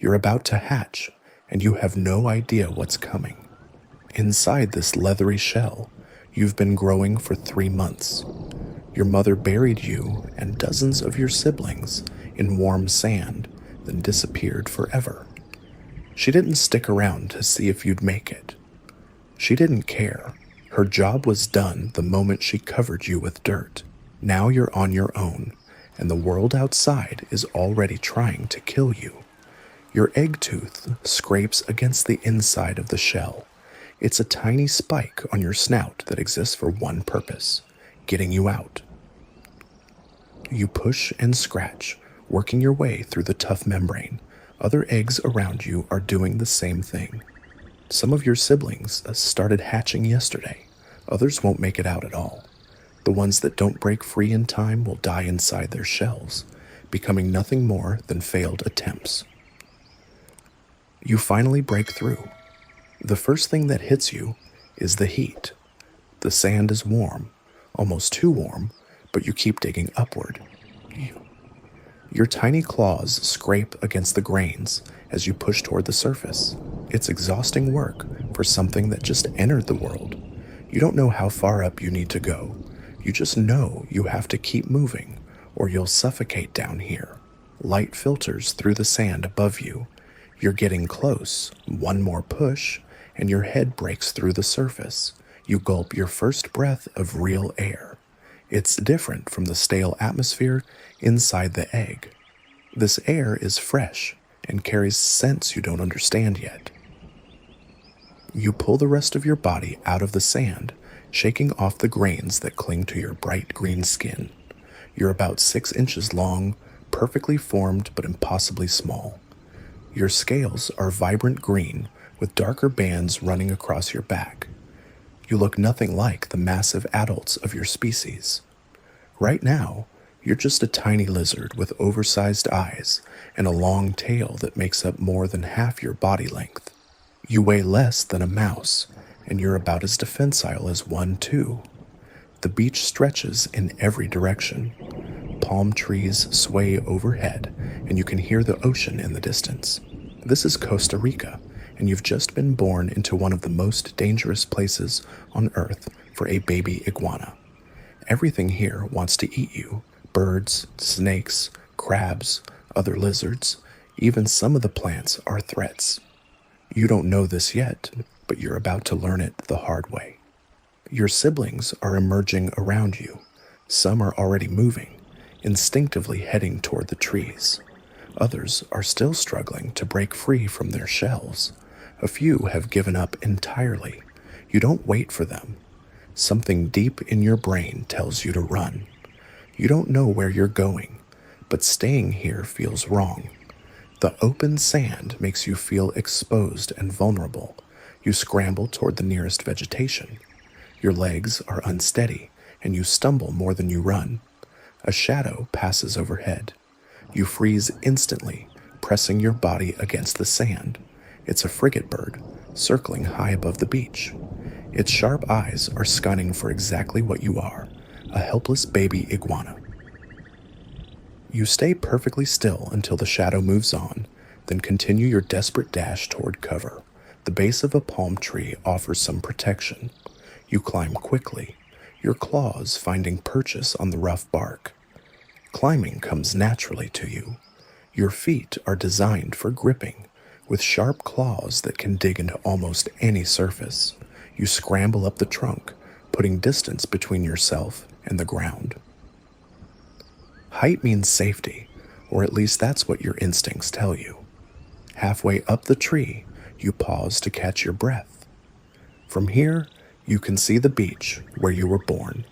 You're about to hatch, and you have no idea what's coming. Inside this leathery shell, you've been growing for 3 months. Your mother buried you and dozens of your siblings in warm sand, then disappeared forever. She didn't stick around to see if you'd make it. She didn't care. Her job was done the moment she covered you with dirt. Now you're on your own, and the world outside is already trying to kill you. Your egg tooth scrapes against the inside of the shell. It's a tiny spike on your snout that exists for one purpose: getting you out. You push and scratch, working your way through the tough membrane. Other eggs around you are doing the same thing. Some of your siblings started hatching yesterday. Others won't make it out at all. The ones that don't break free in time will die inside their shells, becoming nothing more than failed attempts. You finally break through. The first thing that hits you is the heat. The sand is warm, almost too warm, but you keep digging upward. Your tiny claws scrape against the grains as you push toward the surface. It's exhausting work for something that just entered the world. You don't know how far up you need to go. You just know you have to keep moving, or you'll suffocate down here. Light filters through the sand above you. You're getting close. One more push, and your head breaks through the surface. You gulp your first breath of real air. It's different from the stale atmosphere inside the egg. This air is fresh and carries scents you don't understand yet. You pull the rest of your body out of the sand, shaking off the grains that cling to your bright green skin. You're about 6 inches long, perfectly formed but impossibly small. Your scales are vibrant green with darker bands running across your back. You look nothing like the massive adults of your species. Right now, you're just a tiny lizard with oversized eyes and a long tail that makes up more than half your body length. You weigh less than a mouse, and you're about as defensile as one, too. The beach stretches in every direction. Palm trees sway overhead, and you can hear the ocean in the distance. This is Costa Rica, and you've just been born into one of the most dangerous places on Earth for a baby iguana. Everything here wants to eat you: birds, snakes, crabs, other lizards. Even some of the plants are threats. You don't know this yet, but you're about to learn it the hard way. Your siblings are emerging around you. Some are already moving, instinctively heading toward the trees. Others are still struggling to break free from their shells. A few have given up entirely. You don't wait for them. Something deep in your brain tells you to run. You don't know where you're going, but staying here feels wrong. The open sand makes you feel exposed and vulnerable. You scramble toward the nearest vegetation. Your legs are unsteady, and you stumble more than you run. A shadow passes overhead. You freeze instantly, pressing your body against the sand. It's a frigate bird, circling high above the beach. Its sharp eyes are scanning for exactly what you are: a helpless baby iguana. You stay perfectly still until the shadow moves on, then continue your desperate dash toward cover. The base of a palm tree offers some protection. You climb quickly, your claws finding purchase on the rough bark. Climbing comes naturally to you. Your feet are designed for gripping, with sharp claws that can dig into almost any surface. You scramble up the trunk, putting distance between yourself and the ground. Height means safety, or at least that's what your instincts tell you. Halfway up the tree, you pause to catch your breath. From here, you can see the beach where you were born.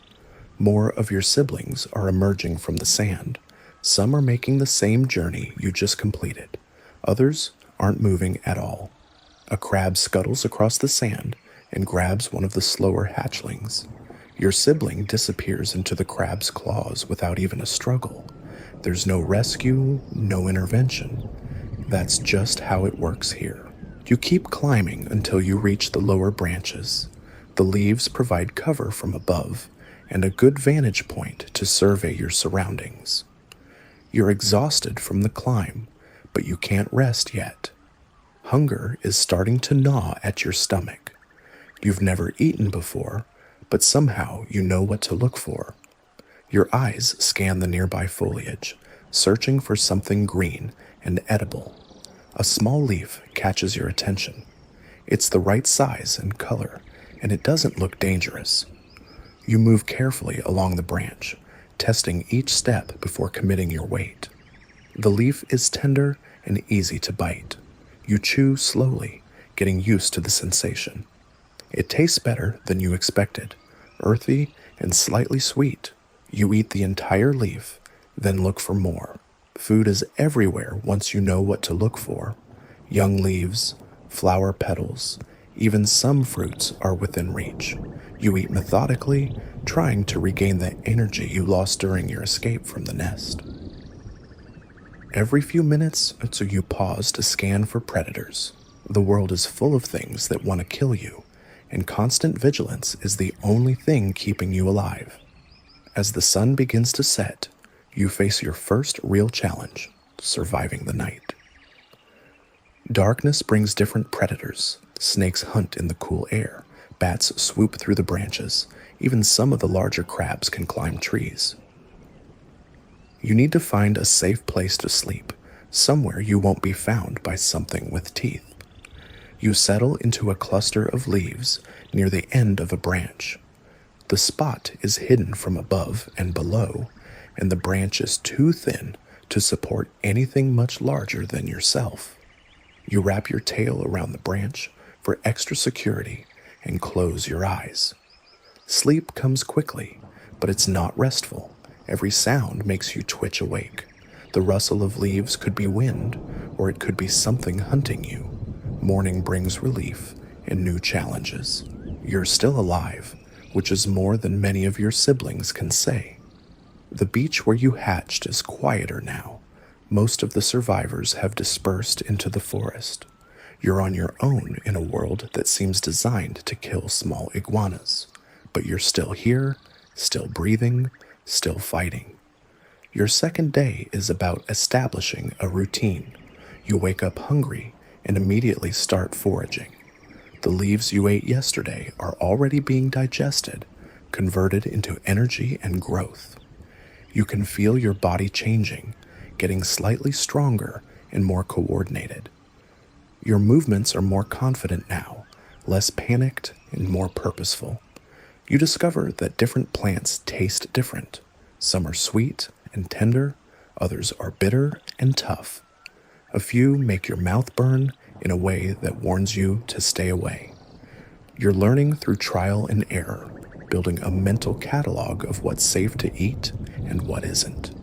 More of your siblings are emerging from the sand. Some are making the same journey you just completed. Others aren't moving at all. A crab scuttles across the sand and grabs one of the slower hatchlings. Your sibling disappears into the crab's claws without even a struggle. There's no rescue, no intervention. That's just how it works here. You keep climbing until you reach the lower branches. The leaves provide cover from above and a good vantage point to survey your surroundings. You're exhausted from the climb, but you can't rest yet. Hunger is starting to gnaw at your stomach. You've never eaten before, but somehow you know what to look for. Your eyes scan the nearby foliage, searching for something green and edible. A small leaf catches your attention. It's the right size and color, and it doesn't look dangerous. You move carefully along the branch, testing each step before committing your weight. The leaf is tender and easy to bite. You chew slowly, getting used to the sensation. It tastes better than you expected, earthy and slightly sweet. You eat the entire leaf, then look for more. Food is everywhere once you know what to look for. Young leaves, flower petals, even some fruits are within reach. You eat methodically, trying to regain the energy you lost during your escape from the nest. Every few minutes, so you pause to scan for predators. The world is full of things that want to kill you, and constant vigilance is the only thing keeping you alive. As the sun begins to set, you face your first real challenge, surviving the night. Darkness brings different predators. Snakes hunt in the cool air. Bats swoop through the branches. Even some of the larger crabs can climb trees. You need to find a safe place to sleep, somewhere you won't be found by something with teeth. You settle into a cluster of leaves near the end of a branch. The spot is hidden from above and below, and the branch is too thin to support anything much larger than yourself. You wrap your tail around the branch for extra security and close your eyes. Sleep comes quickly, but it's not restful. Every sound makes you twitch awake. The rustle of leaves could be wind, or it could be something hunting you. Morning brings relief and new challenges. You're still alive, which is more than many of your siblings can say. The beach where you hatched is quieter now. Most of the survivors have dispersed into the forest. You're on your own in a world that seems designed to kill small iguanas. But you're still here, still breathing, still fighting. Your second day is about establishing a routine. You wake up hungry and immediately start foraging. The leaves you ate yesterday are already being digested, converted into energy and growth. You can feel your body changing, getting slightly stronger and more coordinated. Your movements are more confident now, less panicked and more purposeful. You discover that different plants taste different. Some are sweet and tender, others are bitter and tough. A few make your mouth burn in a way that warns you to stay away. You're learning through trial and error, building a mental catalog of what's safe to eat and what isn't.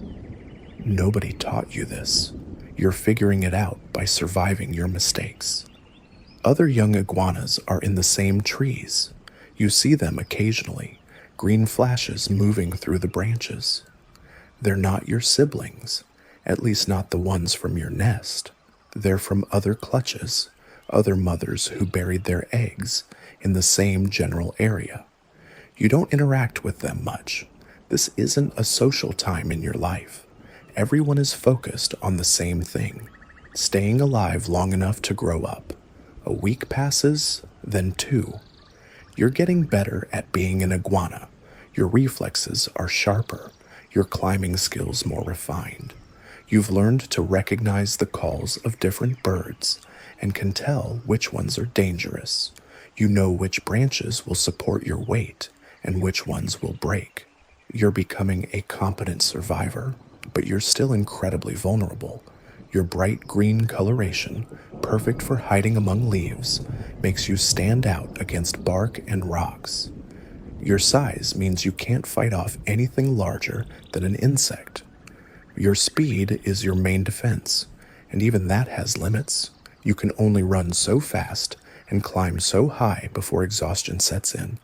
Nobody taught you this. You're figuring it out by surviving your mistakes. Other young iguanas are in the same trees. You see them occasionally, green flashes moving through the branches. They're not your siblings, at least not the ones from your nest. They're from other clutches, other mothers who buried their eggs in the same general area. You don't interact with them much. This isn't a social time in your life. Everyone is focused on the same thing, staying alive long enough to grow up. A week passes, then two. You're getting better at being an iguana. Your reflexes are sharper, your climbing skills more refined. You've learned to recognize the calls of different birds and can tell which ones are dangerous. You know which branches will support your weight and which ones will break. You're becoming a competent survivor, but you're still incredibly vulnerable. Your bright green coloration, perfect for hiding among leaves, makes you stand out against bark and rocks. Your size means you can't fight off anything larger than an insect. Your speed is your main defense, and even that has limits. You can only run so fast and climb so high before exhaustion sets in.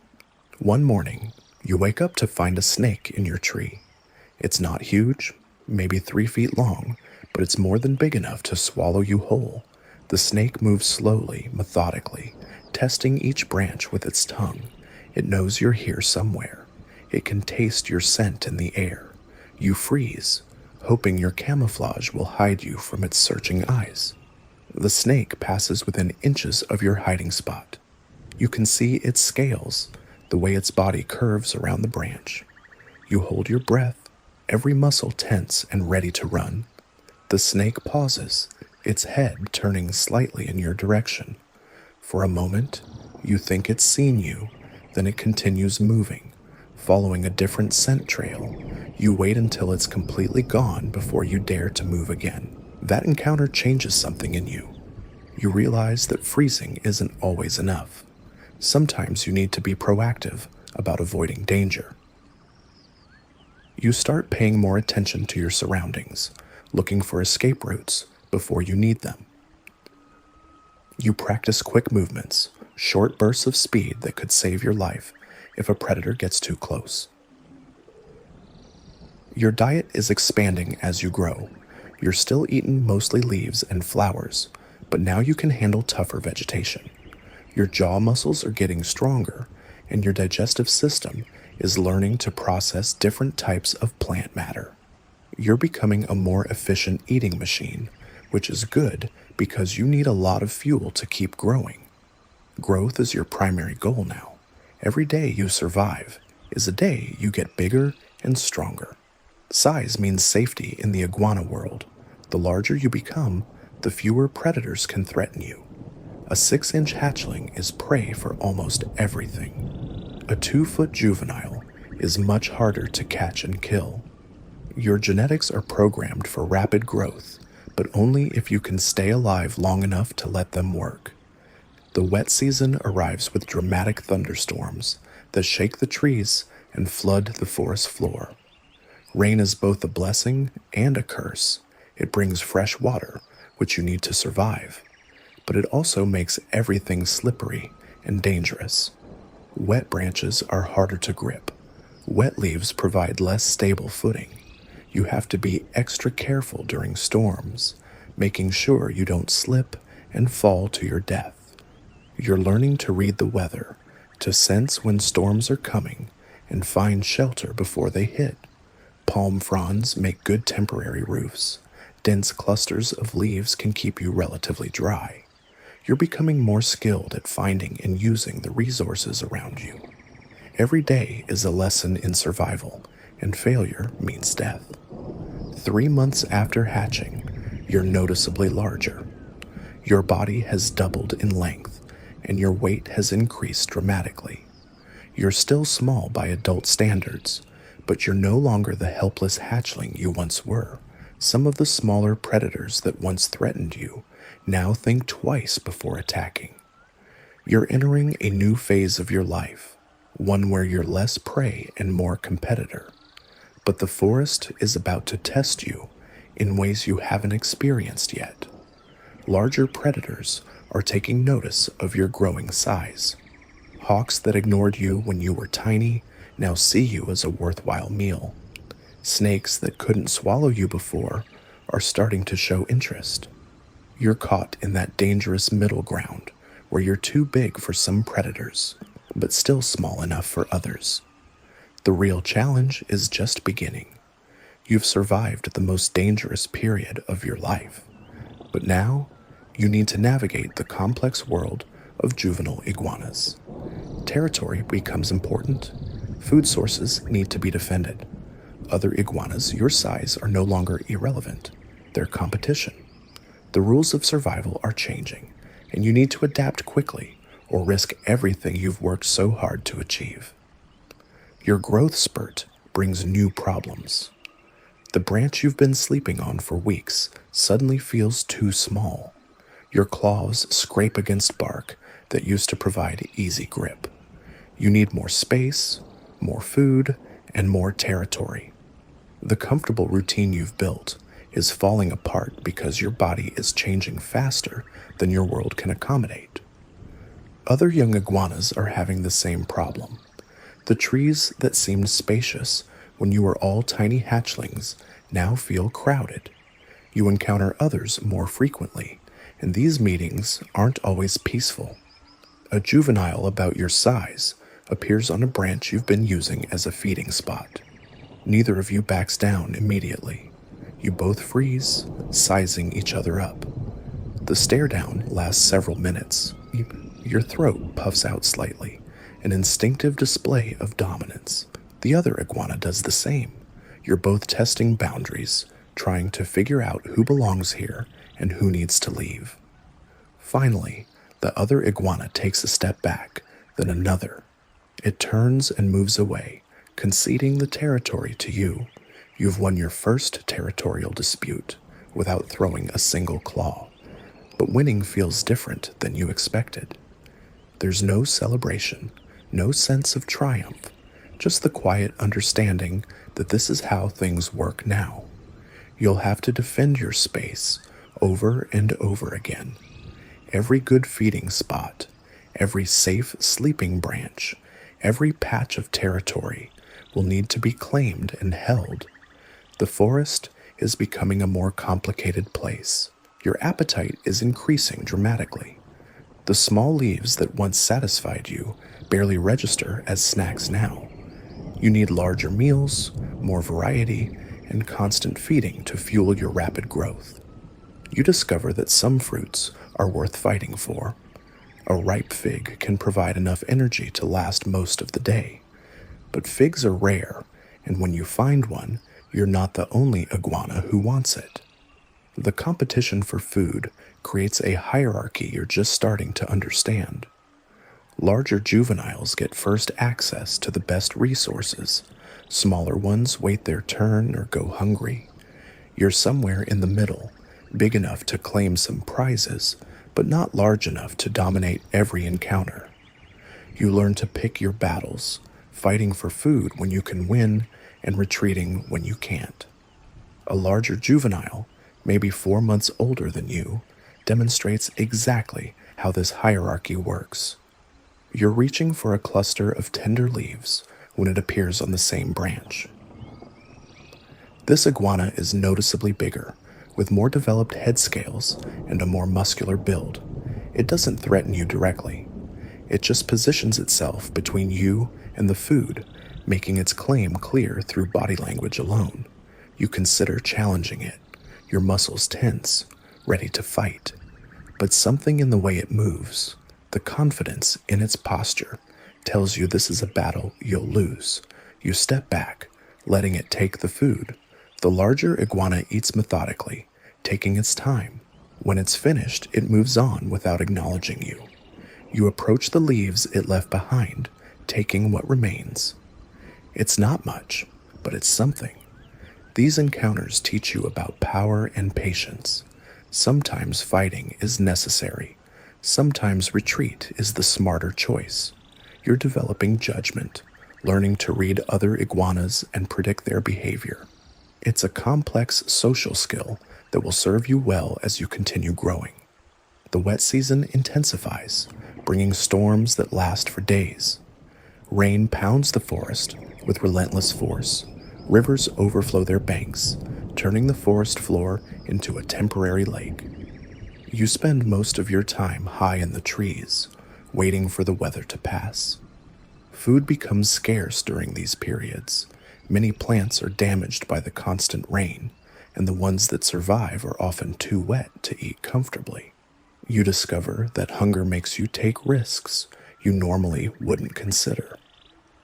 One morning, you wake up to find a snake in your tree. It's not huge, maybe 3 feet long, but it's more than big enough to swallow you whole. The snake moves slowly, methodically, testing each branch with its tongue. It knows you're here somewhere. It can taste your scent in the air. You freeze, hoping your camouflage will hide you from its searching eyes. The snake passes within inches of your hiding spot. You can see its scales, the way its body curves around the branch. You hold your breath, every muscle tense and ready to run. The snake pauses, its head turning slightly in your direction. For a moment, you think it's seen you, then it continues moving, following a different scent trail. You wait until it's completely gone before you dare to move again. That encounter changes something in you. You realize that freezing isn't always enough. Sometimes you need to be proactive about avoiding danger. You start paying more attention to your surroundings, looking for escape routes before you need them. You practice quick movements, short bursts of speed that could save your life if a predator gets too close. Your diet is expanding as you grow. You're still eating mostly leaves and flowers, but now you can handle tougher vegetation. Your jaw muscles are getting stronger, and your digestive system is learning to process different types of plant matter. You're becoming a more efficient eating machine, which is good because you need a lot of fuel to keep growing. Growth is your primary goal now. Every day you survive is a day you get bigger and stronger. Size means safety in the iguana world. The larger you become, the fewer predators can threaten you. A 6-inch hatchling is prey for almost everything. A 2-foot juvenile is much harder to catch and kill. Your genetics are programmed for rapid growth, but only if you can stay alive long enough to let them work. The wet season arrives with dramatic thunderstorms that shake the trees and flood the forest floor. Rain is both a blessing and a curse. It brings fresh water, which you need to survive, but it also makes everything slippery and dangerous. Wet branches are harder to grip. Wet leaves provide less stable footing. You have to be extra careful during storms, making sure you don't slip and fall to your death. You're learning to read the weather, to sense when storms are coming, and find shelter before they hit. Palm fronds make good temporary roofs. Dense clusters of leaves can keep you relatively dry. You're becoming more skilled at finding and using the resources around you. Every day is a lesson in survival, and failure means death. 3 months after hatching, you're noticeably larger. Your body has doubled in length, and your weight has increased dramatically. You're still small by adult standards, but you're no longer the helpless hatchling you once were. Some of the smaller predators that once threatened you now think twice before attacking. You're entering a new phase of your life, one where you're less prey and more competitor. But the forest is about to test you in ways you haven't experienced yet. Larger predators are taking notice of your growing size. Hawks that ignored you when you were tiny now see you as a worthwhile meal. Snakes that couldn't swallow you before are starting to show interest. You're caught in that dangerous middle ground where you're too big for some predators, but still small enough for others. The real challenge is just beginning. You've survived the most dangerous period of your life, but now you need to navigate the complex world of juvenile iguanas. Territory becomes important. Food sources need to be defended. Other iguanas your size are no longer irrelevant. They're competition. The rules of survival are changing, and you need to adapt quickly or risk everything you've worked so hard to achieve. Your growth spurt brings new problems. The branch you've been sleeping on for weeks suddenly feels too small. Your claws scrape against bark that used to provide easy grip. You need more space, more food, and more territory. The comfortable routine you've built is falling apart because your body is changing faster than your world can accommodate. Other young iguanas are having the same problem. The trees that seemed spacious when you were all tiny hatchlings now feel crowded. You encounter others more frequently, and these meetings aren't always peaceful. A juvenile about your size appears on a branch you've been using as a feeding spot. Neither of you backs down immediately. You both freeze, sizing each other up. The stare down lasts several minutes. Your throat puffs out slightly, an instinctive display of dominance. The other iguana does the same. You're both testing boundaries, trying to figure out who belongs here and who needs to leave. Finally, the other iguana takes a step back, then another. It turns and moves away, conceding the territory to you. You've won your first territorial dispute without throwing a single claw. But winning feels different than you expected. There's no celebration, no sense of triumph, just the quiet understanding that this is how things work now. You'll have to defend your space over and over again. Every good feeding spot, every safe sleeping branch, every patch of territory will need to be claimed and held. The forest is becoming a more complicated place. Your appetite is increasing dramatically. The small leaves that once satisfied you barely register as snacks now. You need larger meals, more variety, and constant feeding to fuel your rapid growth. You discover that some fruits are worth fighting for. A ripe fig can provide enough energy to last most of the day. But figs are rare, and when you find one, you're not the only iguana who wants it. The competition for food creates a hierarchy you're just starting to understand. Larger juveniles get first access to the best resources. Smaller ones wait their turn or go hungry. You're somewhere in the middle, big enough to claim some prizes, but not large enough to dominate every encounter. You learn to pick your battles, fighting for food when you can win and retreating when you can't. A larger juvenile, maybe 4 months older than you, demonstrates exactly how this hierarchy works. You're reaching for a cluster of tender leaves when it appears on the same branch. This iguana is noticeably bigger, with more developed head scales and a more muscular build. It doesn't threaten you directly. It just positions itself between you and the food, making its claim clear through body language alone. You consider challenging it, your muscles tense, ready to fight. But something in the way it moves, the confidence in its posture, tells you this is a battle you'll lose. You step back, letting it take the food. The larger iguana eats methodically, taking its time. When it's finished, it moves on without acknowledging you. You approach the leaves it left behind, taking what remains. It's not much, but it's something. These encounters teach you about power and patience. Sometimes fighting is necessary. Sometimes retreat is the smarter choice. You're developing judgment, learning to read other iguanas and predict their behavior. It's a complex social skill that will serve you well as you continue growing. The wet season intensifies, bringing storms that last for days. Rain pounds the forest with relentless force. Rivers overflow their banks, turning the forest floor into a temporary lake. You spend most of your time high in the trees, waiting for the weather to pass. Food becomes scarce during these periods. Many plants are damaged by the constant rain, and the ones that survive are often too wet to eat comfortably. You discover that hunger makes you take risks you normally wouldn't consider.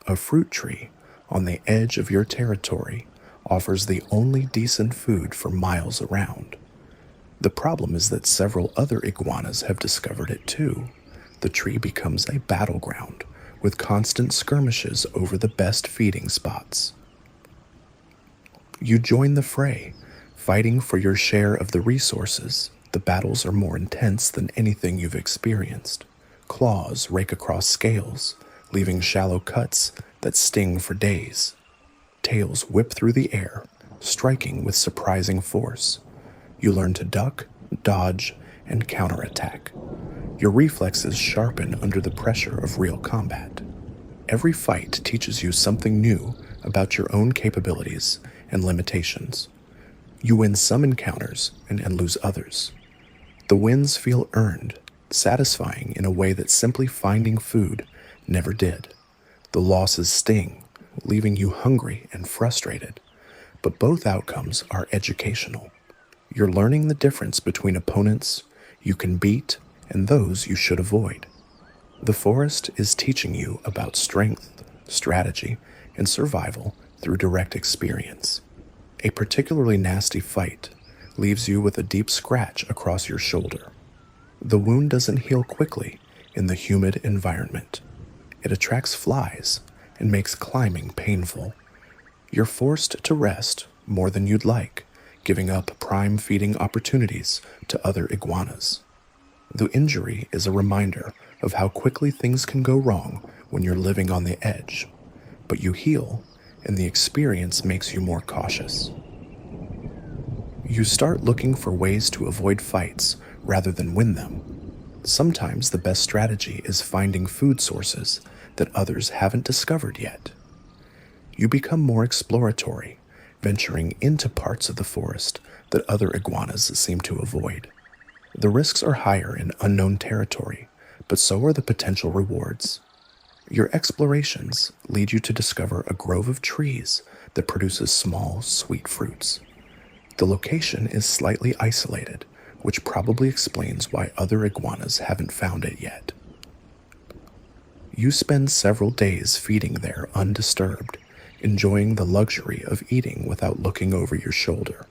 A fruit tree on the edge of your territory offers the only decent food for miles around. The problem is that several other iguanas have discovered it too. The tree becomes a battleground, with constant skirmishes over the best feeding spots. You join the fray, fighting for your share of the resources. The battles are more intense than anything you've experienced. Claws rake across scales, leaving shallow cuts that sting for days. Tails whip through the air, striking with surprising force. You learn to duck, dodge, and counterattack. Your reflexes sharpen under the pressure of real combat. Every fight teaches you something new about your own capabilities and limitations. You win some encounters and lose others. The wins feel earned, satisfying in a way that simply finding food never did. The losses sting, leaving you hungry and frustrated. but both outcomes are educational. You're learning the difference between opponents you can beat and those you should avoid. The forest is teaching you about strength, strategy, and survival through direct experience. A particularly nasty fight leaves you with a deep scratch across your shoulder. The wound doesn't heal quickly in the humid environment. It attracts flies and makes climbing painful. You're forced to rest more than you'd like, giving up prime feeding opportunities to other iguanas. The injury is a reminder of how quickly things can go wrong when you're living on the edge, but you heal, and the experience makes you more cautious. You start looking for ways to avoid fights rather than win them. Sometimes the best strategy is finding food sources that others haven't discovered yet. You become more exploratory, venturing into parts of the forest that other iguanas seem to avoid. The risks are higher in unknown territory, but so are the potential rewards. Your explorations lead you to discover a grove of trees that produces small, sweet fruits. The location is slightly isolated, which probably explains why other iguanas haven't found it yet. You spend several days feeding there undisturbed, enjoying the luxury of eating without looking over your shoulder.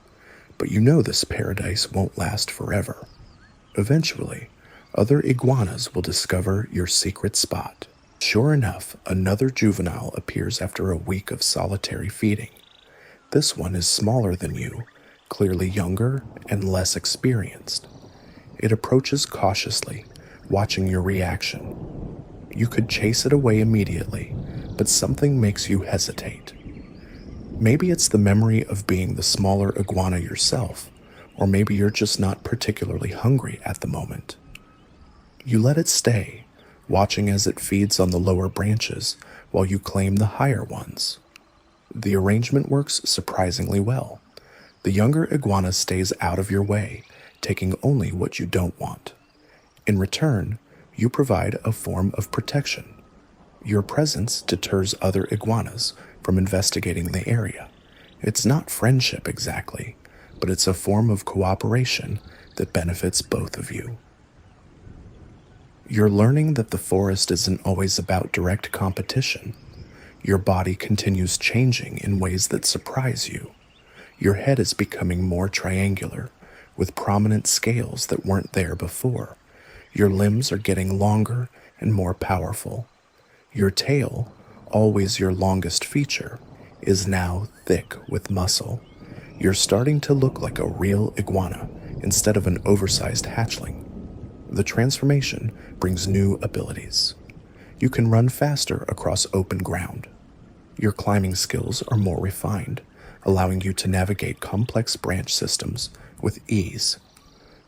But you know this paradise won't last forever. Eventually, other iguanas will discover your secret spot. Sure enough, another juvenile appears after a week of solitary feeding. This one is smaller than you, clearly younger and less experienced. It approaches cautiously, watching your reaction. You could chase it away immediately, but something makes you hesitate. Maybe it's the memory of being the smaller iguana yourself, or maybe you're just not particularly hungry at the moment. You let it stay, watching as it feeds on the lower branches while you claim the higher ones. The arrangement works surprisingly well. The younger iguana stays out of your way, taking only what you don't want. In return, you provide a form of protection. Your presence deters other iguanas from investigating the area. It's not friendship exactly, but it's a form of cooperation that benefits both of you. You're learning that the forest isn't always about direct competition. Your body continues changing in ways that surprise you. Your head is becoming more triangular, with prominent scales that weren't there before. Your limbs are getting longer and more powerful. Your tail, always your longest feature, is now thick with muscle. You're starting to look like a real iguana instead of an oversized hatchling. The transformation brings new abilities. You can run faster across open ground. Your climbing skills are more refined, allowing you to navigate complex branch systems with ease.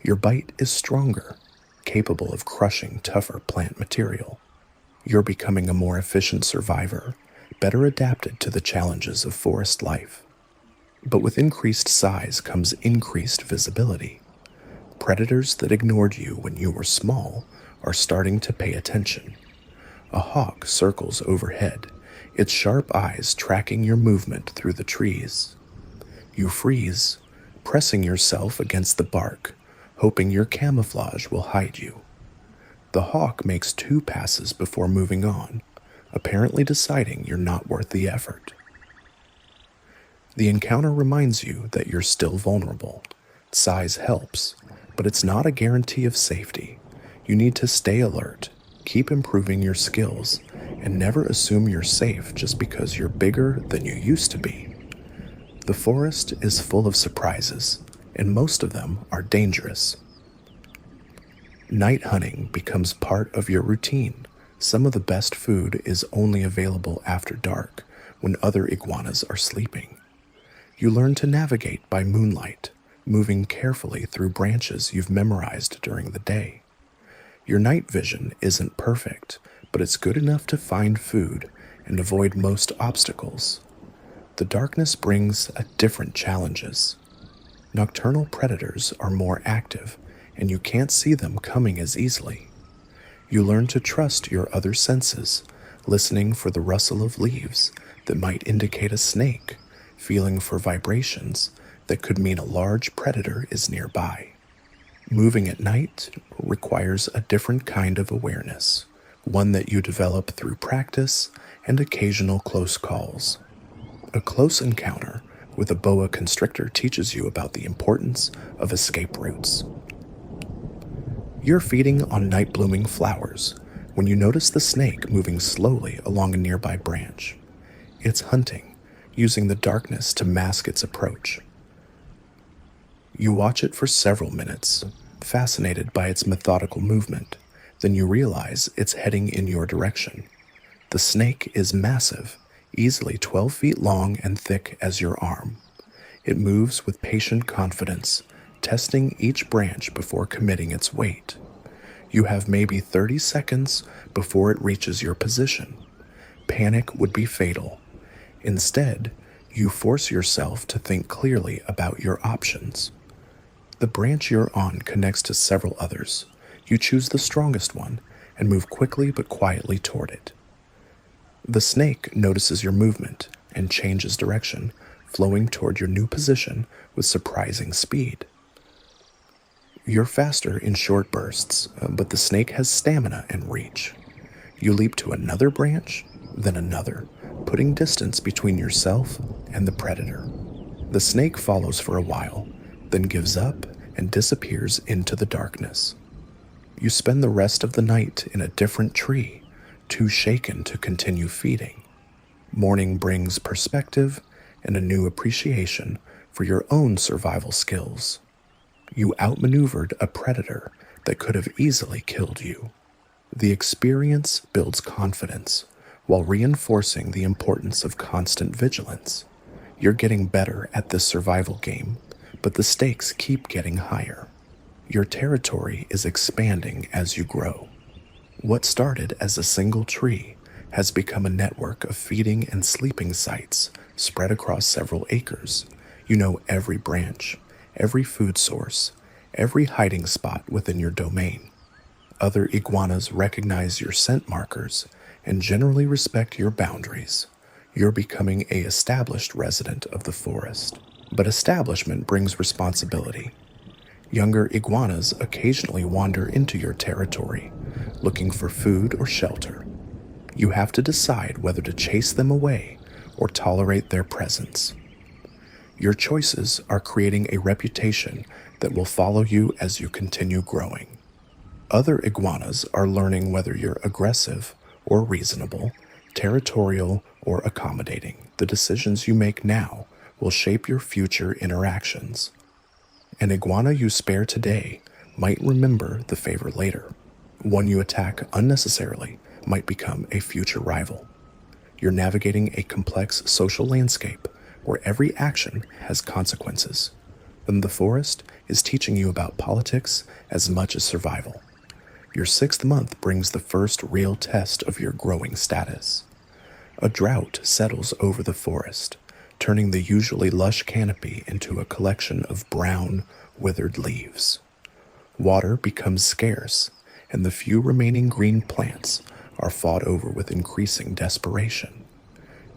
Your bite is stronger, capable of crushing tougher plant material. You're becoming a more efficient survivor, better adapted to the challenges of forest life. But with increased size comes increased visibility. Predators that ignored you when you were small are starting to pay attention. A hawk circles overhead, its sharp eyes tracking your movement through the trees. You freeze, pressing yourself against the bark, hoping your camouflage will hide you. The hawk makes 2 passes before moving on, apparently deciding you're not worth the effort. The encounter reminds you that you're still vulnerable. Size helps, but it's not a guarantee of safety. You need to stay alert, keep improving your skills, and never assume you're safe just because you're bigger than you used to be. The forest is full of surprises, and most of them are dangerous. Night hunting becomes part of your routine. Some of the best food is only available after dark, when other iguanas are sleeping. You learn to navigate by moonlight, moving carefully through branches you've memorized during the day. Your night vision isn't perfect, but it's good enough to find food and avoid most obstacles. The darkness brings different challenges. Nocturnal predators are more active, and you can't see them coming as easily. You learn to trust your other senses, listening for the rustle of leaves that might indicate a snake, feeling for vibrations that could mean a large predator is nearby. Moving at night requires a different kind of awareness, one that you develop through practice and occasional close calls. A close encounter with a boa constrictor teaches you about the importance of escape routes. You're feeding on night-blooming flowers when you notice the snake moving slowly along a nearby branch. It's hunting, using the darkness to mask its approach. You watch it for several minutes, fascinated by its methodical movement. Then you realize it's heading in your direction. The snake is massive, easily 12 feet long and thick as your arm. It moves with patient confidence, testing each branch before committing its weight. You have maybe 30 seconds before it reaches your position. Panic would be fatal. Instead, you force yourself to think clearly about your options. The branch you're on connects to several others. You choose the strongest one and move quickly but quietly toward it. The snake notices your movement and changes direction, flowing toward your new position with surprising speed. You're faster in short bursts, but the snake has stamina and reach. You leap to another branch, then another, putting distance between yourself and the predator. The snake follows for a while, then gives up and disappears into the darkness. You spend the rest of the night in a different tree, too shaken to continue feeding. Morning brings perspective and a new appreciation for your own survival skills. You outmaneuvered a predator that could have easily killed you. The experience builds confidence while reinforcing the importance of constant vigilance. You're getting better at this survival game, but the stakes keep getting higher. Your territory is expanding as you grow. What started as a single tree has become a network of feeding and sleeping sites spread across several acres. You know every branch, every food source, every hiding spot within your domain. Other iguanas recognize your scent markers and generally respect your boundaries. You're becoming an established resident of the forest. But establishment brings responsibility. Younger iguanas occasionally wander into your territory, looking for food or shelter. You have to decide whether to chase them away or tolerate their presence. Your choices are creating a reputation that will follow you as you continue growing. Other iguanas are learning whether you're aggressive or reasonable, territorial or accommodating. The decisions you make now will shape your future interactions. An iguana you spare today might remember the favor later. One you attack unnecessarily might become a future rival. You're navigating a complex social landscape where every action has consequences. And the forest is teaching you about politics as much as survival. Your 6th month brings the first real test of your growing status. A drought settles over the forest, turning the usually lush canopy into a collection of brown, withered leaves. Water becomes scarce, and the few remaining green plants are fought over with increasing desperation.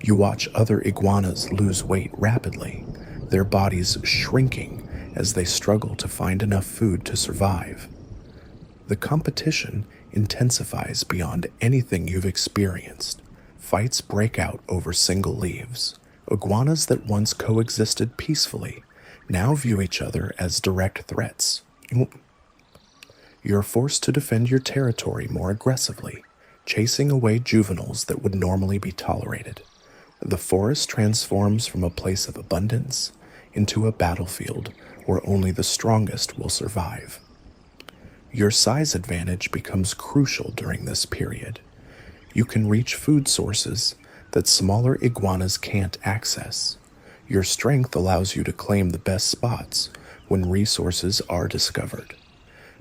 You watch other iguanas lose weight rapidly, their bodies shrinking as they struggle to find enough food to survive. The competition intensifies beyond anything you've experienced. Fights break out over single leaves. Iguanas that once coexisted peacefully now view each other as direct threats. You're forced to defend your territory more aggressively, chasing away juveniles that would normally be tolerated. The forest transforms from a place of abundance into a battlefield where only the strongest will survive. Your size advantage becomes crucial during this period. You can reach food sources that smaller iguanas can't access. Your strength allows you to claim the best spots when resources are discovered.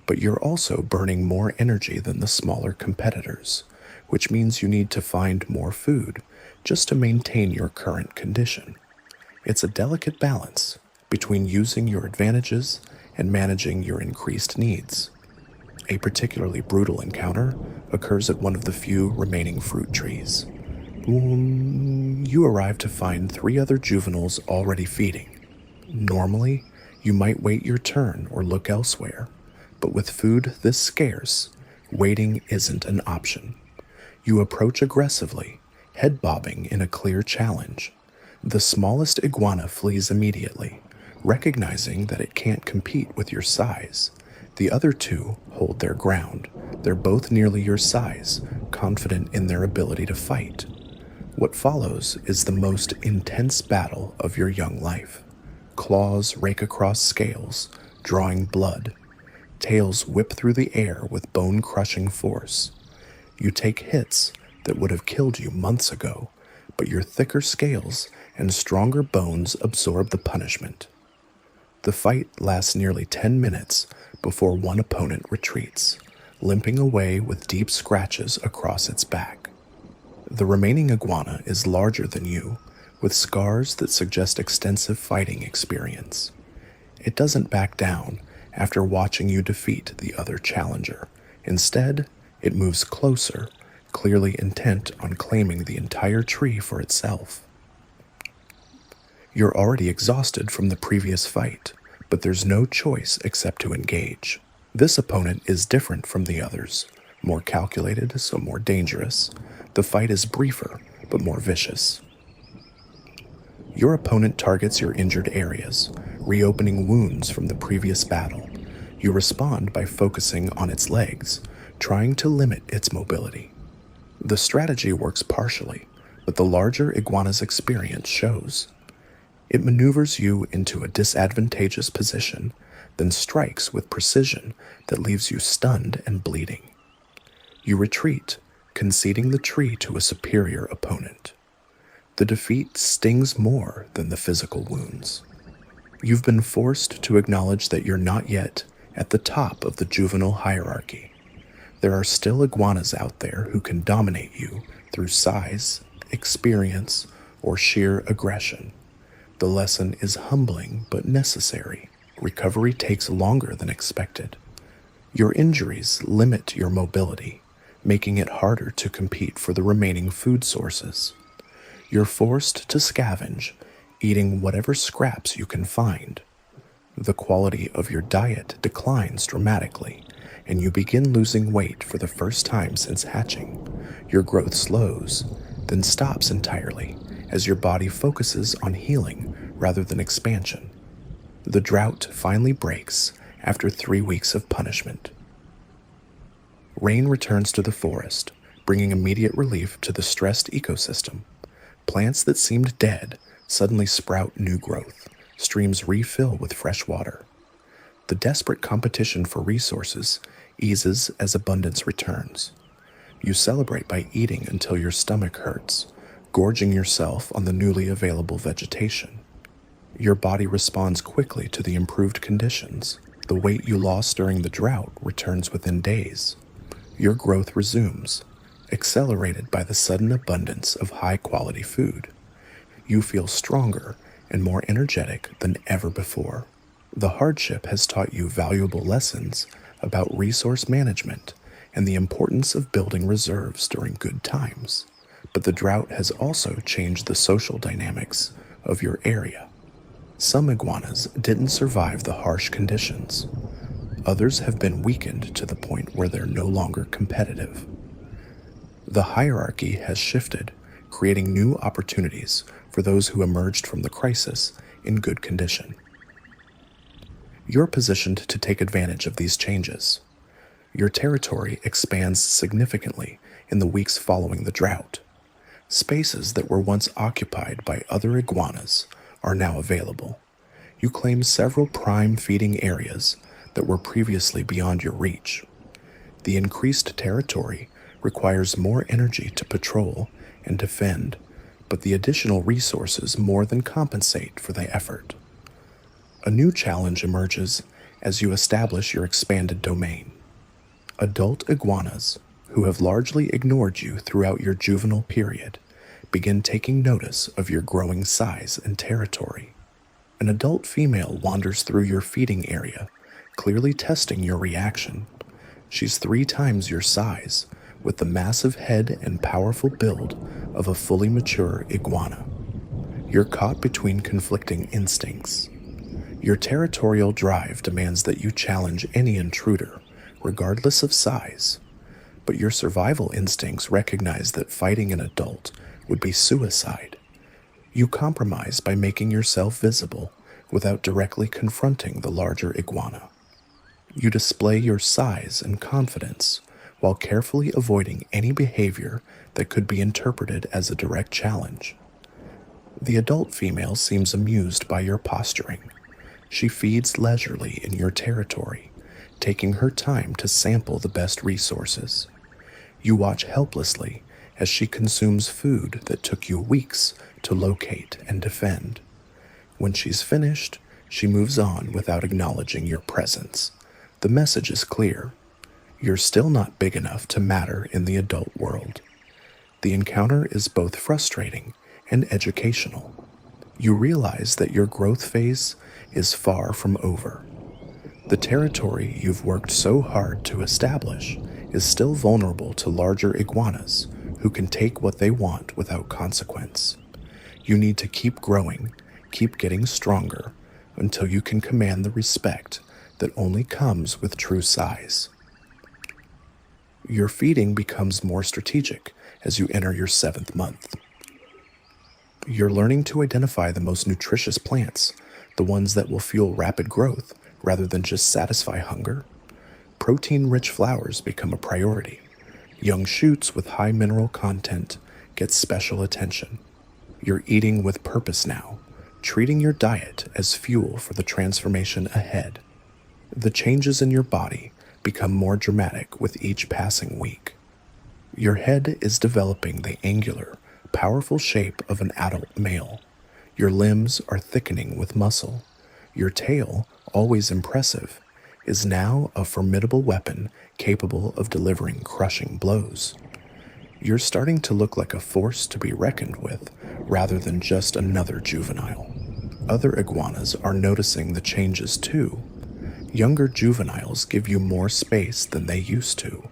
But you're also burning more energy than the smaller competitors, which means you need to find more food just to maintain your current condition. It's a delicate balance between using your advantages and managing your increased needs. A particularly brutal encounter occurs at one of the few remaining fruit trees. you arrive to find 3 other juveniles already feeding. Normally, you might wait your turn or look elsewhere, but with food this scarce, waiting isn't an option. You approach aggressively, head bobbing in a clear challenge. The smallest iguana flees immediately, recognizing that it can't compete with your size. The other 2 hold their ground. They're both nearly your size, confident in their ability to fight. What follows is the most intense battle of your young life. Claws rake across scales, drawing blood. Tails whip through the air with bone-crushing force. You take hits that would have killed you months ago, but your thicker scales and stronger bones absorb the punishment. The fight lasts nearly 10 minutes before one opponent retreats, limping away with deep scratches across its back. The remaining iguana is larger than you, with scars that suggest extensive fighting experience. It doesn't back down after watching you defeat the other challenger. Instead, it moves closer, clearly intent on claiming the entire tree for itself. You're already exhausted from the previous fight, but there's no choice except to engage. This opponent is different from the others, more calculated, so more dangerous. The fight is briefer, but more vicious. Your opponent targets your injured areas, reopening wounds from the previous battle. You respond by focusing on its legs, trying to limit its mobility. The strategy works partially, but the larger iguana's experience shows. It maneuvers you into a disadvantageous position, then strikes with precision that leaves you stunned and bleeding. You retreat, conceding the tree to a superior opponent. The defeat stings more than the physical wounds. You've been forced to acknowledge that you're not yet at the top of the juvenile hierarchy. There are still iguanas out there who can dominate you through size, experience, or sheer aggression. The lesson is humbling but necessary. Recovery takes longer than expected. Your injuries limit your mobility, making it harder to compete for the remaining food sources. You're forced to scavenge, eating whatever scraps you can find. The quality of your diet declines dramatically, and you begin losing weight for the first time since hatching. Your growth slows, then stops entirely as your body focuses on healing rather than expansion. The drought finally breaks after 3 weeks of punishment. Rain returns to the forest, bringing immediate relief to the stressed ecosystem. Plants that seemed dead suddenly sprout new growth. Streams refill with fresh water. The desperate competition for resources eases as abundance returns. You celebrate by eating until your stomach hurts, gorging yourself on the newly available vegetation. Your body responds quickly to the improved conditions. The weight you lost during the drought returns within days. Your growth resumes, accelerated by the sudden abundance of high-quality food. You feel stronger and more energetic than ever before. The hardship has taught you valuable lessons about resource management and the importance of building reserves during good times. But the drought has also changed the social dynamics of your area. Some iguanas didn't survive the harsh conditions. Others have been weakened to the point where they're no longer competitive. The hierarchy has shifted, creating new opportunities for those who emerged from the crisis in good condition. You're positioned to take advantage of these changes. Your territory expands significantly in the weeks following the drought. Spaces that were once occupied by other iguanas are now available. You claim several prime feeding areas that were previously beyond your reach. The increased territory requires more energy to patrol and defend, but the additional resources more than compensate for the effort. A new challenge emerges as you establish your expanded domain. Adult iguanas, who have largely ignored you throughout your juvenile period, begin taking notice of your growing size and territory. An adult female wanders through your feeding area, clearly testing your reaction. She's 3 times your size, with the massive head and powerful build of a fully mature iguana. You're caught between conflicting instincts. Your territorial drive demands that you challenge any intruder, regardless of size, but your survival instincts recognize that fighting an adult would be suicide. You compromise by making yourself visible without directly confronting the larger iguana. You display your size and confidence while carefully avoiding any behavior that could be interpreted as a direct challenge. The adult female seems amused by your posturing. She feeds leisurely in your territory, taking her time to sample the best resources. You watch helplessly as she consumes food that took you weeks to locate and defend. When she's finished, she moves on without acknowledging your presence. The message is clear. You're still not big enough to matter in the adult world. The encounter is both frustrating and educational. You realize that your growth phase is far from over. The territory you've worked so hard to establish is still vulnerable to larger iguanas who can take what they want without consequence. You need to keep growing, keep getting stronger, until you can command the respect that only comes with true size. Your feeding becomes more strategic as you enter your 7th month. You're learning to identify the most nutritious plants, the ones that will fuel rapid growth rather than just satisfy hunger. Protein-rich flowers become a priority. Young shoots with high mineral content get special attention. You're eating with purpose now, treating your diet as fuel for the transformation ahead. The changes in your body become more dramatic with each passing week. Your head is developing the angular, powerful shape of an adult male. Your limbs are thickening with muscle. Your tail, always impressive, is now a formidable weapon capable of delivering crushing blows. You're starting to look like a force to be reckoned with rather than just another juvenile. Other iguanas are noticing the changes too. Younger juveniles give you more space than they used to.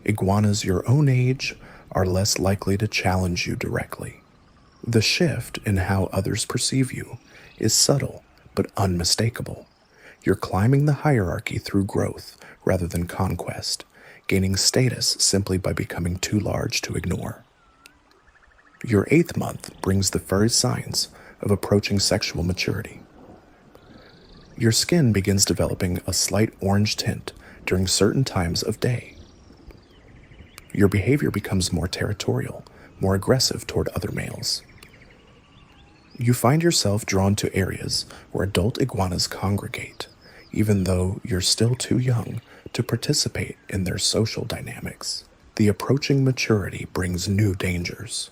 Iguanas your own age are less likely to challenge you directly. The shift in how others perceive you is subtle but unmistakable. You're climbing the hierarchy through growth rather than conquest, gaining status simply by becoming too large to ignore. Your 8th month brings the first signs of approaching sexual maturity. Your skin begins developing a slight orange tint during certain times of day. Your behavior becomes more territorial, more aggressive toward other males. You find yourself drawn to areas where adult iguanas congregate, even though you're still too young to participate in their social dynamics. The approaching maturity brings new dangers.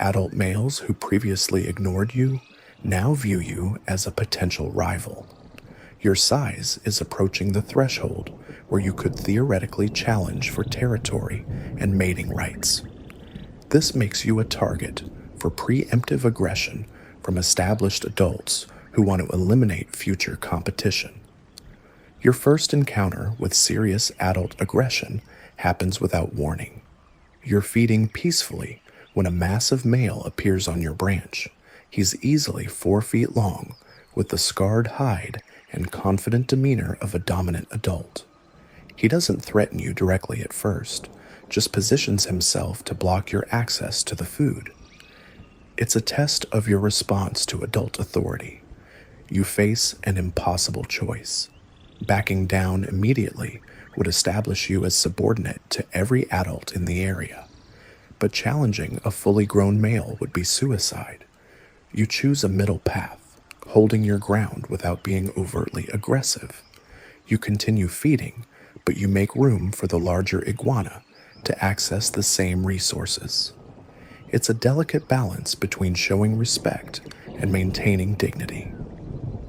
Adult males who previously ignored you now view you as a potential rival. Your size is approaching the threshold where you could theoretically challenge for territory and mating rights. This makes you a target for preemptive aggression from established adults who want to eliminate future competition. Your first encounter with serious adult aggression happens without warning. You're feeding peacefully when a massive male appears on your branch. He's easily 4 feet long, with the scarred hide and confident demeanor of a dominant adult. He doesn't threaten you directly at first, just positions himself to block your access to the food. It's a test of your response to adult authority. You face an impossible choice. Backing down immediately would establish you as subordinate to every adult in the area, but challenging a fully grown male would be suicide. You choose a middle path, holding your ground without being overtly aggressive. You continue feeding, but you make room for the larger iguana to access the same resources. It's a delicate balance between showing respect and maintaining dignity.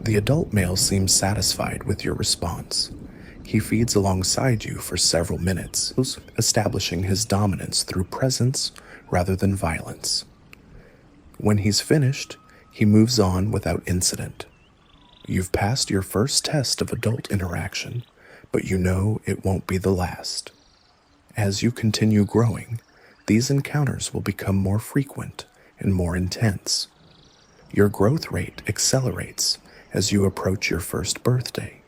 The adult male seems satisfied with your response. He feeds alongside you for several minutes, establishing his dominance through presence rather than violence. When he's finished, he moves on without incident. You've passed your first test of adult interaction, but you know it won't be the last. As you continue growing, these encounters will become more frequent and more intense. Your growth rate accelerates as you approach your first birthday.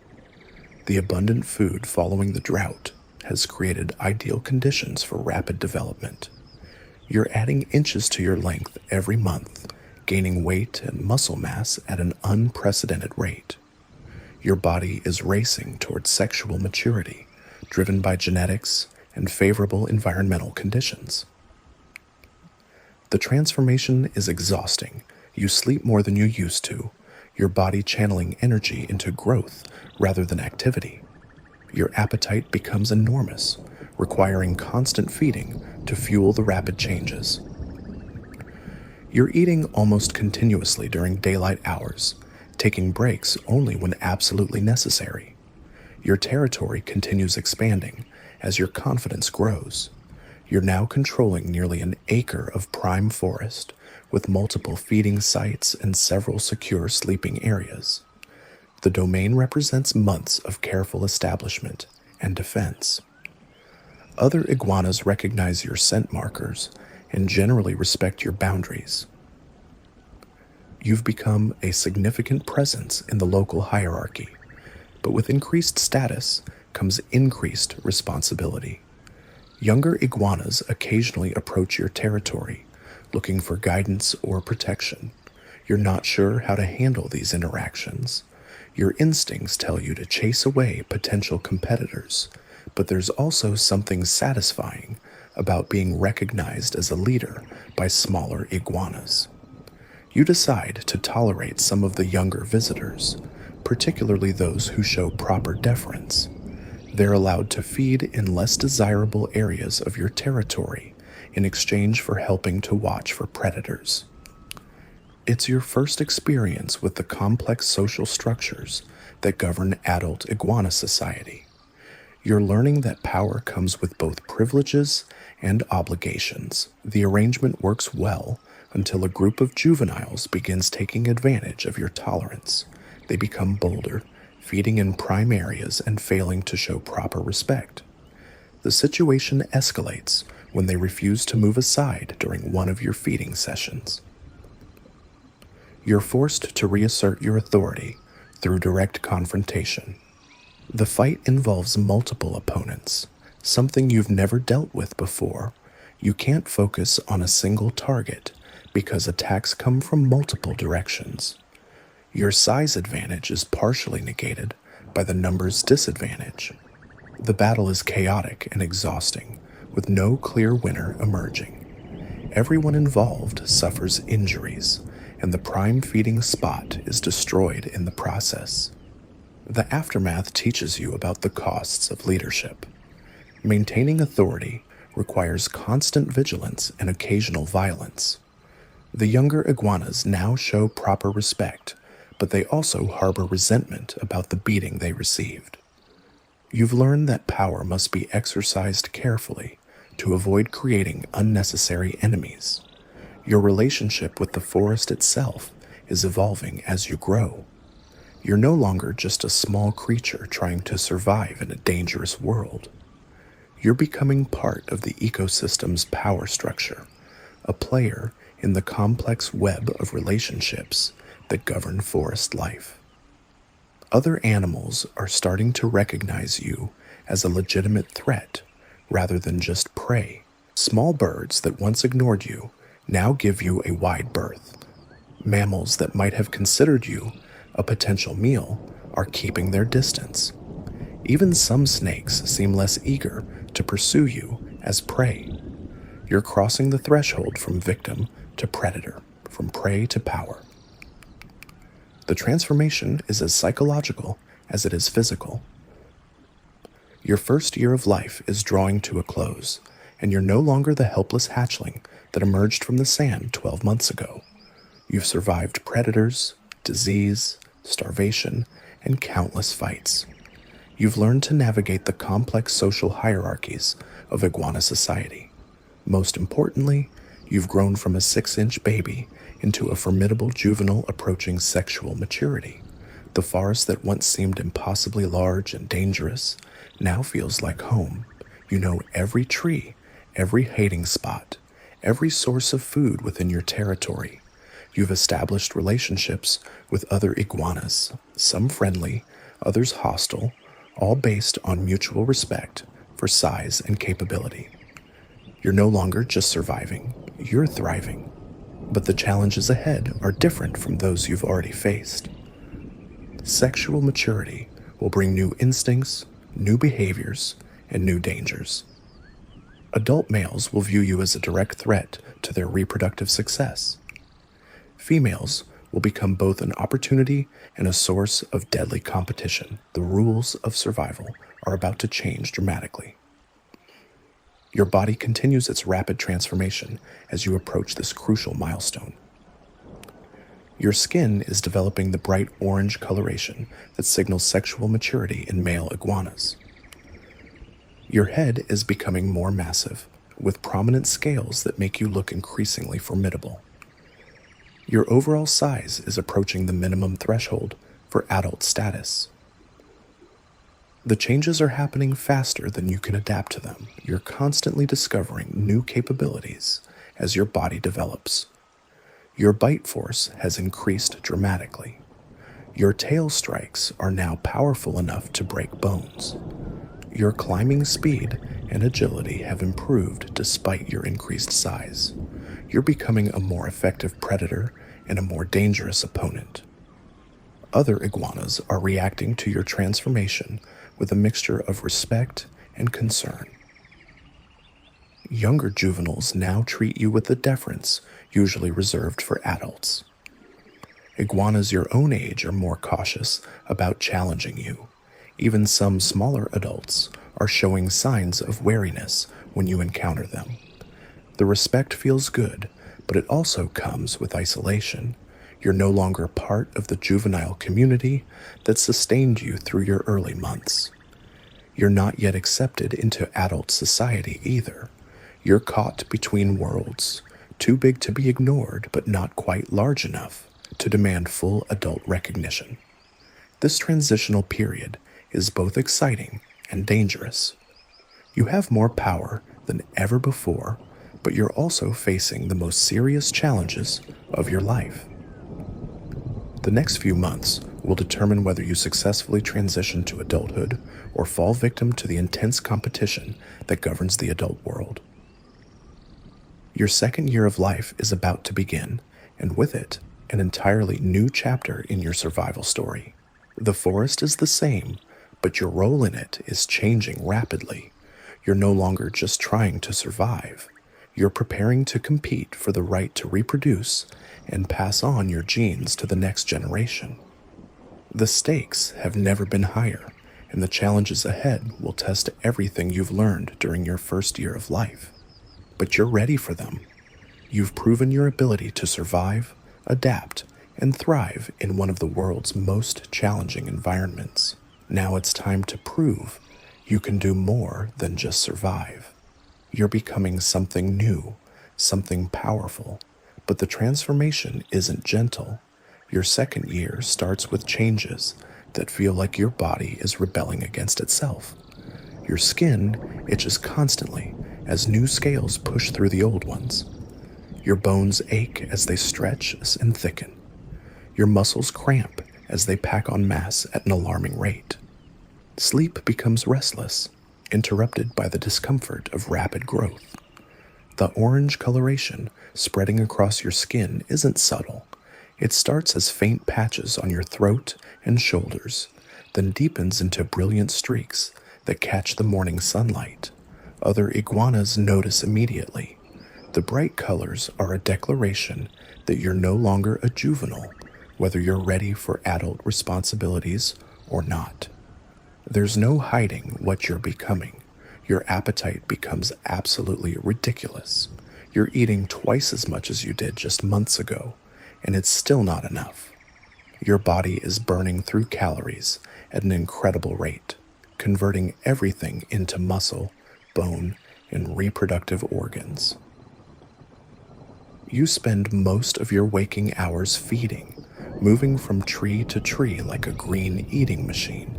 The abundant food following the drought has created ideal conditions for rapid development. You're adding inches to your length every month, gaining weight and muscle mass at an unprecedented rate. Your body is racing towards sexual maturity, driven by genetics and favorable environmental conditions. The transformation is exhausting. You sleep more than you used to, your body channeling energy into growth rather than activity. Your appetite becomes enormous, requiring constant feeding to fuel the rapid changes. You're eating almost continuously during daylight hours, taking breaks only when absolutely necessary. Your territory continues expanding as your confidence grows. You're now controlling nearly an acre of prime forest with multiple feeding sites and several secure sleeping areas. The domain represents months of careful establishment and defense. Other iguanas recognize your scent markers and generally respect your boundaries. You've become a significant presence in the local hierarchy, but with increased status comes increased responsibility. Younger iguanas occasionally approach your territory, looking for guidance or protection. You're not sure how to handle these interactions. Your instincts tell you to chase away potential competitors, but there's also something satisfying about being recognized as a leader by smaller iguanas. You decide to tolerate some of the younger visitors, particularly those who show proper deference. They're allowed to feed in less desirable areas of your territory in exchange for helping to watch for predators. It's your first experience with the complex social structures that govern adult iguana society. You're learning that power comes with both privileges and obligations. The arrangement works well until a group of juveniles begins taking advantage of your tolerance. They become bolder, feeding in prime areas and failing to show proper respect. The situation escalates when they refuse to move aside during one of your feeding sessions. You're forced to reassert your authority through direct confrontation. The fight involves multiple opponents, something you've never dealt with before. You can't focus on a single target because attacks come from multiple directions. Your size advantage is partially negated by the numbers disadvantage. The battle is chaotic and exhausting, with no clear winner emerging. Everyone involved suffers injuries, and the prime feeding spot is destroyed in the process. The aftermath teaches you about the costs of leadership. Maintaining authority requires constant vigilance and occasional violence. The younger iguanas now show proper respect, but they also harbor resentment about the beating they received. You've learned that power must be exercised carefully to avoid creating unnecessary enemies. Your relationship with the forest itself is evolving as you grow. You're no longer just a small creature trying to survive in a dangerous world. You're becoming part of the ecosystem's power structure, a player in the complex web of relationships that govern forest life. Other animals are starting to recognize you as a legitimate threat rather than just prey. Small birds that once ignored you now give you a wide berth. Mammals that might have considered you a potential meal are keeping their distance. Even some snakes seem less eager to pursue you as prey. You're crossing the threshold from victim to predator, from prey to power. The transformation is as psychological as it is physical. Your first year of life is drawing to a close, and you're no longer the helpless hatchling that emerged from the sand 12 months ago. You've survived predators, disease, starvation, and countless fights. You've learned to navigate the complex social hierarchies of iguana society. Most importantly, you've grown from a 6-inch baby into a formidable juvenile approaching sexual maturity. The forest that once seemed impossibly large and dangerous now feels like home. You know every tree, every hiding spot, every source of food within your territory. You've established relationships with other iguanas, some friendly, others hostile, all based on mutual respect for size and capability. You're no longer just surviving, you're thriving. But the challenges ahead are different from those you've already faced. Sexual maturity will bring new instincts, new behaviors, and new dangers. Adult males will view you as a direct threat to their reproductive success. Females will become both an opportunity and a source of deadly competition. The rules of survival are about to change dramatically. Your body continues its rapid transformation as you approach this crucial milestone. Your skin is developing the bright orange coloration that signals sexual maturity in male iguanas. Your head is becoming more massive, with prominent scales that make you look increasingly formidable. Your overall size is approaching the minimum threshold for adult status. The changes are happening faster than you can adapt to them. You're constantly discovering new capabilities as your body develops. Your bite force has increased dramatically. Your tail strikes are now powerful enough to break bones. Your climbing speed and agility have improved despite your increased size. You're becoming a more effective predator and a more dangerous opponent. Other iguanas are reacting to your transformation with a mixture of respect and concern. Younger juveniles now treat you with the deference usually reserved for adults. Iguanas your own age are more cautious about challenging you. Even some smaller adults are showing signs of wariness when you encounter them. The respect feels good, but it also comes with isolation. You're no longer part of the juvenile community that sustained you through your early months. You're not yet accepted into adult society either. You're caught between worlds, too big to be ignored but not quite large enough to demand full adult recognition. This transitional period is both exciting and dangerous. You have more power than ever before, but you're also facing the most serious challenges of your life. The next few months will determine whether you successfully transition to adulthood or fall victim to the intense competition that governs the adult world. Your second year of life is about to begin, and with it, an entirely new chapter in your survival story. The forest is the same, but your role in it is changing rapidly. You're no longer just trying to survive. You're preparing to compete for the right to reproduce and pass on your genes to the next generation. The stakes have never been higher, and the challenges ahead will test everything you've learned during your first year of life. But you're ready for them. You've proven your ability to survive, adapt, and thrive in one of the world's most challenging environments. Now it's time to prove you can do more than just survive. You're becoming something new, something powerful, but the transformation isn't gentle. Your second year starts with changes that feel like your body is rebelling against itself. Your skin itches constantly as new scales push through the old ones. Your bones ache as they stretch and thicken. Your muscles cramp as they pack on mass at an alarming rate. Sleep becomes restless, interrupted by the discomfort of rapid growth. The orange coloration spreading across your skin isn't subtle. It starts as faint patches on your throat and shoulders, then deepens into brilliant streaks that catch the morning sunlight. Other iguanas notice immediately. The bright colors are a declaration that you're no longer a juvenile, whether you're ready for adult responsibilities or not. There's no hiding what you're becoming. Your appetite becomes absolutely ridiculous. You're eating twice as much as you did just months ago, and it's still not enough. Your body is burning through calories at an incredible rate, converting everything into muscle, bone, and reproductive organs. You spend most of your waking hours feeding, moving from tree to tree like a green eating machine.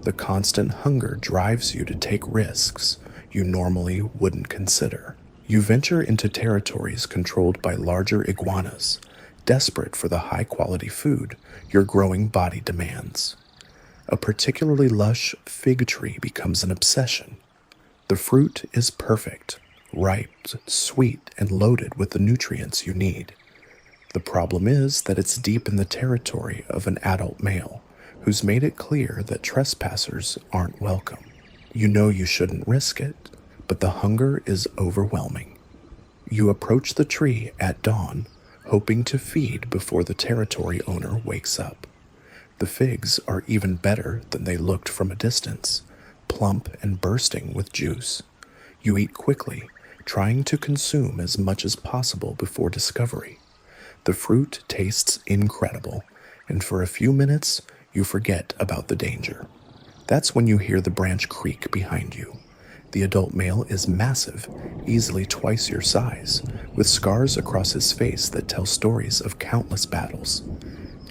The constant hunger drives you to take risks. you normally wouldn't consider. You venture into territories controlled by larger iguanas, desperate for the high-quality food your growing body demands. A particularly lush fig tree becomes an obsession. The fruit is perfect, ripe, sweet, and loaded with the nutrients you need. The problem is that it's deep in the territory of an adult male who's made it clear that trespassers aren't welcome. You know you shouldn't risk it, but the hunger is overwhelming. You approach the tree at dawn, hoping to feed before the territory owner wakes up. The figs are even better than they looked from a distance, plump and bursting with juice. You eat quickly, trying to consume as much as possible before discovery. The fruit tastes incredible, and for a few minutes, you forget about the danger. That's when you hear the branch creak behind you. The adult male is massive, easily twice your size, with scars across his face that tell stories of countless battles.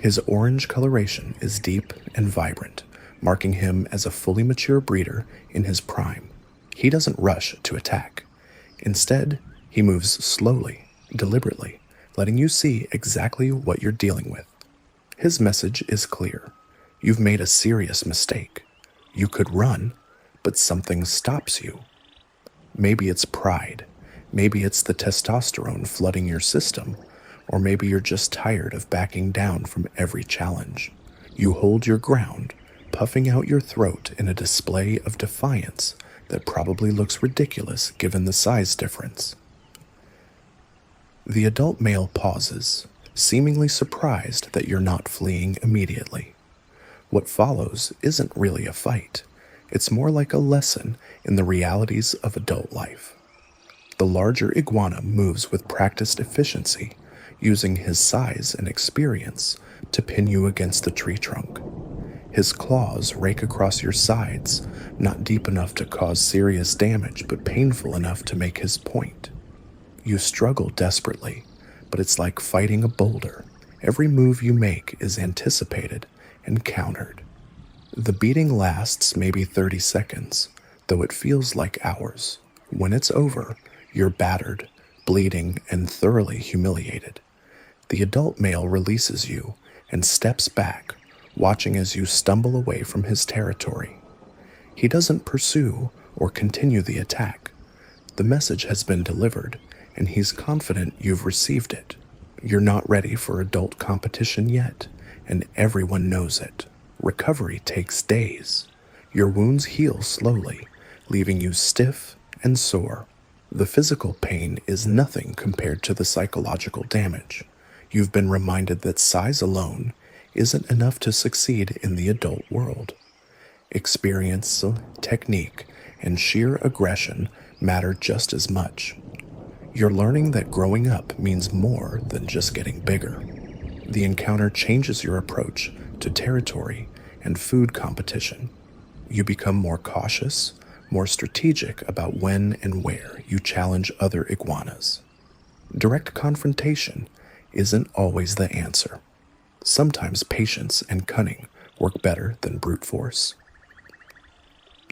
His orange coloration is deep and vibrant, marking him as a fully mature breeder in his prime. He doesn't rush to attack. Instead, he moves slowly, deliberately, letting you see exactly what you're dealing with. His message is clear. You've made a serious mistake. You could run, but something stops you. Maybe it's pride. Maybe it's the testosterone flooding your system, or maybe you're just tired of backing down from every challenge. You hold your ground, puffing out your throat in a display of defiance that probably looks ridiculous given the size difference. The adult male pauses, seemingly surprised that you're not fleeing immediately. What follows isn't really a fight. It's more like a lesson in the realities of adult life. The larger iguana moves with practiced efficiency, using his size and experience to pin you against the tree trunk. His claws rake across your sides, not deep enough to cause serious damage, but painful enough to make his point. You struggle desperately, but it's like fighting a boulder. Every move you make is anticipated and countered. The beating lasts maybe 30 seconds, though it feels like hours. When it's over, you're battered, bleeding, and thoroughly humiliated. The adult male releases you and steps back, watching as you stumble away from his territory. He doesn't pursue or continue the attack. The message has been delivered, and he's confident you've received it. You're not ready for adult competition yet, and everyone knows it. Recovery takes days. Your wounds heal slowly, leaving you stiff and sore. The physical pain is nothing compared to the psychological damage. You've been reminded that size alone isn't enough to succeed in the adult world. Experience, technique, and sheer aggression matter just as much. You're learning that growing up means more than just getting bigger. The encounter changes your approach to territory and food competition. You become more cautious, more strategic about when and where you challenge other iguanas. Direct confrontation isn't always the answer. Sometimes patience and cunning work better than brute force.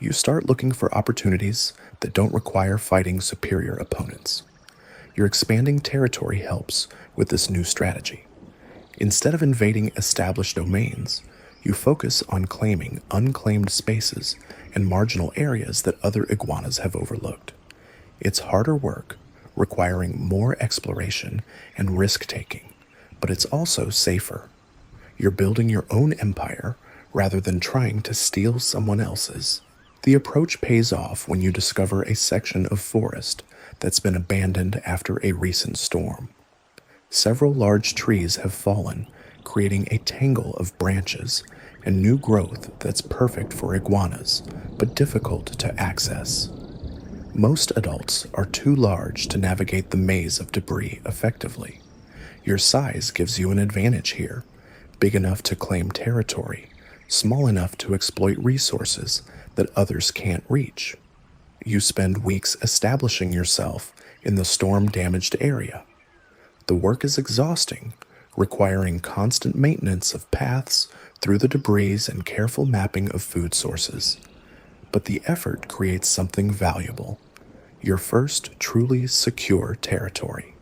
You start looking for opportunities that don't require fighting superior opponents. Your expanding territory helps with this new strategy. Instead of invading established domains, you focus on claiming unclaimed spaces and marginal areas that other iguanas have overlooked. It's harder work, requiring more exploration and risk-taking, but it's also safer. You're building your own empire rather than trying to steal someone else's. The approach pays off when you discover a section of forest that's been abandoned after a recent storm. Several large trees have fallen, creating a tangle of branches and new growth that's perfect for iguanas, but difficult to access. Most adults are too large to navigate the maze of debris effectively. Your size gives you an advantage here, big enough to claim territory, small enough to exploit resources that others can't reach. You spend weeks establishing yourself in the storm-damaged area. The work is exhausting, requiring constant maintenance of paths through the debris and careful mapping of food sources. But the effort creates something valuable, your first truly secure territory.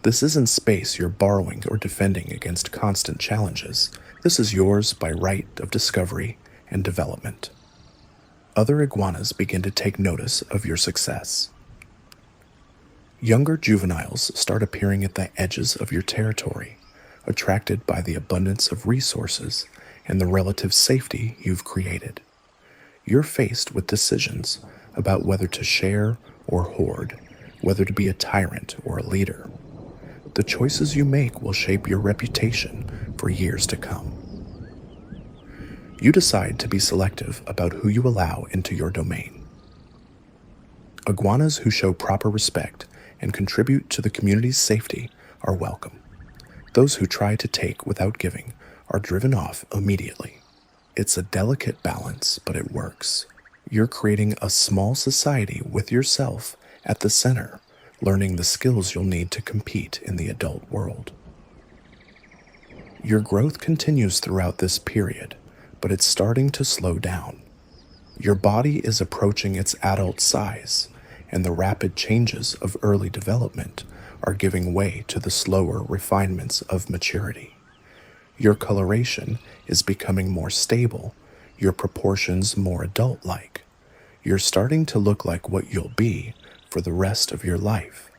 This isn't space you're borrowing or defending against constant challenges. This is yours by right of discovery and development. Other iguanas begin to take notice of your success. Younger juveniles start appearing at the edges of your territory, attracted by the abundance of resources and the relative safety you've created. You're faced with decisions about whether to share or hoard, whether to be a tyrant or a leader. The choices you make will shape your reputation for years to come. You decide to be selective about who you allow into your domain. Iguanas who show proper respect and contribute to the community's safety are welcome. Those who try to take without giving are driven off immediately. It's a delicate balance, but it works. You're creating a small society with yourself at the center, learning the skills you'll need to compete in the adult world. Your growth continues throughout this period, but it's starting to slow down. Your body is approaching its adult size, and the rapid changes of early development are giving way to the slower refinements of maturity. Your coloration is becoming more stable, your proportions more adult-like. You're starting to look like what you'll be for the rest of your life.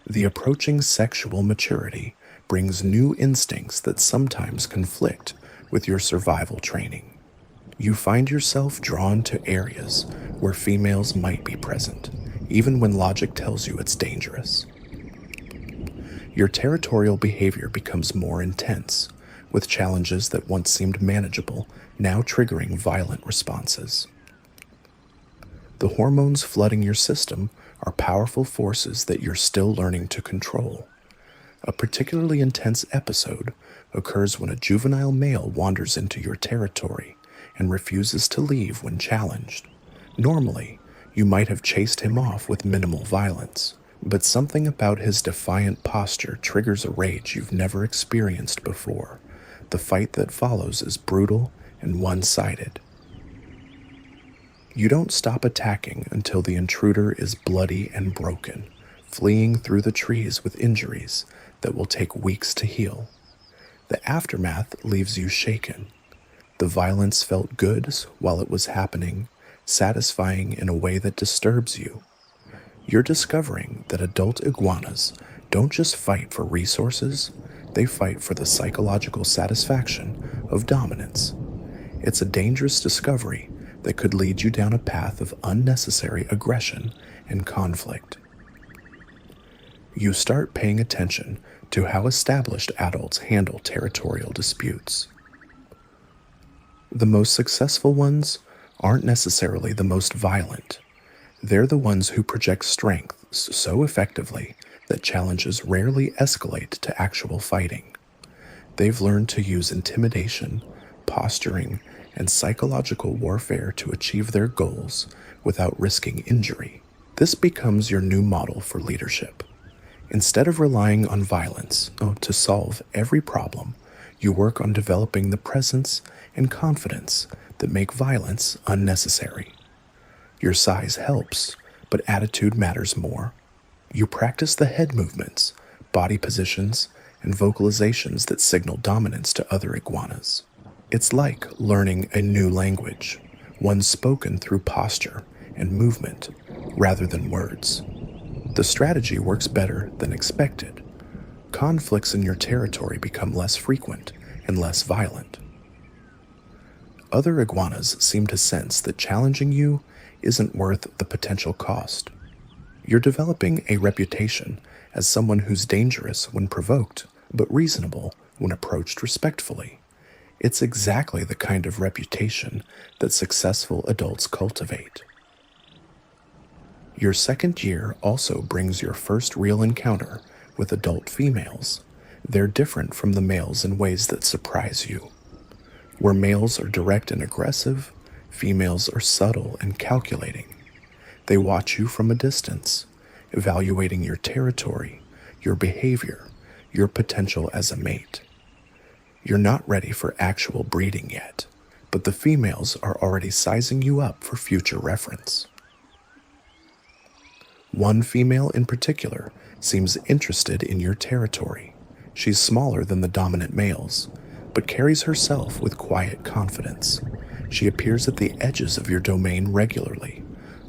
The approaching sexual maturity brings new instincts that sometimes conflict with your survival training. You find yourself drawn to areas where females might be present, even when logic tells you it's dangerous. Your territorial behavior becomes more intense, with challenges that once seemed manageable now triggering violent responses. The hormones flooding your system are powerful forces that you're still learning to control. A particularly intense episode occurs when a juvenile male wanders into your territory and refuses to leave when challenged. Normally, you might have chased him off with minimal violence, but something about his defiant posture triggers a rage you've never experienced before. The fight that follows is brutal and one-sided. You don't stop attacking until the intruder is bloody and broken, fleeing through the trees with injuries that will take weeks to heal. The aftermath leaves you shaken. The violence felt good while it was happening, satisfying in a way that disturbs you. You're discovering that adult iguanas don't just fight for resources, they fight for the psychological satisfaction of dominance. It's a dangerous discovery that could lead you down a path of unnecessary aggression and conflict. You start paying attention to how established adults handle territorial disputes. The most successful ones aren't necessarily the most violent. They're the ones who project strength so effectively that challenges rarely escalate to actual fighting. They've learned to use intimidation, posturing, and psychological warfare to achieve their goals without risking injury. This becomes your new model for leadership. Instead of relying on violence to solve every problem, you work on developing the presence and confidence that make violence unnecessary. Your size helps, but attitude matters more. You practice the head movements, body positions, and vocalizations that signal dominance to other iguanas. It's like learning a new language, one spoken through posture and movement rather than words. The strategy works better than expected. Conflicts in your territory become less frequent and less violent. Other iguanas seem to sense that challenging you isn't worth the potential cost. You're developing a reputation as someone who's dangerous when provoked, but reasonable when approached respectfully. It's exactly the kind of reputation that successful adults cultivate. Your second year also brings your first real encounter with adult females. They're different from the males in ways that surprise you. Where males are direct and aggressive, females are subtle and calculating. They watch you from a distance, evaluating your territory, your behavior, your potential as a mate. You're not ready for actual breeding yet, but the females are already sizing you up for future reference. One female in particular seems interested in your territory. She's smaller than the dominant males, but carries herself with quiet confidence. She appears at the edges of your domain regularly,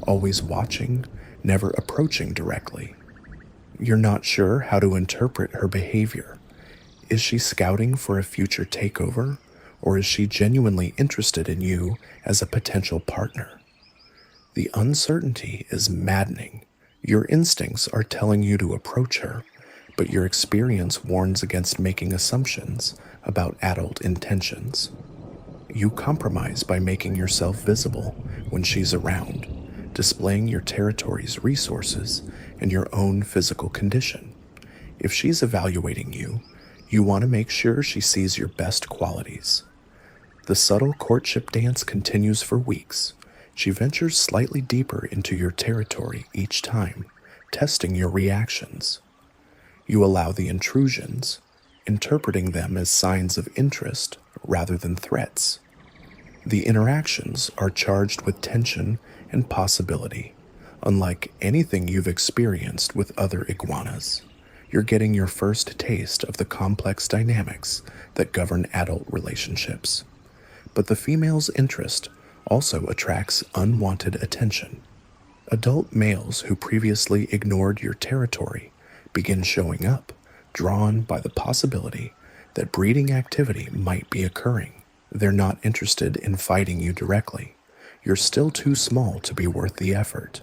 always watching, never approaching directly. You're not sure how to interpret her behavior. Is she scouting for a future takeover, or is she genuinely interested in you as a potential partner? The uncertainty is maddening. Your instincts are telling you to approach her, but your experience warns against making assumptions about adult intentions. You compromise by making yourself visible when she's around, displaying your territory's resources and your own physical condition. If she's evaluating you, you want to make sure she sees your best qualities. The subtle courtship dance continues for weeks. She ventures slightly deeper into your territory each time, testing your reactions. You allow the intrusions, interpreting them as signs of interest rather than threats. The interactions are charged with tension and possibility, unlike anything you've experienced with other iguanas. You're getting your first taste of the complex dynamics that govern adult relationships. But the female's interest also attracts unwanted attention. Adult males who previously ignored your territory begin showing up, drawn by the possibility that breeding activity might be occurring. They're not interested in fighting you directly. You're still too small to be worth the effort.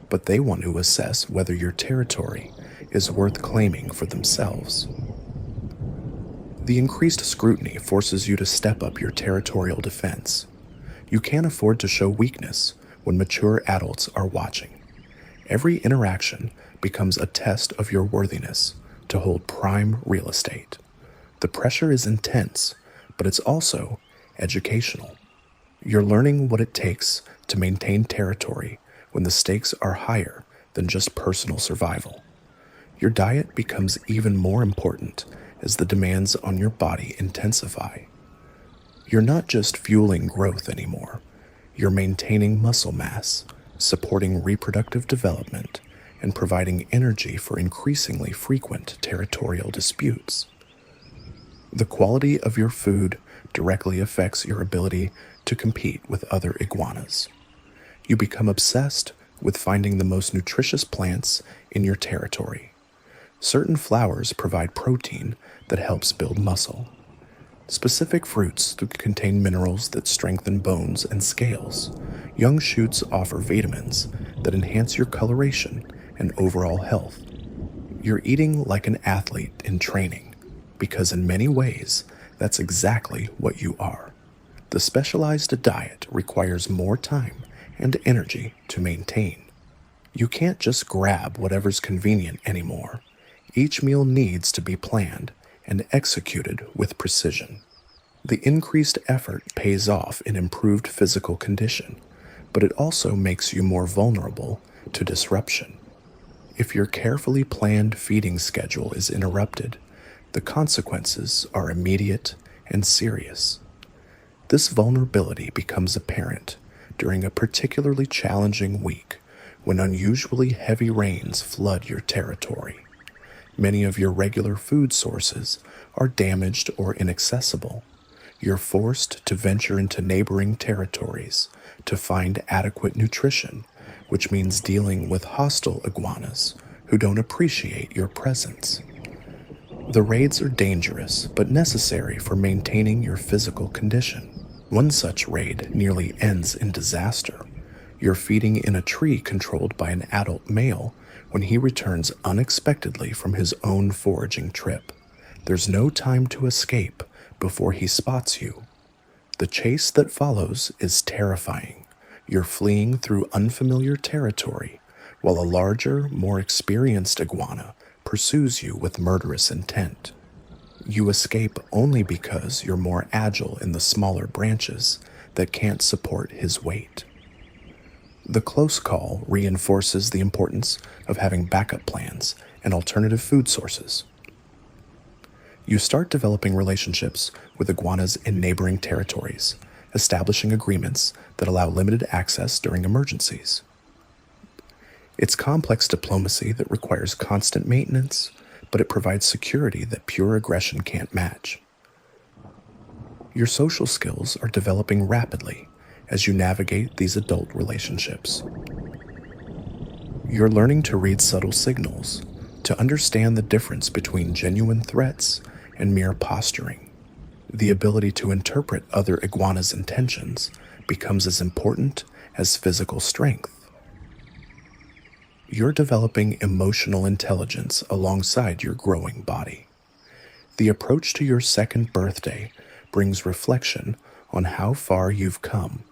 But they want to assess whether your territory is worth claiming for themselves. The increased scrutiny forces you to step up your territorial defense. You can't afford to show weakness when mature adults are watching. Every interaction becomes a test of your worthiness to hold prime real estate. The pressure is intense, but it's also educational. You're learning what it takes to maintain territory when the stakes are higher than just personal survival. Your diet becomes even more important as the demands on your body intensify. You're not just fueling growth anymore. You're maintaining muscle mass, supporting reproductive development, and providing energy for increasingly frequent territorial disputes. The quality of your food directly affects your ability to compete with other iguanas. You become obsessed with finding the most nutritious plants in your territory. Certain flowers provide protein that helps build muscle. Specific fruits contain minerals that strengthen bones and scales. Young shoots offer vitamins that enhance your coloration and overall health. You're eating like an athlete in training, because in many ways, that's exactly what you are. The specialized diet requires more time and energy to maintain. You can't just grab whatever's convenient anymore. Each meal needs to be planned and executed with precision. The increased effort pays off in improved physical condition, but it also makes you more vulnerable to disruption. If your carefully planned feeding schedule is interrupted, the consequences are immediate and serious. This vulnerability becomes apparent during a particularly challenging week when unusually heavy rains flood your territory. Many of your regular food sources are damaged or inaccessible. You're forced to venture into neighboring territories to find adequate nutrition, which means dealing with hostile iguanas who don't appreciate your presence. The raids are dangerous but necessary for maintaining your physical condition. One such raid nearly ends in disaster. You're feeding in a tree controlled by an adult male when he returns unexpectedly from his own foraging trip. There's no time to escape before he spots you. The chase that follows is terrifying. You're fleeing through unfamiliar territory while a larger, more experienced iguana pursues you with murderous intent. You escape only because you're more agile in the smaller branches that can't support his weight. The close call reinforces the importance of having backup plans and alternative food sources. You start developing relationships with iguanas in neighboring territories establishing agreements that allow limited access during emergencies. It's complex diplomacy that requires constant maintenance, but it provides security that pure aggression can't match. Your social skills are developing rapidly as you navigate these adult relationships. You're learning to read subtle signals, to understand the difference between genuine threats and mere posturing. The ability to interpret other iguanas' intentions becomes as important as physical strength. You're developing emotional intelligence alongside your growing body. The approach to your second birthday brings reflection on how far you've come.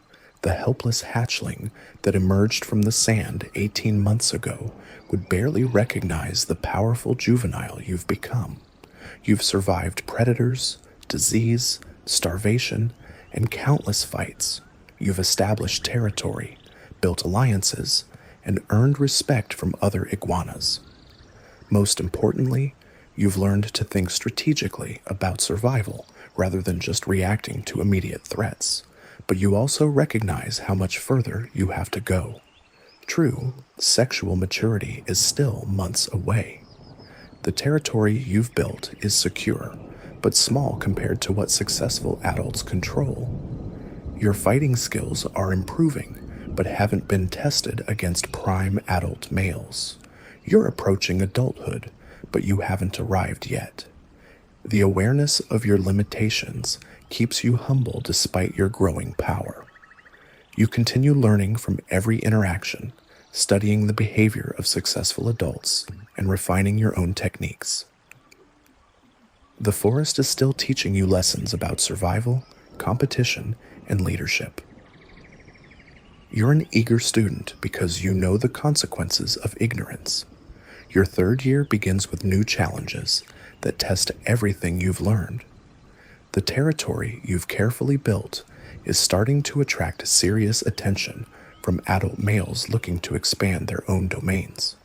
The helpless hatchling that emerged from the sand 18 months ago would barely recognize the powerful juvenile you've become. You've survived predators, disease, starvation, and countless fights. You've established territory, built alliances, and earned respect from other iguanas. Most importantly, you've learned to think strategically about survival rather than just reacting to immediate threats. But you also recognize how much further you have to go. True, sexual maturity is still months away. The territory you've built is secure, but small compared to what successful adults control. Your fighting skills are improving, but haven't been tested against prime adult males. You're approaching adulthood, but you haven't arrived yet. The awareness of your limitations keeps you humble despite your growing power. You continue learning from every interaction, studying the behavior of successful adults, and refining your own techniques. The forest is still teaching you lessons about survival, competition, and leadership. You're an eager student because you know the consequences of ignorance. Your third year begins with new challenges that test everything you've learned. The territory you've carefully built is starting to attract serious attention from adult males looking to expand their own domains.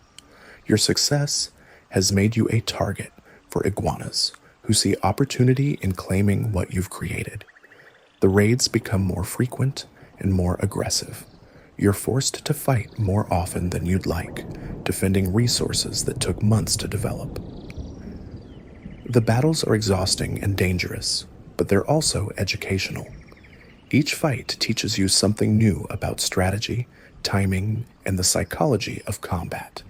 Your success has made you a target for iguanas who see opportunity in claiming what you've created. The raids become more frequent and more aggressive. You're forced to fight more often than you'd like, defending resources that took months to develop. The battles are exhausting and dangerous, but they're also educational. Each fight teaches you something new about strategy, timing, and the psychology of combat.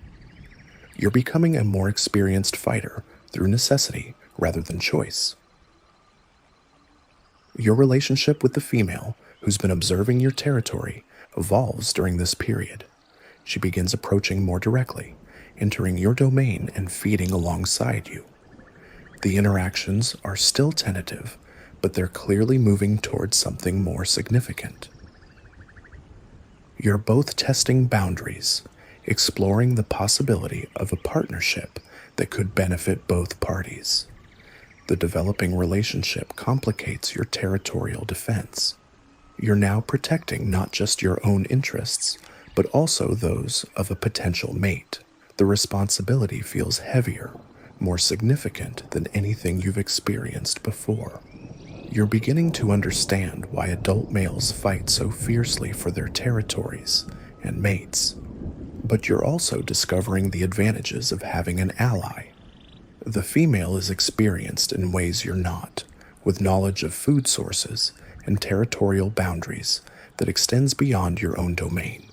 You're becoming a more experienced fighter through necessity rather than choice. Your relationship with the female who's been observing your territory evolves during this period. She begins approaching more directly, entering your domain and feeding alongside you. The interactions are still tentative, but they're clearly moving towards something more significant. You're both testing boundaries, exploring the possibility of a partnership that could benefit both parties. The developing relationship complicates your territorial defense. You're now protecting not just your own interests, but also those of a potential mate. The responsibility feels heavier, more significant than anything you've experienced before. You're beginning to understand why adult males fight so fiercely for their territories and mates, but you're also discovering the advantages of having an ally. The female is experienced in ways you're not, with knowledge of food sources and territorial boundaries that extends beyond your own domain.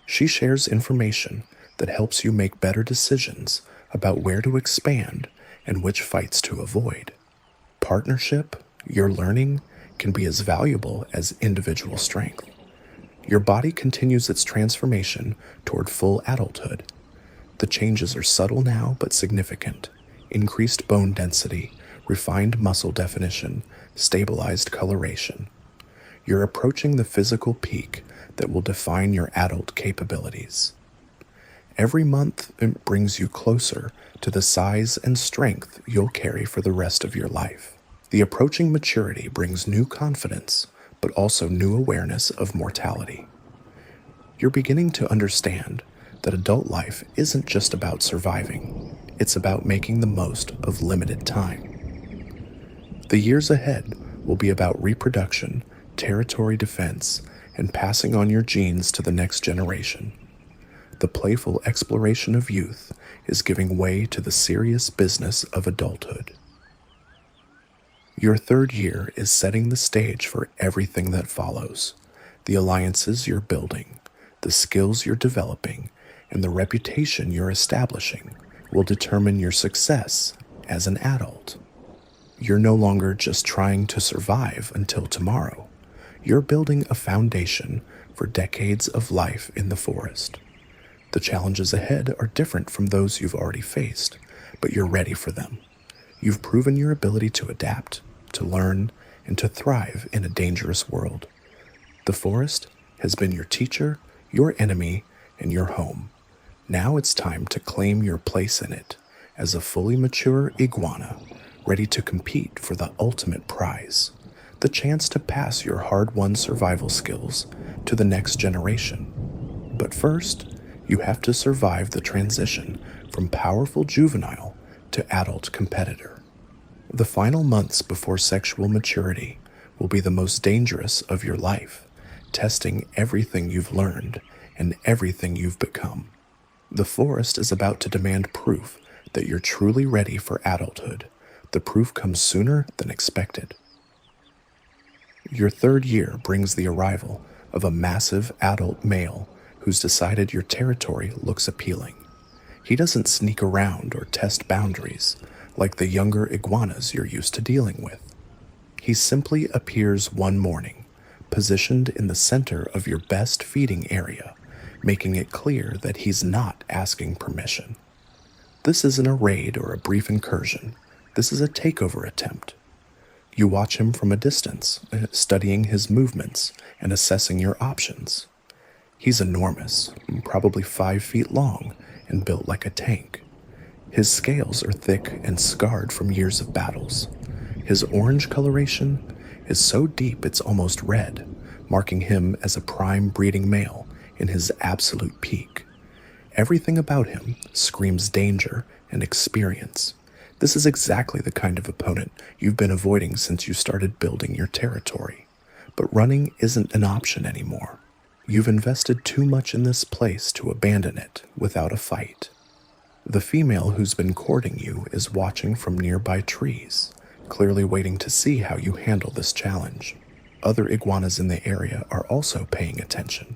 She shares information that helps you make better decisions about where to expand and which fights to avoid. Partnership, your learning, can be as valuable as individual strength. Your body continues its transformation toward full adulthood. The changes are subtle now but significant. Increased bone density, refined muscle definition, stabilized coloration. You're approaching the physical peak that will define your adult capabilities. Every month it brings you closer to the size and strength you'll carry for the rest of your life. The approaching maturity brings new confidence, but also new awareness of mortality. You're beginning to understand that adult life isn't just about surviving, it's about making the most of limited time. The years ahead will be about reproduction, territory defense, and passing on your genes to the next generation. The playful exploration of youth is giving way to the serious business of adulthood. Your third year is setting the stage for everything that follows: the alliances you're building, the skills you're developing, and the reputation you're establishing will determine your success as an adult. You're no longer just trying to survive until tomorrow. You're building a foundation for decades of life in the forest. The challenges ahead are different from those you've already faced, but you're ready for them. You've proven your ability to adapt, to learn, and to thrive in a dangerous world. The forest has been your teacher, your enemy, and your home. Now it's time to claim your place in it as a fully mature iguana, ready to compete for the ultimate prize, the chance to pass your hard-won survival skills to the next generation. But first, you have to survive the transition from powerful juvenile to adult competitor. The final months before sexual maturity will be the most dangerous of your life, testing everything you've learned and everything you've become. The forest is about to demand proof that you're truly ready for adulthood. The proof comes sooner than expected. Your third year brings the arrival of a massive adult male who's decided your territory looks appealing. He doesn't sneak around or test boundaries like the younger iguanas you're used to dealing with. He simply appears one morning, positioned in the center of your best feeding area, making it clear that he's not asking permission. This isn't a raid or a brief incursion. This is a takeover attempt. You watch him from a distance, studying his movements and assessing your options. He's enormous, probably 5 feet long and built like a tank. His scales are thick and scarred from years of battles. His orange coloration is so deep it's almost red, marking him as a prime breeding male in his absolute peak. Everything about him screams danger and experience. This is exactly the kind of opponent you've been avoiding since you started building your territory. But running isn't an option anymore. You've invested too much in this place to abandon it without a fight. The female who's been courting you is watching from nearby trees, clearly waiting to see how you handle this challenge. Other iguanas in the area are also paying attention.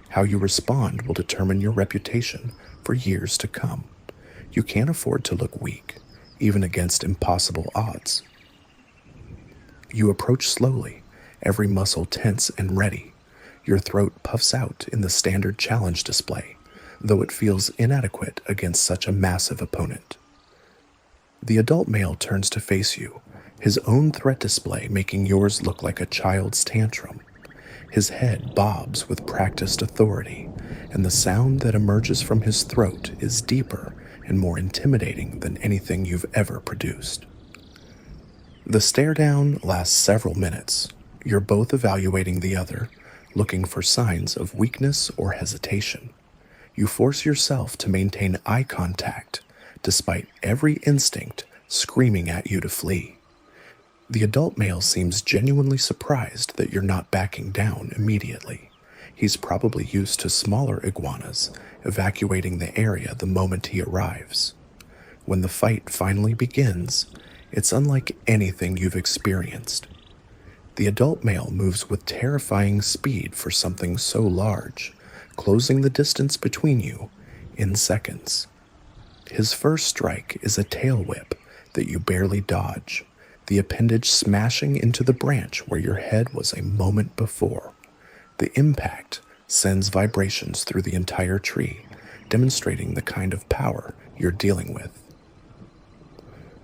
How you respond will determine your reputation for years to come. You can't afford to look weak, even against impossible odds. You approach slowly, every muscle tense and ready. Your throat puffs out in the standard challenge display, though it feels inadequate against such a massive opponent. The adult male turns to face you, his own threat display making yours look like a child's tantrum. His head bobs with practiced authority, and the sound that emerges from his throat is deeper and more intimidating than anything you've ever produced. The stare down lasts several minutes. You're both evaluating the other, looking for signs of weakness or hesitation. You force yourself to maintain eye contact, despite every instinct screaming at you to flee. The adult male seems genuinely surprised that you're not backing down immediately. He's probably used to smaller iguanas evacuating the area the moment he arrives. When the fight finally begins, it's unlike anything you've experienced. The adult male moves with terrifying speed for something so large, closing the distance between you in seconds. His first strike is a tail whip that you barely dodge, the appendage smashing into the branch where your head was a moment before. The impact sends vibrations through the entire tree, demonstrating the kind of power you're dealing with.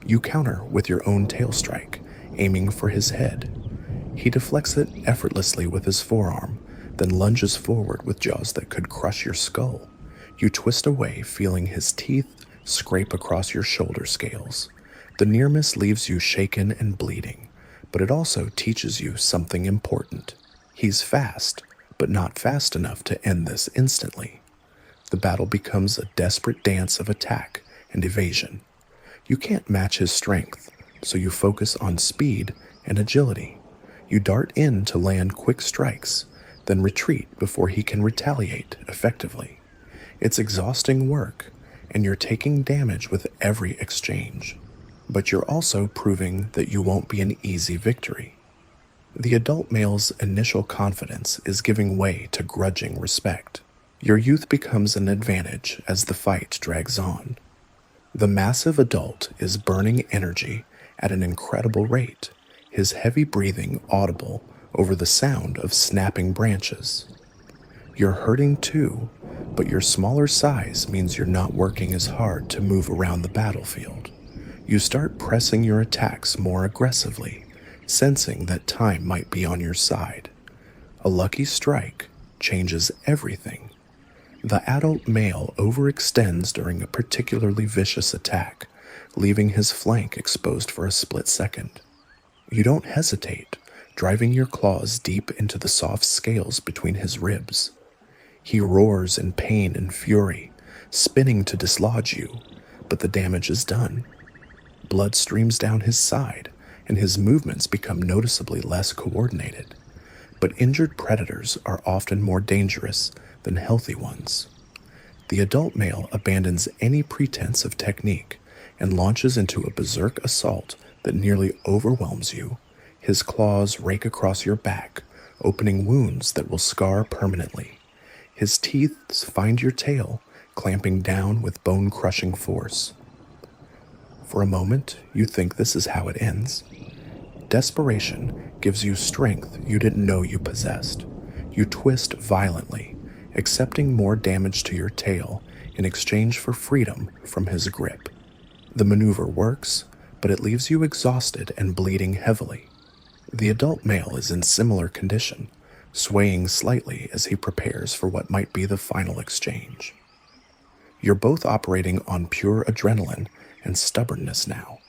You counter with your own tail strike, aiming for his head. He deflects it effortlessly with his forearm, then lunges forward with jaws that could crush your skull. You twist away, feeling his teeth scrape across your shoulder scales. The near miss leaves you shaken and bleeding, but it also teaches you something important. He's fast, but not fast enough to end this instantly. The battle becomes a desperate dance of attack and evasion. You can't match his strength, so you focus on speed and agility. You dart in to land quick strikes, then retreat before he can retaliate effectively. It's exhausting work, and you're taking damage with every exchange. But you're also proving that you won't be an easy victory. The adult male's initial confidence is giving way to grudging respect. Your youth becomes an advantage as the fight drags on. The massive adult is burning energy at an incredible rate, his heavy breathing audible over the sound of snapping branches. You're hurting too, but your smaller size means you're not working as hard to move around the battlefield. You start pressing your attacks more aggressively, sensing that time might be on your side. A lucky strike changes everything. The adult male overextends during a particularly vicious attack, leaving his flank exposed for a split second. You don't hesitate, driving your claws deep into the soft scales between his ribs. He roars in pain and fury, spinning to dislodge you, but the damage is done. Blood streams down his side, and his movements become noticeably less coordinated. But injured predators are often more dangerous than healthy ones. The adult male abandons any pretense of technique and launches into a berserk assault that nearly overwhelms you. His claws rake across your back, opening wounds that will scar permanently. His teeth find your tail, clamping down with bone-crushing force. For a moment, you think this is how it ends. Desperation gives you strength you didn't know you possessed. You twist violently, accepting more damage to your tail in exchange for freedom from his grip. The maneuver works, but it leaves you exhausted and bleeding heavily. The adult male is in similar condition, swaying slightly as he prepares for what might be the final exchange. You're both operating on pure adrenaline and stubbornness now.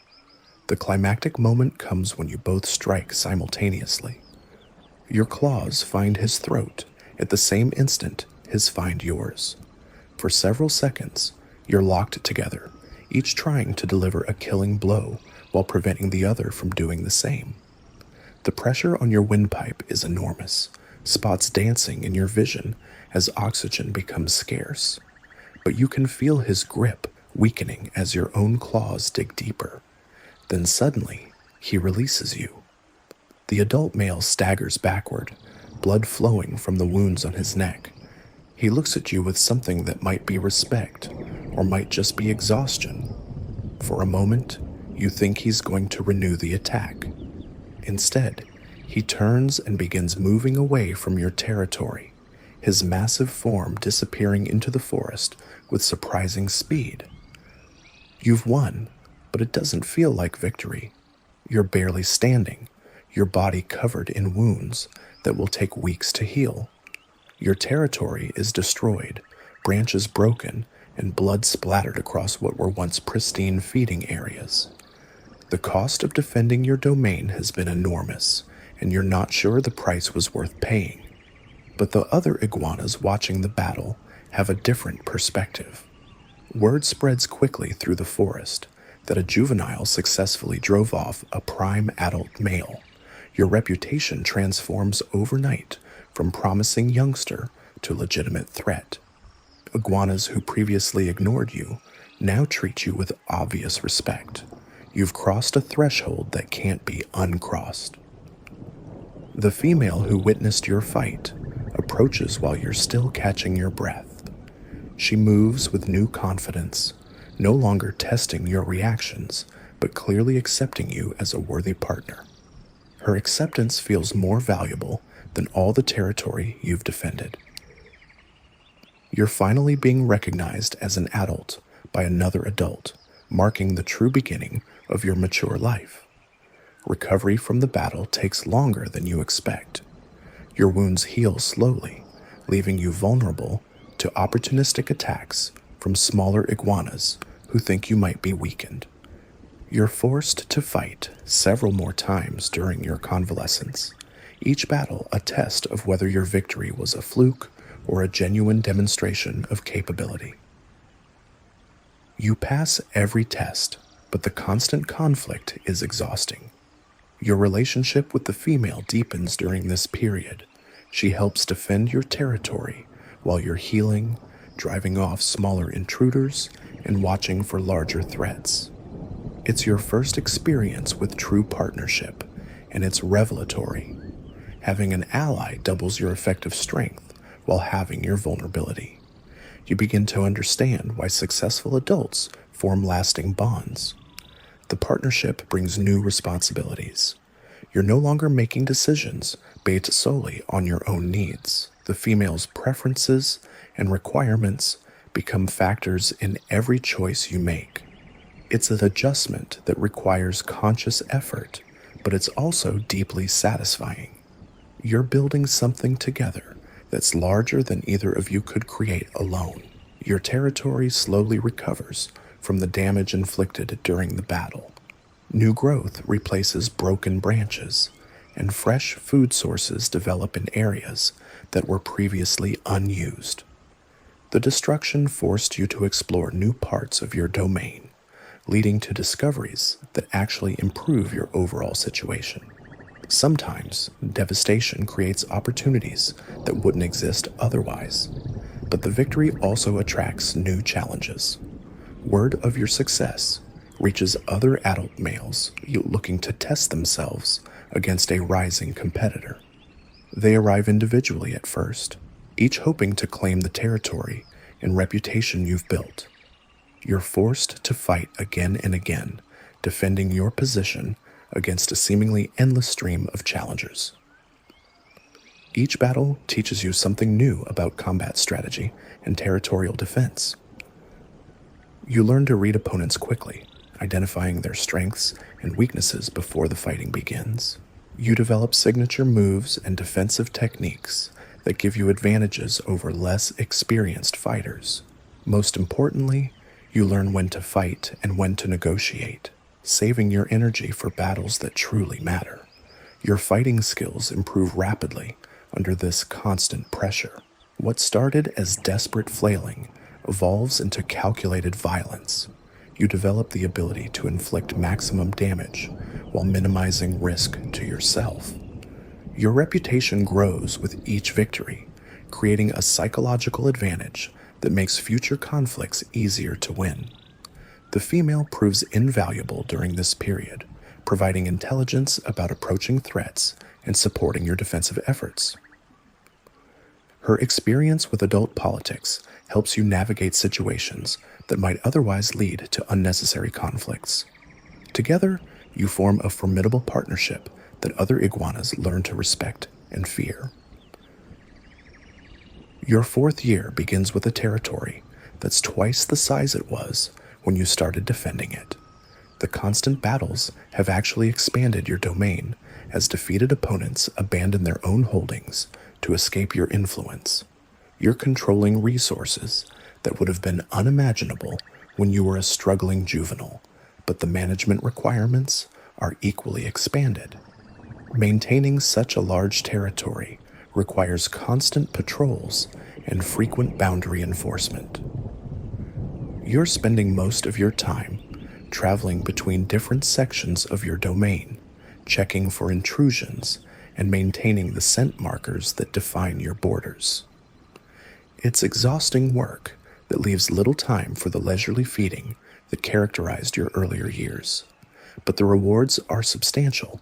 The climactic moment comes when you both strike simultaneously. Your claws find his throat at the same instant his find yours. For several seconds, you're locked together, each trying to deliver a killing blow while preventing the other from doing the same. The pressure on your windpipe is enormous, spots dancing in your vision as oxygen becomes scarce. But you can feel his grip weakening as your own claws dig deeper. Then suddenly, he releases you. The adult male staggers backward, blood flowing from the wounds on his neck. He looks at you with something that might be respect, or might just be exhaustion. For a moment, you think he's going to renew the attack. Instead, he turns and begins moving away from your territory, his massive form disappearing into the forest with surprising speed. You've won, but it doesn't feel like victory. You're barely standing, your body covered in wounds that will take weeks to heal. Your territory is destroyed, branches broken, and blood splattered across what were once pristine feeding areas. The cost of defending your domain has been enormous, and you're not sure the price was worth paying. But the other iguanas watching the battle have a different perspective. Word spreads quickly through the forest that a juvenile successfully drove off a prime adult male. Your reputation transforms overnight from promising youngster to legitimate threat. Iguanas who previously ignored you now treat you with obvious respect. You've crossed a threshold that can't be uncrossed. The female who witnessed your fight approaches while you're still catching your breath. She moves with new confidence, no longer testing your reactions, but clearly accepting you as a worthy partner. Her acceptance feels more valuable than all the territory you've defended. You're finally being recognized as an adult by another adult, marking the true beginning of your mature life. Recovery from the battle takes longer than you expect. Your wounds heal slowly, leaving you vulnerable to opportunistic attacks from smaller iguanas who think you might be weakened. You're forced to fight several more times during your convalescence, each battle a test of whether your victory was a fluke or a genuine demonstration of capability. You pass every test, but the constant conflict is exhausting. Your relationship with the female deepens during this period. She helps defend your territory while you're healing, driving off smaller intruders, and watching for larger threats. It's your first experience with true partnership, and it's revelatory. Having an ally doubles your effective strength while having your vulnerability. You begin to understand why successful adults form lasting bonds. The partnership brings new responsibilities. You're no longer making decisions based solely on your own needs. The female's preferences and requirements become factors in every choice you make. It's an adjustment that requires conscious effort, but it's also deeply satisfying. You're building something together that's larger than either of you could create alone. Your territory slowly recovers from the damage inflicted during the battle. New growth replaces broken branches, and fresh food sources develop in areas that were previously unused. The destruction forced you to explore new parts of your domain, leading to discoveries that actually improve your overall situation. Sometimes, devastation creates opportunities that wouldn't exist otherwise, but the victory also attracts new challenges. Word of your success reaches other adult males looking to test themselves against a rising competitor. They arrive individually at first, each hoping to claim the territory and reputation you've built. You're forced to fight again and again, defending your position against a seemingly endless stream of challengers. Each battle teaches you something new about combat strategy and territorial defense. You learn to read opponents quickly, identifying their strengths and weaknesses before the fighting begins. You develop signature moves and defensive techniques that give you advantages over less experienced fighters. Most importantly, you learn when to fight and when to negotiate, saving your energy for battles that truly matter. Your fighting skills improve rapidly under this constant pressure. What started as desperate flailing evolves into calculated violence. You develop the ability to inflict maximum damage while minimizing risk to yourself. Your reputation grows with each victory, creating a psychological advantage that makes future conflicts easier to win. The female proves invaluable during this period, providing intelligence about approaching threats and supporting your defensive efforts. Her experience with adult politics helps you navigate situations that might otherwise lead to unnecessary conflicts. Together, you form a formidable partnership that other iguanas learn to respect and fear. Your fourth year begins with a territory that's twice the size it was when you started defending it. The constant battles have actually expanded your domain as defeated opponents abandon their own holdings to escape your influence. You're controlling resources that would have been unimaginable when you were a struggling juvenile, but the management requirements are equally expanded. Maintaining such a large territory requires constant patrols and frequent boundary enforcement. You're spending most of your time traveling between different sections of your domain, checking for intrusions and maintaining the scent markers that define your borders. It's exhausting work that leaves little time for the leisurely feeding that characterized your earlier years, but the rewards are substantial.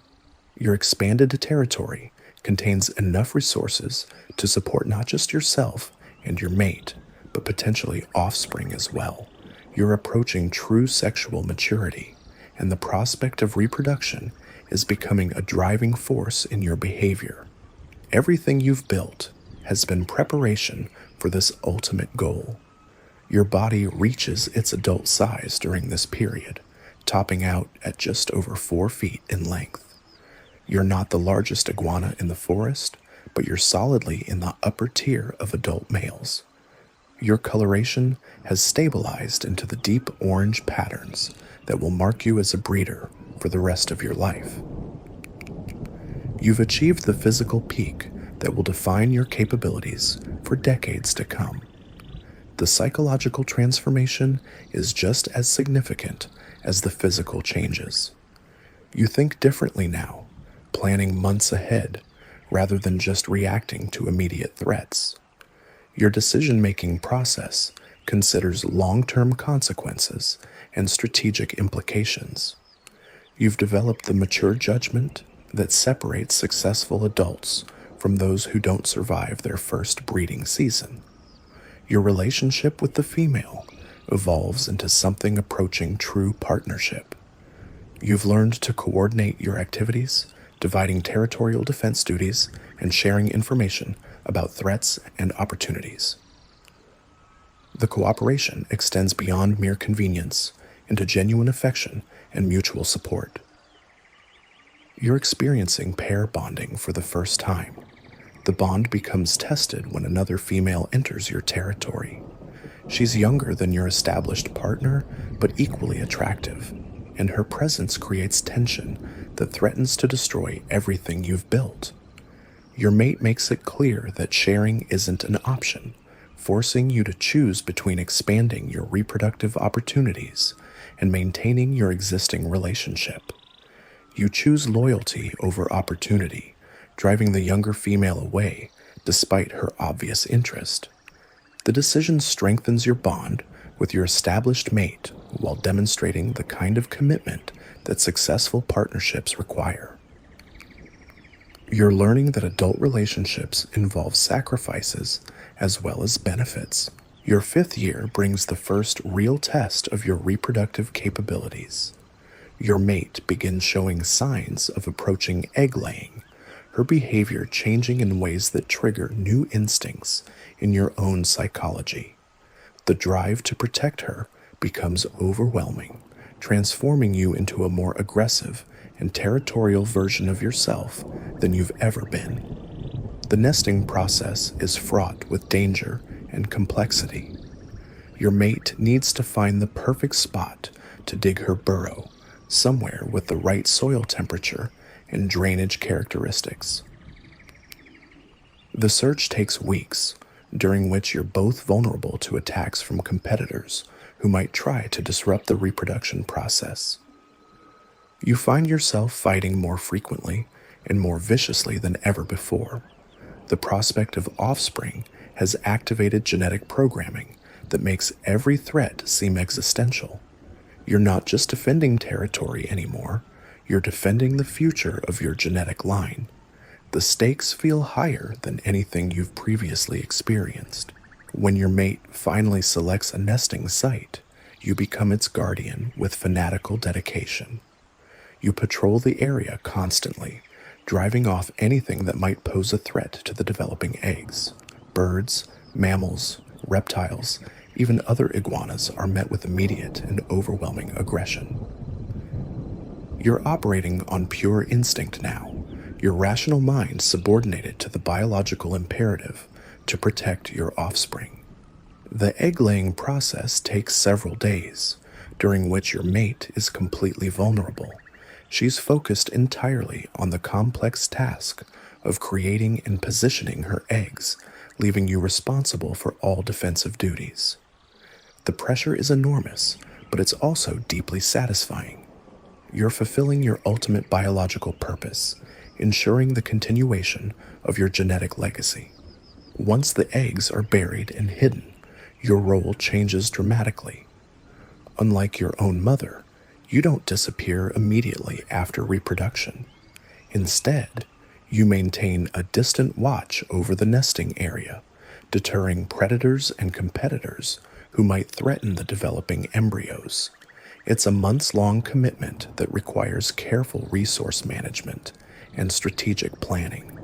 Your expanded territory contains enough resources to support not just yourself and your mate, but potentially offspring as well. You're approaching true sexual maturity, and the prospect of reproduction is becoming a driving force in your behavior. Everything you've built has been preparation for this ultimate goal. Your body reaches its adult size during this period, topping out at just over 4 feet in length. You're not the largest iguana in the forest, but you're solidly in the upper tier of adult males. Your coloration has stabilized into the deep orange patterns that will mark you as a breeder for the rest of your life. You've achieved the physical peak that will define your capabilities for decades to come. The psychological transformation is just as significant as the physical changes. You think differently now planning months ahead rather than just reacting to immediate threats. Your decision-making process considers long-term consequences and strategic implications. You've developed the mature judgment that separates successful adults from those who don't survive their first breeding season. Your relationship with the female evolves into something approaching true partnership. You've learned to coordinate your activities, dividing territorial defense duties, and sharing information about threats and opportunities. The cooperation extends beyond mere convenience into genuine affection and mutual support. You're experiencing pair bonding for the first time. The bond becomes tested when another female enters your territory. She's younger than your established partner, but equally attractive, and her presence creates tension that threatens to destroy everything you've built. Your mate makes it clear that sharing isn't an option, forcing you to choose between expanding your reproductive opportunities and maintaining your existing relationship. You choose loyalty over opportunity, driving the younger female away despite her obvious interest. The decision strengthens your bond with your established mate while demonstrating the kind of commitment that successful partnerships require. You're learning that adult relationships involve sacrifices as well as benefits. Your 5th year brings the first real test of your reproductive capabilities. Your mate begins showing signs of approaching egg laying, her behavior changing in ways that trigger new instincts in your own psychology. The drive to protect her becomes overwhelming, transforming you into a more aggressive and territorial version of yourself than you've ever been. The nesting process is fraught with danger and complexity. Your mate needs to find the perfect spot to dig her burrow, somewhere with the right soil temperature and drainage characteristics. The search takes weeks, during which you're both vulnerable to attacks from competitors who might try to disrupt the reproduction process. You find yourself fighting more frequently and more viciously than ever before. The prospect of offspring has activated genetic programming that makes every threat seem existential. You're not just defending territory anymore, you're defending the future of your genetic line. The stakes feel higher than anything you've previously experienced. When your mate finally selects a nesting site, you become its guardian with fanatical dedication. You patrol the area constantly, driving off anything that might pose a threat to the developing eggs. Birds, mammals, reptiles, even other iguanas are met with immediate and overwhelming aggression. You're operating on pure instinct now, your rational mind subordinated to the biological imperative to protect your offspring. The egg-laying process takes several days, during which your mate is completely vulnerable. She's focused entirely on the complex task of creating and positioning her eggs, leaving you responsible for all defensive duties. The pressure is enormous, but it's also deeply satisfying. You're fulfilling your ultimate biological purpose, ensuring the continuation of your genetic legacy. Once the eggs are buried and hidden, your role changes dramatically. Unlike your own mother, you don't disappear immediately after reproduction. Instead, you maintain a distant watch over the nesting area, deterring predators and competitors who might threaten the developing embryos. It's a months-long commitment that requires careful resource management and strategic planning.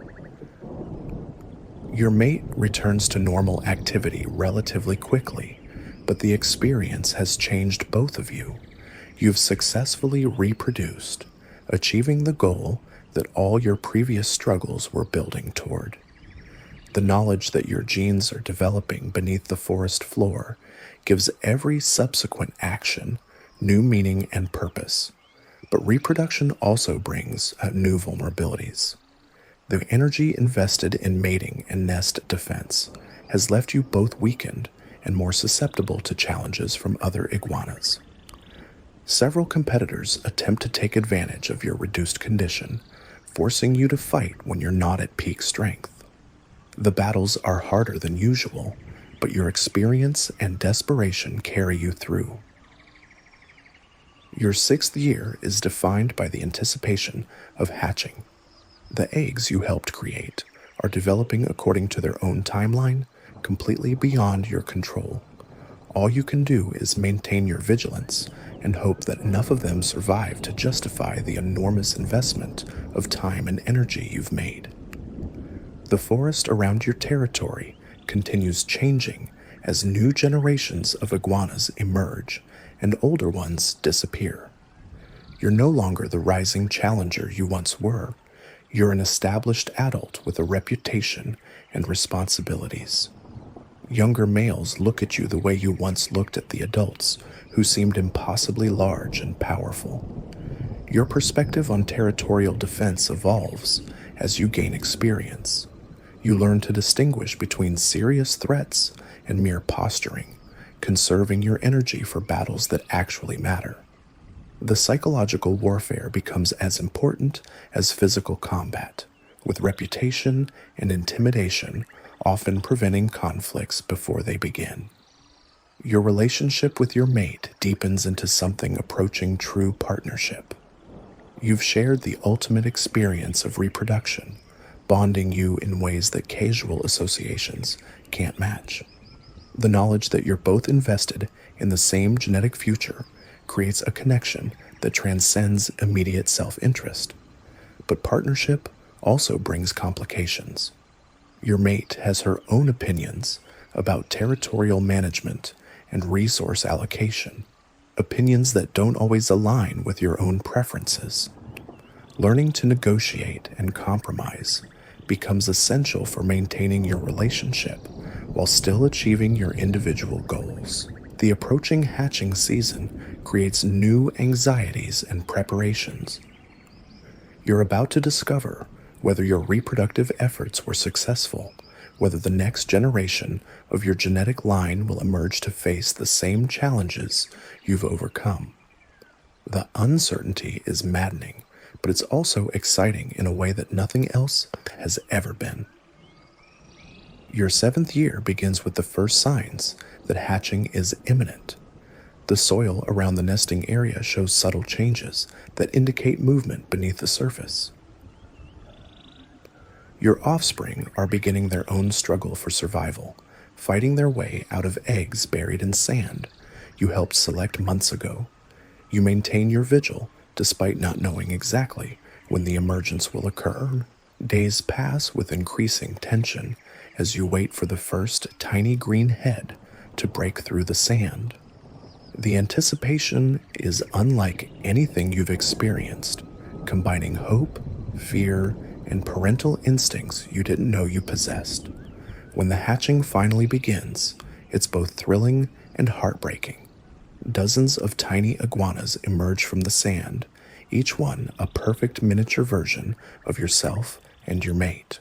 Your mate returns to normal activity relatively quickly, but the experience has changed both of you. You've successfully reproduced, achieving the goal that all your previous struggles were building toward. The knowledge that your genes are developing beneath the forest floor gives every subsequent action new meaning and purpose. But reproduction also brings new vulnerabilities. The energy invested in mating and nest defense has left you both weakened and more susceptible to challenges from other iguanas. Several competitors attempt to take advantage of your reduced condition, forcing you to fight when you're not at peak strength. The battles are harder than usual, but your experience and desperation carry you through. Your 6th year is defined by the anticipation of hatching. The eggs you helped create are developing according to their own timeline, completely beyond your control. All you can do is maintain your vigilance and hope that enough of them survive to justify the enormous investment of time and energy you've made. The forest around your territory continues changing as new generations of iguanas emerge and older ones disappear. You're no longer the rising challenger you once were. You're an established adult with a reputation and responsibilities. Younger males look at you the way you once looked at the adults who seemed impossibly large and powerful. Your perspective on territorial defense evolves as you gain experience. You learn to distinguish between serious threats and mere posturing, conserving your energy for battles that actually matter. The psychological warfare becomes as important as physical combat, with reputation and intimidation often preventing conflicts before they begin. Your relationship with your mate deepens into something approaching true partnership. You've shared the ultimate experience of reproduction, bonding you in ways that casual associations can't match. The knowledge that you're both invested in the same genetic future creates a connection that transcends immediate self-interest. But partnership also brings complications. Your mate has her own opinions about territorial management and resource allocation, opinions that don't always align with your own preferences. Learning to negotiate and compromise becomes essential for maintaining your relationship while still achieving your individual goals. The approaching hatching season creates new anxieties and preparations. You're about to discover whether your reproductive efforts were successful, whether the next generation of your genetic line will emerge to face the same challenges you've overcome. The uncertainty is maddening, but it's also exciting in a way that nothing else has ever been. Your 7th year begins with the first signs that hatching is imminent. The soil around the nesting area shows subtle changes that indicate movement beneath the surface. Your offspring are beginning their own struggle for survival, fighting their way out of eggs buried in sand you helped select months ago. You maintain your vigil despite not knowing exactly when the emergence will occur. Days pass with increasing tension as you wait for the first tiny green head to break through the sand. The anticipation is unlike anything you've experienced, combining hope, fear, and parental instincts you didn't know you possessed. When the hatching finally begins, it's both thrilling and heartbreaking. Dozens of tiny iguanas emerge from the sand, each one a perfect miniature version of yourself and your mate.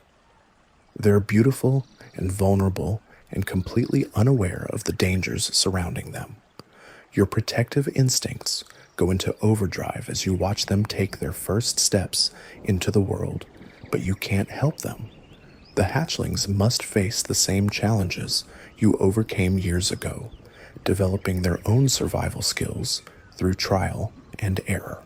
They're beautiful and vulnerable and completely unaware of the dangers surrounding them. Your protective instincts go into overdrive as you watch them take their first steps into the world, but you can't help them. The hatchlings must face the same challenges you overcame years ago, developing their own survival skills through trial and error.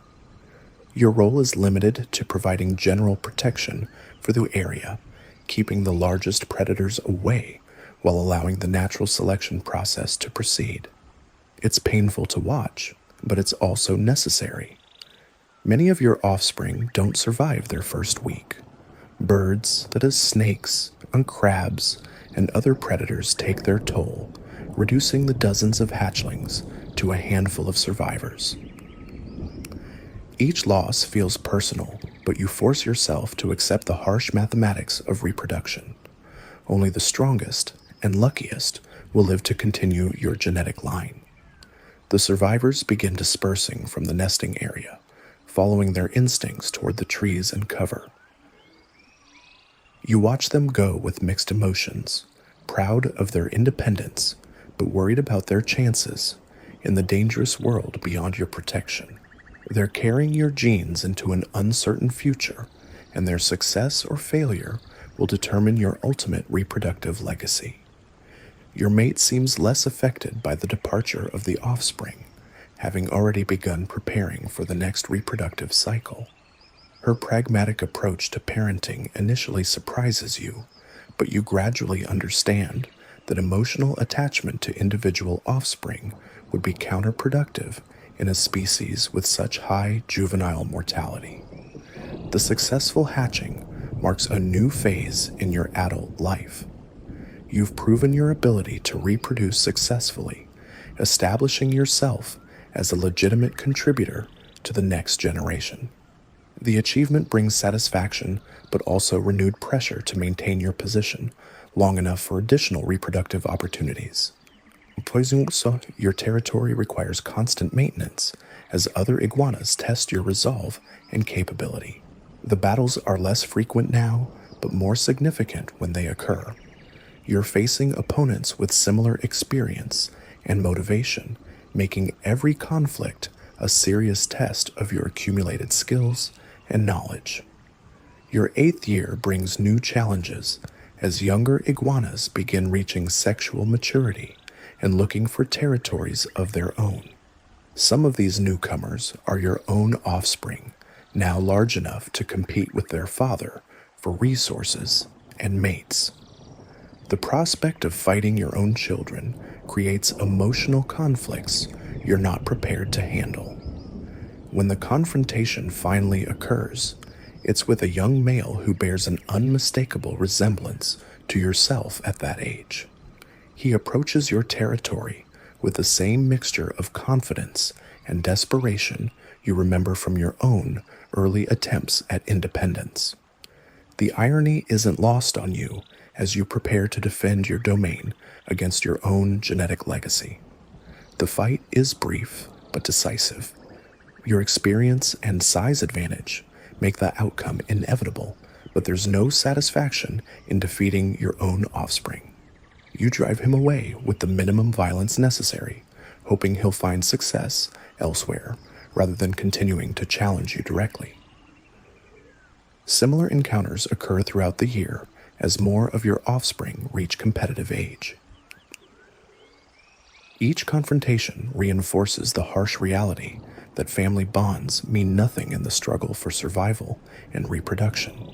Your role is limited to providing general protection for the area, keeping the largest predators away while allowing the natural selection process to proceed. It's painful to watch, but it's also necessary. Many of your offspring don't survive their first week. Birds, that is snakes, and crabs, and other predators take their toll, reducing the dozens of hatchlings to a handful of survivors. Each loss feels personal, but you force yourself to accept the harsh mathematics of reproduction. Only the strongest and luckiest will live to continue your genetic line. The survivors begin dispersing from the nesting area, following their instincts toward the trees and cover. You watch them go with mixed emotions, proud of their independence, but worried about their chances in the dangerous world beyond your protection. They're carrying your genes into an uncertain future, and their success or failure will determine your ultimate reproductive legacy. Your mate seems less affected by the departure of the offspring, having already begun preparing for the next reproductive cycle. Her pragmatic approach to parenting initially surprises you, but you gradually understand that emotional attachment to individual offspring would be counterproductive in a species with such high juvenile mortality. The successful hatching marks a new phase in your adult life. You've proven your ability to reproduce successfully, establishing yourself as a legitimate contributor to the next generation. The achievement brings satisfaction, but also renewed pressure to maintain your position long enough for additional reproductive opportunities. Your territory requires constant maintenance as other iguanas test your resolve and capability. The battles are less frequent now, but more significant when they occur. You're facing opponents with similar experience and motivation, making every conflict a serious test of your accumulated skills and knowledge. Your 8th year brings new challenges as younger iguanas begin reaching sexual maturity and looking for territories of their own. Some of these newcomers are your own offspring, now large enough to compete with their father for resources and mates. The prospect of fighting your own children creates emotional conflicts you're not prepared to handle. When the confrontation finally occurs, it's with a young male who bears an unmistakable resemblance to yourself at that age. He approaches your territory with the same mixture of confidence and desperation you remember from your own early attempts at independence. The irony isn't lost on you as you prepare to defend your domain against your own genetic legacy. The fight is brief but decisive. Your experience and size advantage make the outcome inevitable, but there's no satisfaction in defeating your own offspring. You drive him away with the minimum violence necessary, hoping he'll find success elsewhere rather than continuing to challenge you directly. Similar encounters occur throughout the year as more of your offspring reach competitive age. Each confrontation reinforces the harsh reality that family bonds mean nothing in the struggle for survival and reproduction.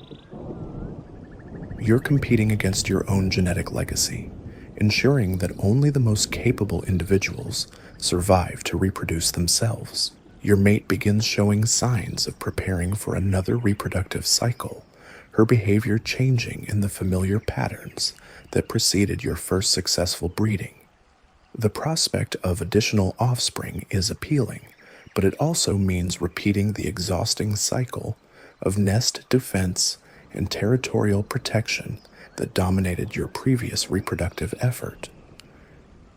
You're competing against your own genetic legacy, ensuring that only the most capable individuals survive to reproduce themselves. Your mate begins showing signs of preparing for another reproductive cycle, her behavior changing in the familiar patterns that preceded your first successful breeding. The prospect of additional offspring is appealing, but it also means repeating the exhausting cycle of nest defense and territorial protection that dominated your previous reproductive effort.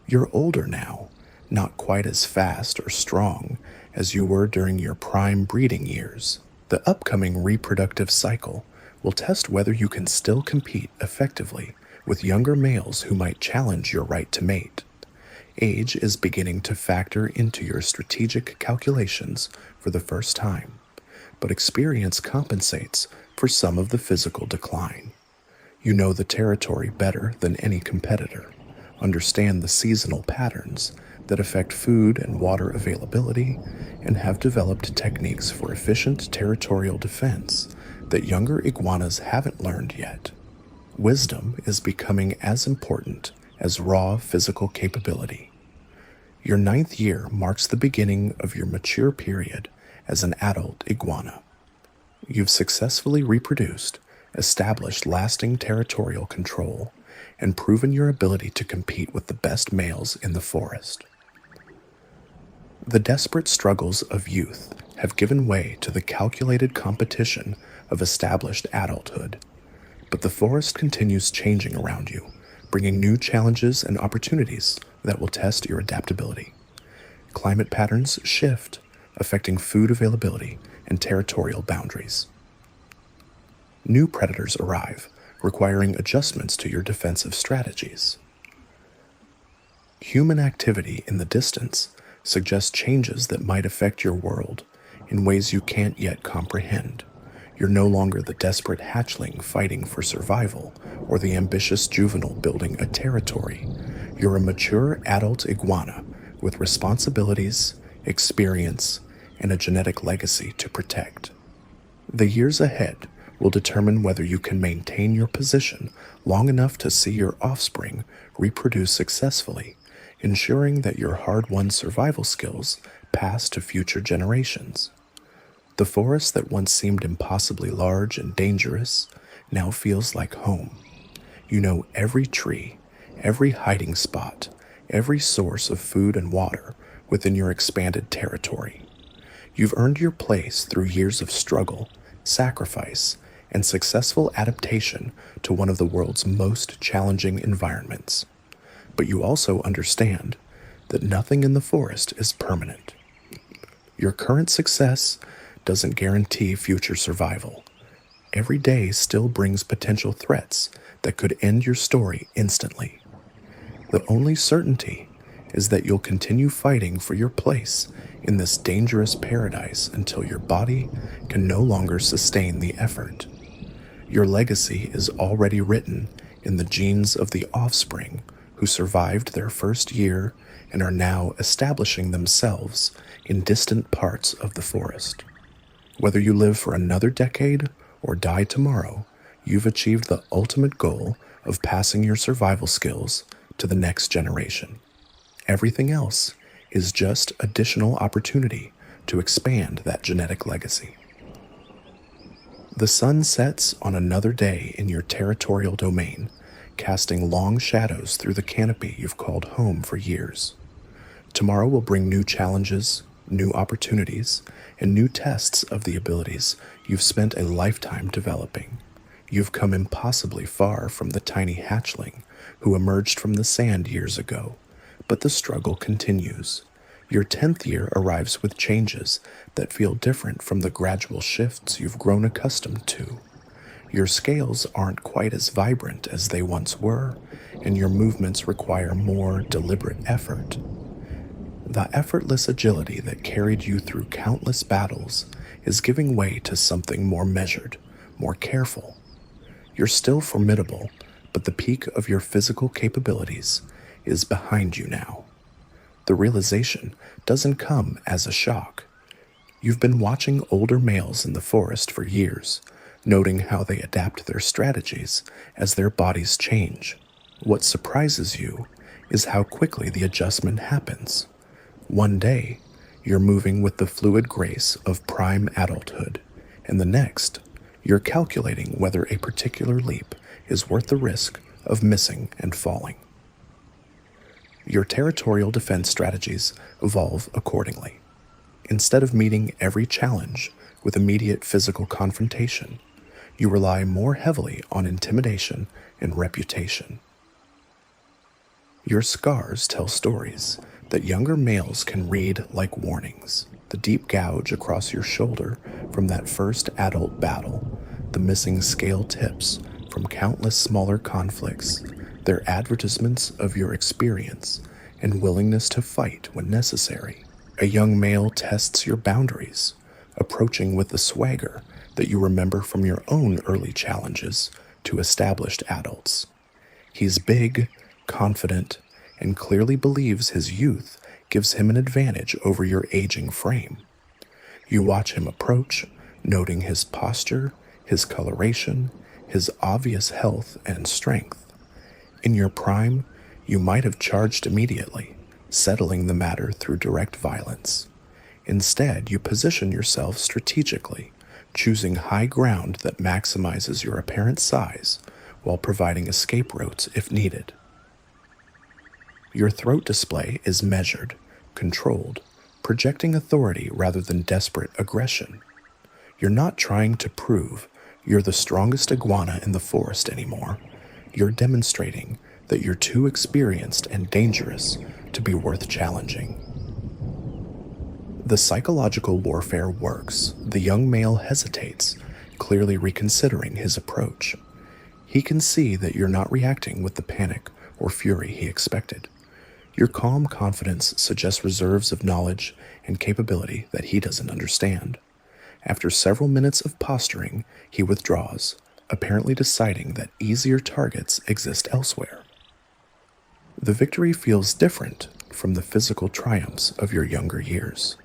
You're older now, not quite as fast or strong as you were during your prime breeding years. The upcoming reproductive cycle will test whether you can still compete effectively with younger males who might challenge your right to mate. Age is beginning to factor into your strategic calculations for the first time, but experience compensates for some of the physical decline. You know the territory better than any competitor, understand the seasonal patterns that affect food and water availability, and have developed techniques for efficient territorial defense that younger iguanas haven't learned yet. Wisdom is becoming as important as raw physical capability. Your 9th year marks the beginning of your mature period as an adult iguana. You've successfully reproduced, established lasting territorial control, and proven your ability to compete with the best males in the forest. The desperate struggles of youth have given way to the calculated competition of established adulthood, but the forest continues changing around you, bringing new challenges and opportunities that will test your adaptability. Climate patterns shift, affecting food availability and territorial boundaries. New predators arrive, requiring adjustments to your defensive strategies. Human activity in the distance suggests changes that might affect your world in ways you can't yet comprehend. You're no longer the desperate hatchling fighting for survival or the ambitious juvenile building a territory. You're a mature adult iguana with responsibilities, experience, and a genetic legacy to protect. The years ahead will determine whether you can maintain your position long enough to see your offspring reproduce successfully, ensuring that your hard-won survival skills pass to future generations. The forest that once seemed impossibly large and dangerous now feels like home. You know every tree, every hiding spot, every source of food and water within your expanded territory. You've earned your place through years of struggle, sacrifice, and successful adaptation to one of the world's most challenging environments. But you also understand that nothing in the forest is permanent. Your current success doesn't guarantee future survival. Every day still brings potential threats that could end your story instantly. The only certainty is that you'll continue fighting for your place in this dangerous paradise until your body can no longer sustain the effort. Your legacy is already written in the genes of the offspring who survived their first year and are now establishing themselves in distant parts of the forest. Whether you live for another decade or die tomorrow, you've achieved the ultimate goal of passing your survival skills to the next generation. Everything else is just additional opportunity to expand that genetic legacy. The sun sets on another day in your territorial domain, casting long shadows through the canopy you've called home for years. Tomorrow will bring new challenges, new opportunities, and new tests of the abilities you've spent a lifetime developing. You've come impossibly far from the tiny hatchling who emerged from the sand years ago, but the struggle continues. Your 10th year arrives with changes that feel different from the gradual shifts you've grown accustomed to. Your scales aren't quite as vibrant as they once were, and your movements require more deliberate effort. The effortless agility that carried you through countless battles is giving way to something more measured, more careful. You're still formidable, but the peak of your physical capabilities is behind you now. The realization doesn't come as a shock. You've been watching older males in the forest for years, noting how they adapt their strategies as their bodies change. What surprises you is how quickly the adjustment happens. One day, you're moving with the fluid grace of prime adulthood, and the next, you're calculating whether a particular leap is worth the risk of missing and falling. Your territorial defense strategies evolve accordingly. Instead of meeting every challenge with immediate physical confrontation, you rely more heavily on intimidation and reputation. Your scars tell stories that younger males can read like warnings. The deep gouge across your shoulder from that first adult battle, the missing scale tips from countless smaller conflicts, they're advertisements of your experience and willingness to fight when necessary. A young male tests your boundaries, approaching with the swagger that you remember from your own early challenges to established adults. He's big, confident, and clearly believes his youth gives him an advantage over your aging frame. You watch him approach, noting his posture, his coloration, his obvious health and strength. In your prime, you might have charged immediately, settling the matter through direct violence. Instead, you position yourself strategically, choosing high ground that maximizes your apparent size while providing escape routes if needed. Your throat display is measured, controlled, projecting authority rather than desperate aggression. You're not trying to prove you're the strongest iguana in the forest anymore. You're demonstrating that you're too experienced and dangerous to be worth challenging. The psychological warfare works. The young male hesitates, clearly reconsidering his approach. He can see that you're not reacting with the panic or fury he expected. Your calm confidence suggests reserves of knowledge and capability that he doesn't understand. After several minutes of posturing, he withdraws, apparently deciding that easier targets exist elsewhere. The victory feels different from the physical triumphs of your younger years.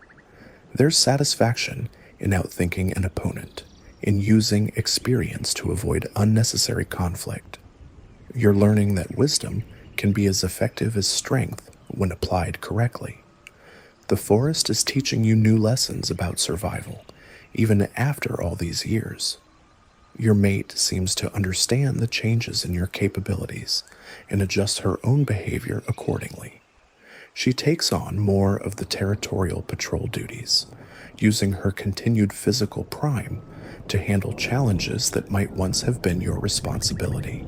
There's satisfaction in outthinking an opponent, in using experience to avoid unnecessary conflict. You're learning that wisdom can be as effective as strength when applied correctly. The forest is teaching you new lessons about survival, even after all these years. Your mate seems to understand the changes in your capabilities and adjusts her own behavior accordingly. She takes on more of the territorial patrol duties, using her continued physical prime to handle challenges that might once have been your responsibility.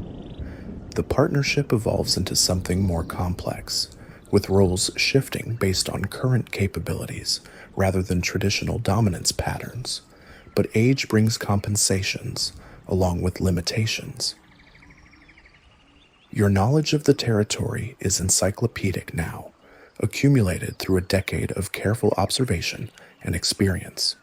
The partnership evolves into something more complex, with roles shifting based on current capabilities rather than traditional dominance patterns. But age brings compensations, along with limitations. Your knowledge of the territory is encyclopedic now, accumulated through a decade of careful observation and experience.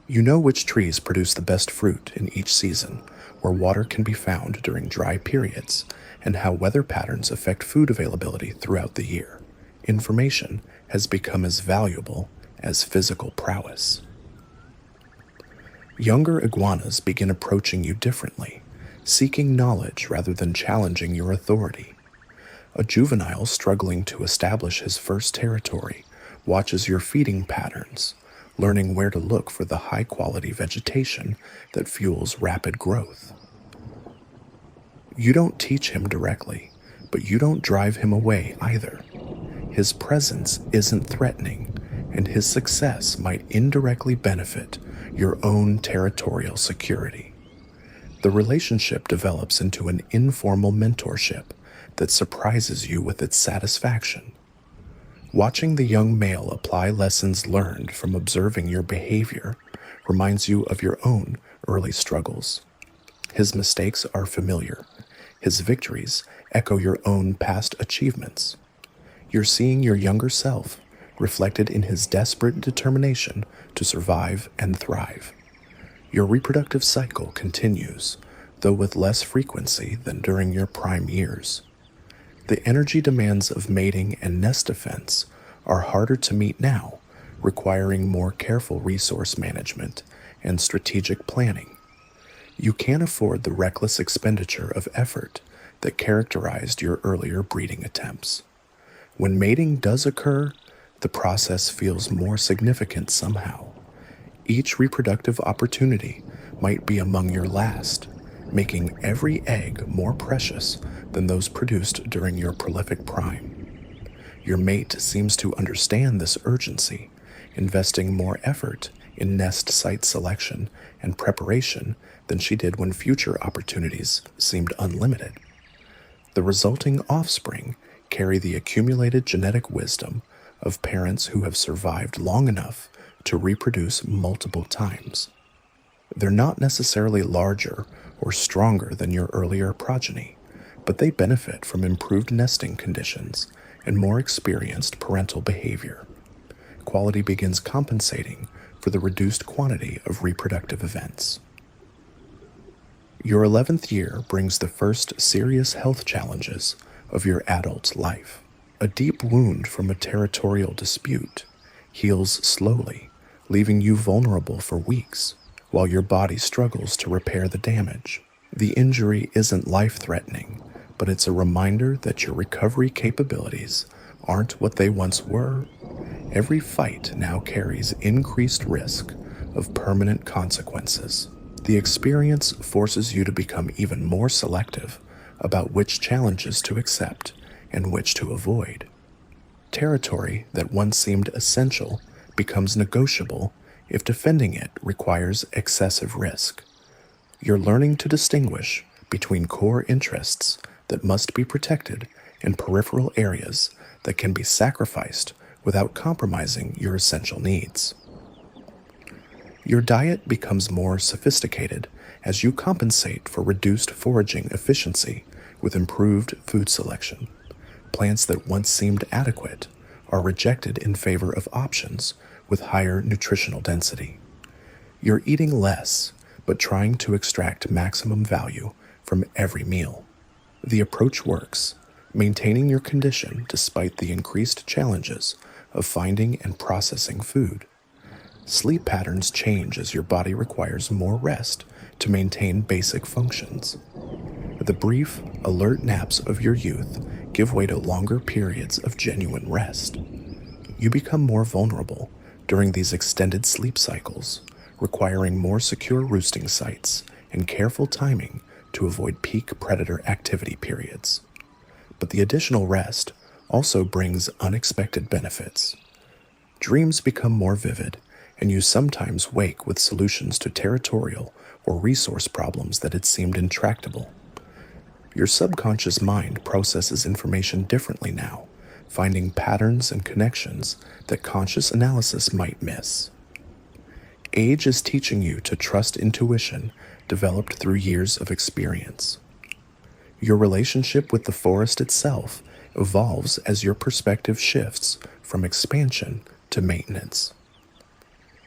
You know which trees produce the best fruit in each season, where water can be found during dry periods, and how weather patterns affect food availability throughout the year. Information has become as valuable as physical prowess. Younger iguanas begin approaching you differently, seeking knowledge rather than challenging your authority. A juvenile struggling to establish his first territory watches your feeding patterns, learning where to look for the high-quality vegetation that fuels rapid growth. You don't teach him directly, but you don't drive him away either. His presence isn't threatening, and his success might indirectly benefit your own territorial security. The relationship develops into an informal mentorship that surprises you with its satisfaction. Watching the young male apply lessons learned from observing your behavior reminds you of your own early struggles. His mistakes are familiar. His victories echo your own past achievements. You're seeing your younger self reflected in his desperate determination to survive and thrive. Your reproductive cycle continues, though with less frequency than during your prime years. The energy demands of mating and nest defense are harder to meet now, requiring more careful resource management and strategic planning. You can't afford the reckless expenditure of effort that characterized your earlier breeding attempts. When mating does occur, the process feels more significant somehow. Each reproductive opportunity might be among your last, making every egg more precious than those produced during your prolific prime. Your mate seems to understand this urgency, investing more effort in nest site selection and preparation than she did when future opportunities seemed unlimited. The resulting offspring carry the accumulated genetic wisdom of parents who have survived long enough to reproduce multiple times. They're not necessarily larger or stronger than your earlier progeny, but they benefit from improved nesting conditions and more experienced parental behavior. Quality begins compensating for the reduced quantity of reproductive events. Your 11th year brings the first serious health challenges of your adult life. A deep wound from a territorial dispute heals slowly, leaving you vulnerable for weeks, while your body struggles to repair the damage. The injury isn't life-threatening, but it's a reminder that your recovery capabilities aren't what they once were. Every fight now carries increased risk of permanent consequences. The experience forces you to become even more selective about which challenges to accept and which to avoid. Territory that once seemed essential becomes negotiable if defending it requires excessive risk. You're learning to distinguish between core interests that must be protected and peripheral areas that can be sacrificed without compromising your essential needs. Your diet becomes more sophisticated as you compensate for reduced foraging efficiency with improved food selection. Plants that once seemed adequate are rejected in favor of options with higher nutritional density. You're eating less, but trying to extract maximum value from every meal. The approach works, maintaining your condition despite the increased challenges of finding and processing food. Sleep patterns change as your body requires more rest to maintain basic functions. The brief, alert naps of your youth give way to longer periods of genuine rest. You become more vulnerable during these extended sleep cycles, requiring more secure roosting sites and careful timing to avoid peak predator activity periods. But the additional rest also brings unexpected benefits. Dreams become more vivid, and you sometimes wake with solutions to territorial or resource problems that had seemed intractable. Your subconscious mind processes information differently now, finding patterns and connections that conscious analysis might miss. Age is teaching you to trust intuition developed through years of experience. Your relationship with the forest itself evolves as your perspective shifts from expansion to maintenance.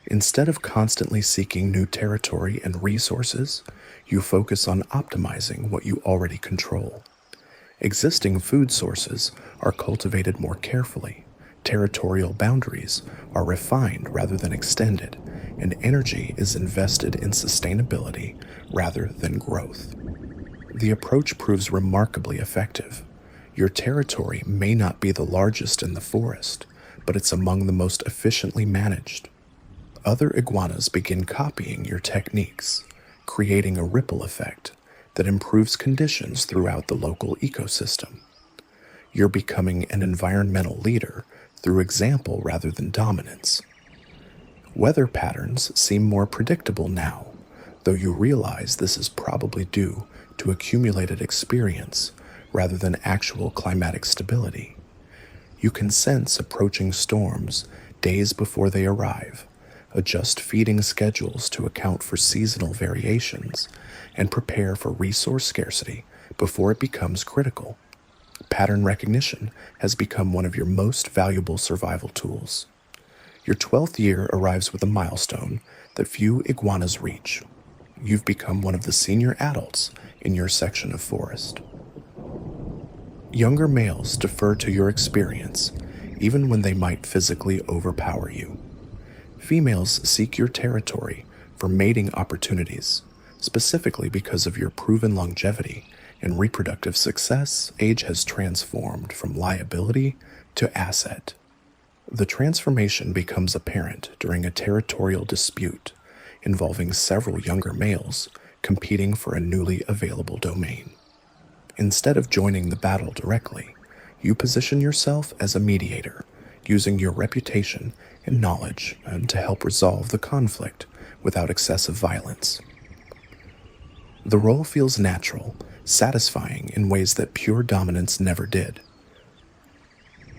Instead of constantly seeking new territory and resources, you focus on optimizing what you already control. Existing food sources are cultivated more carefully, territorial boundaries are refined rather than extended, and energy is invested in sustainability rather than growth. The approach proves remarkably effective. Your territory may not be the largest in the forest, but it's among the most efficiently managed. Other iguanas begin copying your techniques, creating a ripple effect that improves conditions throughout the local ecosystem. You're becoming an environmental leader through example rather than dominance. Weather patterns seem more predictable now, though you realize this is probably due to accumulated experience rather than actual climatic stability. You can sense approaching storms days before they arrive, adjust feeding schedules to account for seasonal variations, and prepare for resource scarcity before it becomes critical. Pattern recognition has become one of your most valuable survival tools. Your 12th year arrives with a milestone that few iguanas reach. You've become one of the senior adults in your section of forest. Younger males defer to your experience, even when they might physically overpower you. Females seek your territory for mating opportunities, specifically because of your proven longevity and reproductive success. Age has transformed from liability to asset. The transformation becomes apparent during a territorial dispute involving several younger males competing for a newly available domain. Instead of joining the battle directly, you position yourself as a mediator, using your reputation and knowledge to help resolve the conflict without excessive violence. The role feels natural, satisfying in ways that pure dominance never did.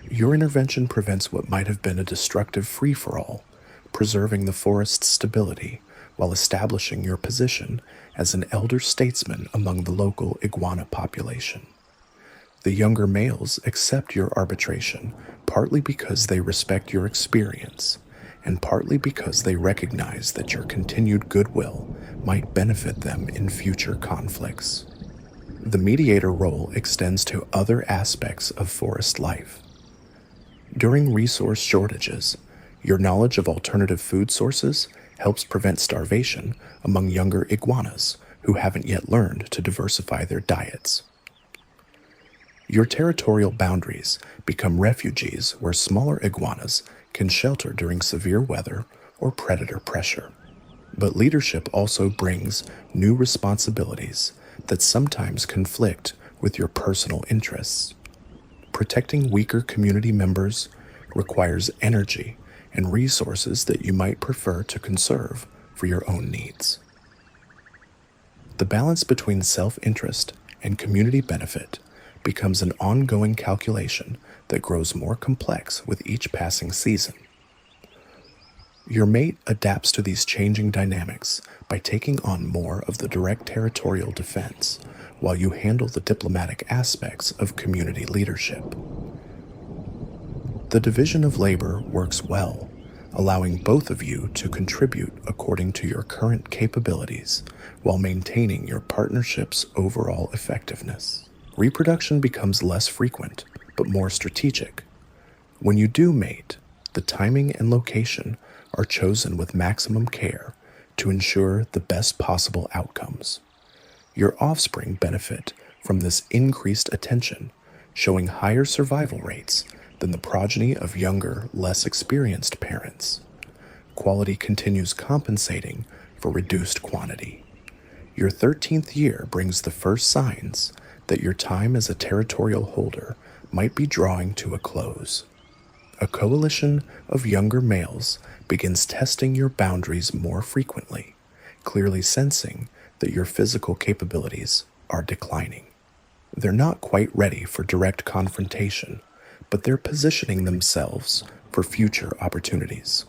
Your intervention prevents what might have been a destructive free-for-all, preserving the forest's stability while establishing your position as an elder statesman among the local iguana population. The younger males accept your arbitration partly because they respect your experience, and partly because they recognize that your continued goodwill might benefit them in future conflicts. The mediator role extends to other aspects of forest life. During resource shortages, your knowledge of alternative food sources helps prevent starvation among younger iguanas who haven't yet learned to diversify their diets. Your territorial boundaries become refuges where smaller iguanas can shelter during severe weather or predator pressure. But leadership also brings new responsibilities that sometimes conflict with your personal interests. Protecting weaker community members requires energy and resources that you might prefer to conserve for your own needs. The balance between self-interest and community benefit becomes an ongoing calculation that grows more complex with each passing season. Your mate adapts to these changing dynamics by taking on more of the direct territorial defense, while you handle the diplomatic aspects of community leadership. The division of labor works well, allowing both of you to contribute according to your current capabilities while maintaining your partnership's overall effectiveness. Reproduction becomes less frequent, but more strategic. When you do mate, the timing and location are chosen with maximum care to ensure the best possible outcomes. Your offspring benefit from this increased attention, showing higher survival rates than the progeny of younger, less experienced parents. Quality continues compensating for reduced quantity. Your 13th year brings the first signs that your time as a territorial holder might be drawing to a close. A coalition of younger males begins testing your boundaries more frequently, clearly sensing that your physical capabilities are declining. They're not quite ready for direct confrontation, but they're positioning themselves for future opportunities.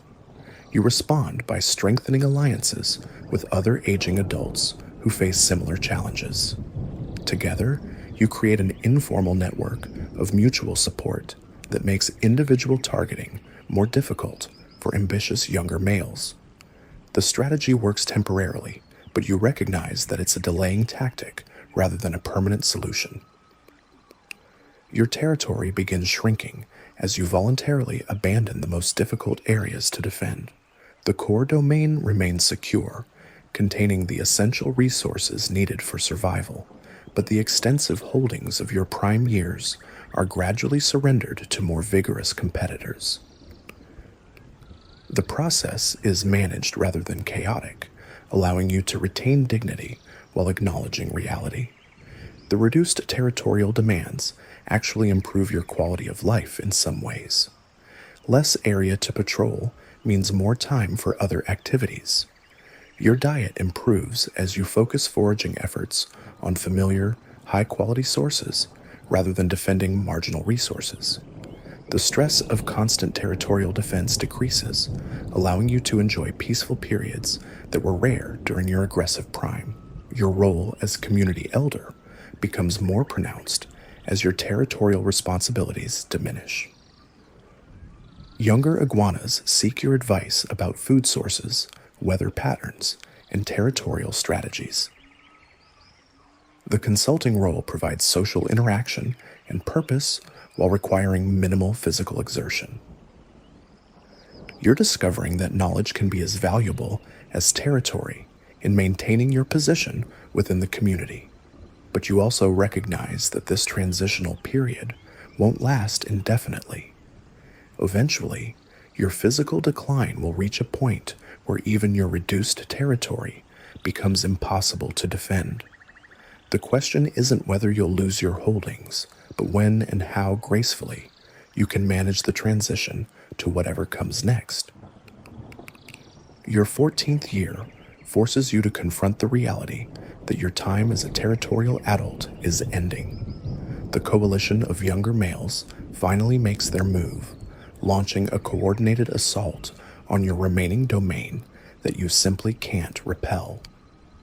You respond by strengthening alliances with other aging adults who face similar challenges. Together, you create an informal network of mutual support that makes individual targeting more difficult for ambitious younger males. The strategy works temporarily, but you recognize that it's a delaying tactic rather than a permanent solution. Your territory begins shrinking as you voluntarily abandon the most difficult areas to defend. The core domain remains secure, containing the essential resources needed for survival, but the extensive holdings of your prime years are gradually surrendered to more vigorous competitors. The process is managed rather than chaotic, allowing you to retain dignity while acknowledging reality. The reduced territorial demands actually improve your quality of life in some ways. Less area to patrol means more time for other activities. Your diet improves as you focus foraging efforts on familiar, high-quality sources rather than defending marginal resources. The stress of constant territorial defense decreases, allowing you to enjoy peaceful periods that were rare during your aggressive prime. Your role as community elder becomes more pronounced as your territorial responsibilities diminish. Younger iguanas seek your advice about food sources, weather patterns, and territorial strategies. The consulting role provides social interaction and purpose while requiring minimal physical exertion. You're discovering that knowledge can be as valuable as territory in maintaining your position within the community, but you also recognize that this transitional period won't last indefinitely. Eventually, your physical decline will reach a point where even your reduced territory becomes impossible to defend. The question isn't whether you'll lose your holdings, but when and how gracefully you can manage the transition to whatever comes next. Your 14th year forces you to confront the reality that your time as a territorial adult is ending. The coalition of younger males finally makes their move, launching a coordinated assault on your remaining domain that you simply can't repel.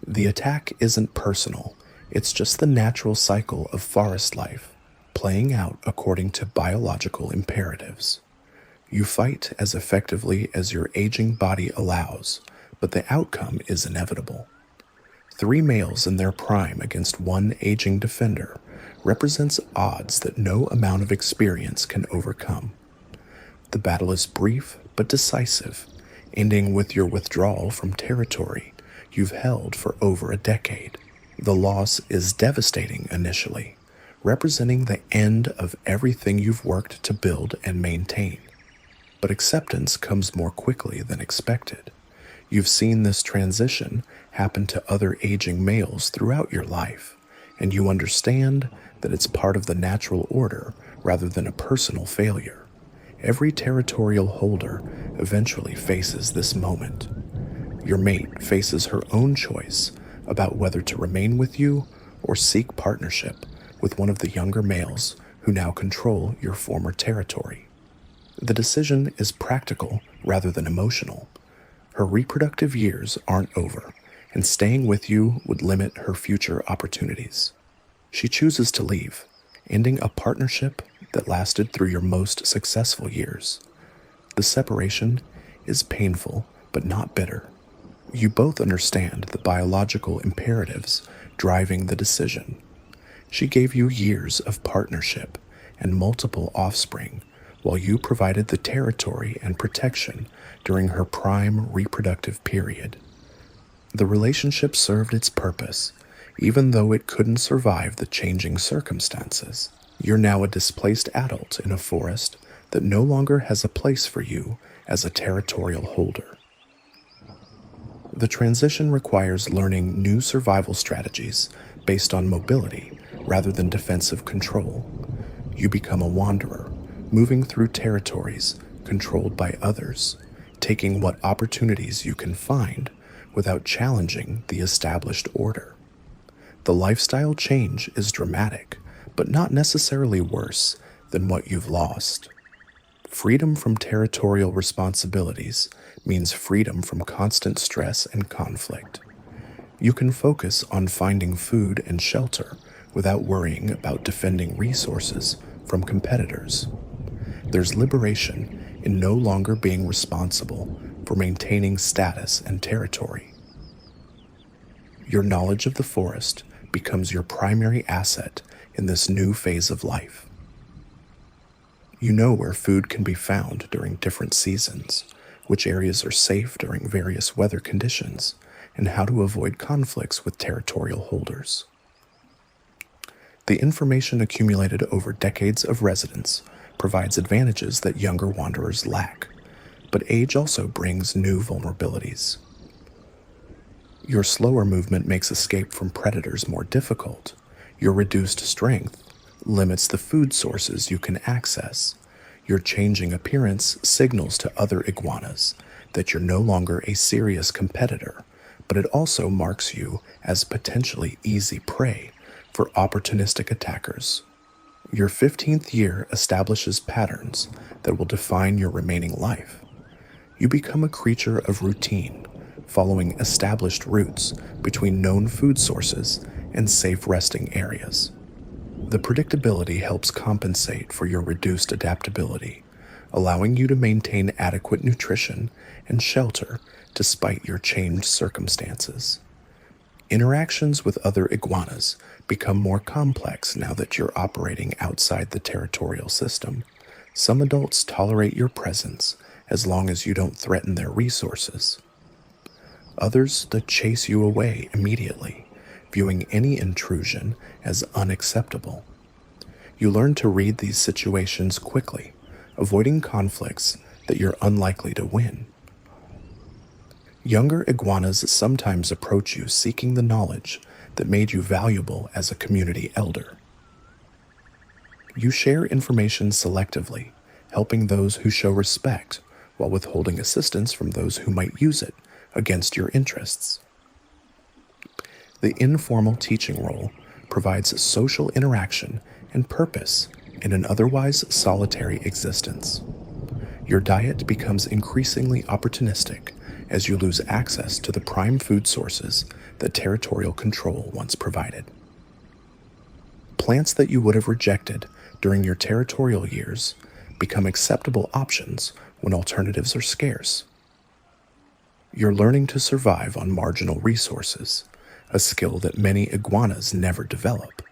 The attack isn't personal, it's just the natural cycle of forest life, playing out according to biological imperatives. You fight as effectively as your aging body allows, but the outcome is inevitable. 3 males in their prime against 1 aging defender represents odds that no amount of experience can overcome. The battle is brief but decisive, ending with your withdrawal from territory you've held for over a decade. The loss is devastating initially, representing the end of everything you've worked to build and maintain. But acceptance comes more quickly than expected. You've seen this transition happen to other aging males throughout your life, and you understand that it's part of the natural order rather than a personal failure. Every territorial holder eventually faces this moment. Your mate faces her own choice about whether to remain with you or seek partnership with one of the younger males who now control your former territory. The decision is practical rather than emotional. Her reproductive years aren't over, and staying with you would limit her future opportunities. She chooses to leave, ending a partnership that lasted through your most successful years. The separation is painful but not bitter. You both understand the biological imperatives driving the decision. She gave you years of partnership and multiple offspring, while you provided the territory and protection during her prime reproductive period. The relationship served its purpose, even though it couldn't survive the changing circumstances. You're now a displaced adult in a forest that no longer has a place for you as a territorial holder. The transition requires learning new survival strategies based on mobility rather than defensive control. You become a wanderer, moving through territories controlled by others, taking what opportunities you can find without challenging the established order. The lifestyle change is dramatic, but not necessarily worse than what you've lost. Freedom from territorial responsibilities means freedom from constant stress and conflict. You can focus on finding food and shelter without worrying about defending resources from competitors. There's liberation in no longer being responsible for maintaining status and territory. Your knowledge of the forest becomes your primary asset in this new phase of life. You know where food can be found during different seasons, which areas are safe during various weather conditions, and how to avoid conflicts with territorial holders. The information accumulated over decades of residence provides advantages that younger wanderers lack, but age also brings new vulnerabilities. Your slower movement makes escape from predators more difficult. Your reduced strength limits the food sources you can access. Your changing appearance signals to other iguanas that you're no longer a serious competitor, but it also marks you as potentially easy prey for opportunistic attackers. Your 15th year establishes patterns that will define your remaining life. You become a creature of routine, following established routes between known food sources and safe resting areas. The predictability helps compensate for your reduced adaptability, allowing you to maintain adequate nutrition and shelter despite your changed circumstances. Interactions with other iguanas become more complex now that you're operating outside the territorial system. Some adults tolerate your presence as long as you don't threaten their resources. Others that chase you away immediately, viewing any intrusion as unacceptable. You learn to read these situations quickly, avoiding conflicts that you're unlikely to win. Younger iguanas sometimes approach you seeking the knowledge that made you valuable as a community elder. You share information selectively, helping those who show respect while withholding assistance from those who might use it against your interests. The informal teaching role provides social interaction and purpose in an otherwise solitary existence. Your diet becomes increasingly opportunistic as you lose access to the prime food sources that territorial control once provided. Plants that you would have rejected during your territorial years become acceptable options when alternatives are scarce. You're learning to survive on marginal resources, a skill that many iguanas never develop.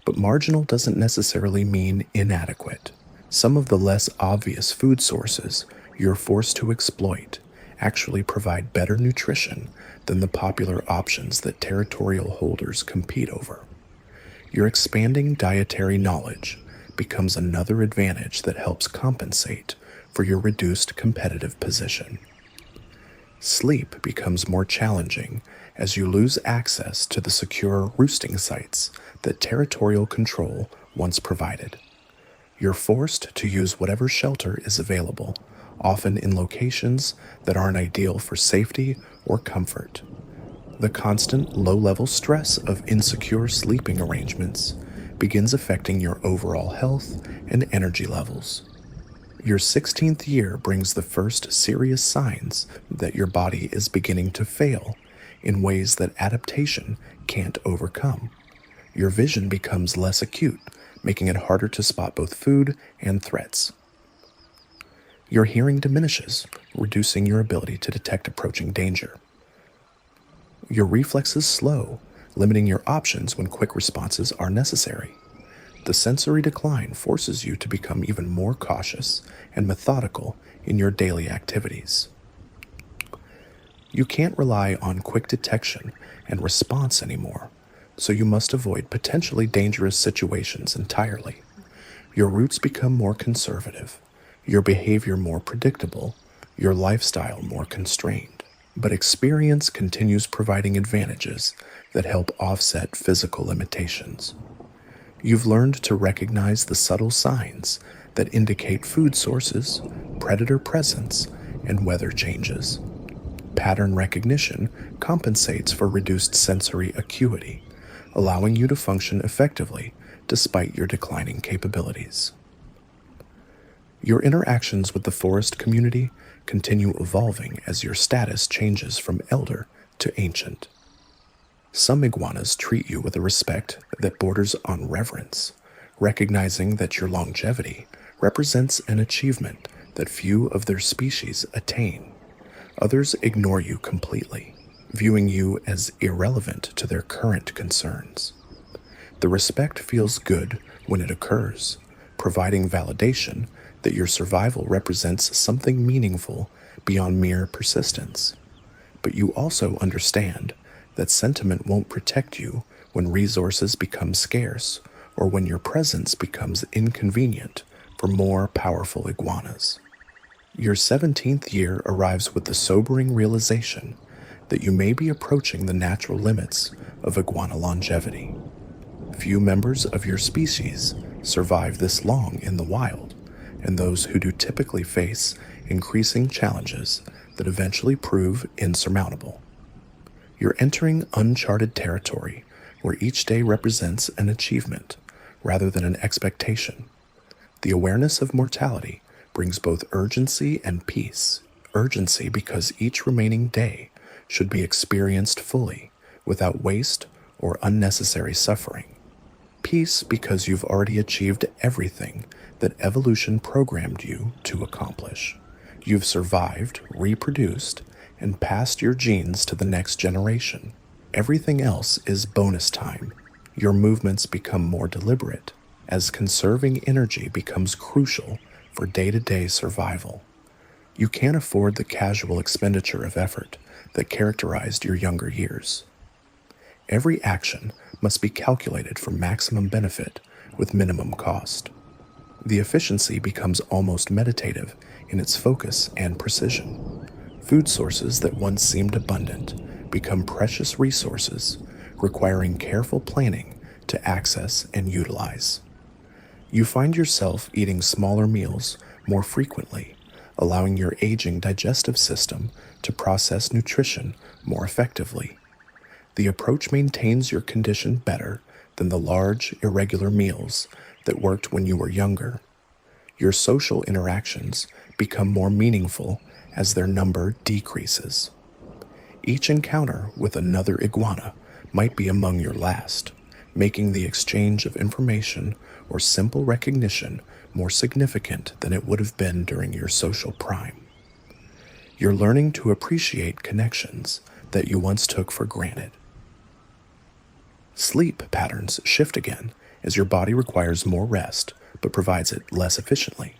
But marginal doesn't necessarily mean inadequate. Some of the less obvious food sources you're forced to exploit actually provide better nutrition than the popular options that territorial holders compete over. Your expanding dietary knowledge becomes another advantage that helps compensate for your reduced competitive position. Sleep becomes more challenging as you lose access to the secure roosting sites that territorial control once provided. You're forced to use whatever shelter is available, often in locations that aren't ideal for safety or comfort. The constant low-level stress of insecure sleeping arrangements begins affecting your overall health and energy levels. Your 16th year brings the first serious signs that your body is beginning to fail in ways that adaptation can't overcome. Your vision becomes less acute, making it harder to spot both food and threats. Your hearing diminishes, reducing your ability to detect approaching danger. Your reflexes slow, limiting your options when quick responses are necessary. The sensory decline forces you to become even more cautious and methodical in your daily activities. You can't rely on quick detection and response anymore, so you must avoid potentially dangerous situations entirely. Your roots become more conservative, your behavior more predictable, your lifestyle more constrained. But experience continues providing advantages that help offset physical limitations. You've learned to recognize the subtle signs that indicate food sources, predator presence, and weather changes. Pattern recognition compensates for reduced sensory acuity, allowing you to function effectively despite your declining capabilities. Your interactions with the forest community continue evolving as your status changes from elder to ancient. Some iguanas treat you with a respect that borders on reverence, recognizing that your longevity represents an achievement that few of their species attain. Others ignore you completely, viewing you as irrelevant to their current concerns. The respect feels good when it occurs, providing validation that your survival represents something meaningful beyond mere persistence. But you also understand that sentiment won't protect you when resources become scarce or when your presence becomes inconvenient for more powerful iguanas. Your 17th year arrives with the sobering realization that you may be approaching the natural limits of iguana longevity. Few members of your species survive this long in the wild, and those who do typically face increasing challenges that eventually prove insurmountable. You're entering uncharted territory where each day represents an achievement rather than an expectation. The awareness of mortality brings both urgency and peace. Urgency because each remaining day should be experienced fully, without waste or unnecessary suffering. Peace because you've already achieved everything that evolution programmed you to accomplish. You've survived, reproduced, and passed your genes to the next generation. Everything else is bonus time. Your movements become more deliberate as conserving energy becomes crucial for day-to-day survival. You can't afford the casual expenditure of effort that characterized your younger years. Every action must be calculated for maximum benefit with minimum cost. The efficiency becomes almost meditative in its focus and precision. Food sources that once seemed abundant become precious resources, requiring careful planning to access and utilize. You find yourself eating smaller meals more frequently, allowing your aging digestive system to process nutrition more effectively. The approach maintains your condition better than the large, irregular meals that worked when you were younger. Your social interactions become more meaningful as their number decreases. Each encounter with another iguana might be among your last, making the exchange of information or simple recognition more significant than it would have been during your social prime. You're learning to appreciate connections that you once took for granted. Sleep patterns shift again as your body requires more rest but provides it less efficiently.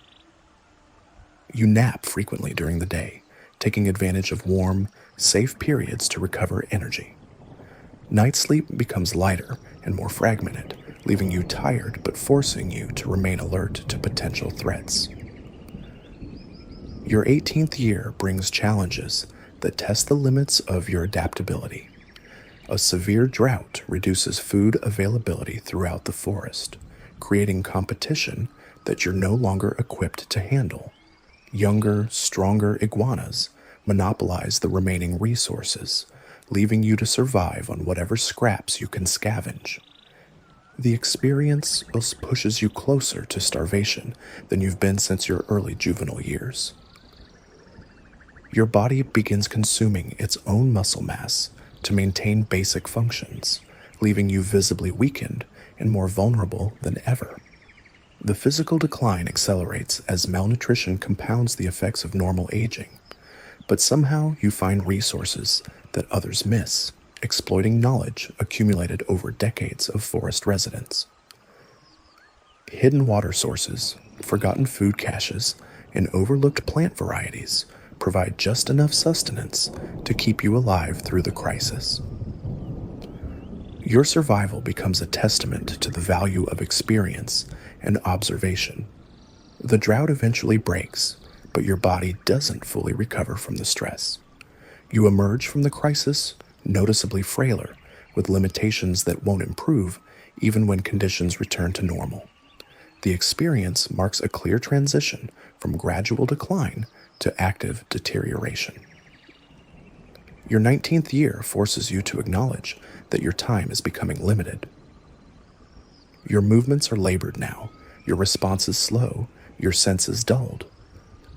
You nap frequently during the day, taking advantage of warm, safe periods to recover energy. Night sleep becomes lighter and more fragmented, leaving you tired but forcing you to remain alert to potential threats. Your 18th year brings challenges that test the limits of your adaptability. A severe drought reduces food availability throughout the forest, creating competition that you're no longer equipped to handle. Younger, stronger iguanas monopolize the remaining resources, leaving you to survive on whatever scraps you can scavenge. The experience pushes you closer to starvation than you've been since your early juvenile years. Your body begins consuming its own muscle mass to maintain basic functions, leaving you visibly weakened and more vulnerable than ever. The physical decline accelerates as malnutrition compounds the effects of normal aging, but somehow you find resources that others miss, exploiting knowledge accumulated over decades of forest residence. Hidden water sources, forgotten food caches, and overlooked plant varieties provide just enough sustenance to keep you alive through the crisis. Your survival becomes a testament to the value of experience and observation. The drought eventually breaks, but your body doesn't fully recover from the stress. You emerge from the crisis noticeably frailer, with limitations that won't improve even when conditions return to normal. The experience marks a clear transition from gradual decline to active deterioration. Your 19th year forces you to acknowledge that your time is becoming limited. Your movements are labored now, your responses slow, your senses dulled.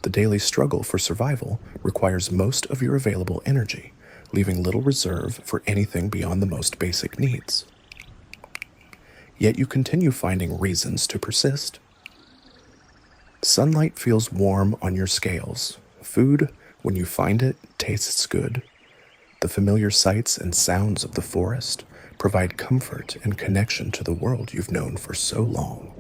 The daily struggle for survival requires most of your available energy, leaving little reserve for anything beyond the most basic needs. Yet you continue finding reasons to persist. Sunlight feels warm on your scales. Food, when you find it, tastes good. The familiar sights and sounds of the forest provide comfort and connection to the world you've known for so long.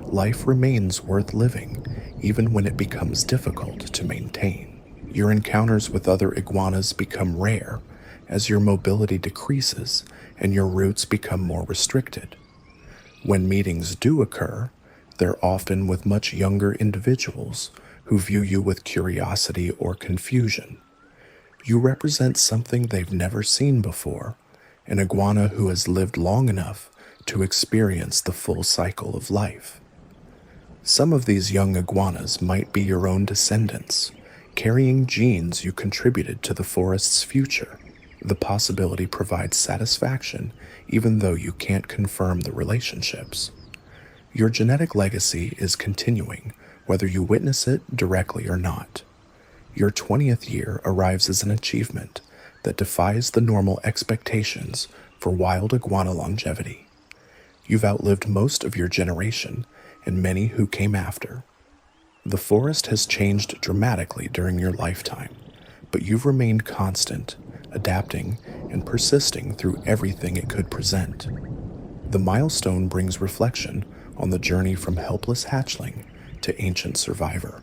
Life remains worth living, even when it becomes difficult to maintain. Your encounters with other iguanas become rare as your mobility decreases and your routes become more restricted. When meetings do occur, they're often with much younger individuals who view you with curiosity or confusion. You represent something they've never seen before, an iguana who has lived long enough to experience the full cycle of life. Some of these young iguanas might be your own descendants, carrying genes you contributed to the forest's future. The possibility provides satisfaction even though you can't confirm the relationships. Your genetic legacy is continuing, whether you witness it directly or not. Your 20th year arrives as an achievement that defies the normal expectations for wild iguana longevity. You've outlived most of your generation and many who came after. The forest has changed dramatically during your lifetime, but you've remained constant, adapting and persisting through everything it could present. The milestone brings reflection on the journey from helpless hatchling to ancient survivor.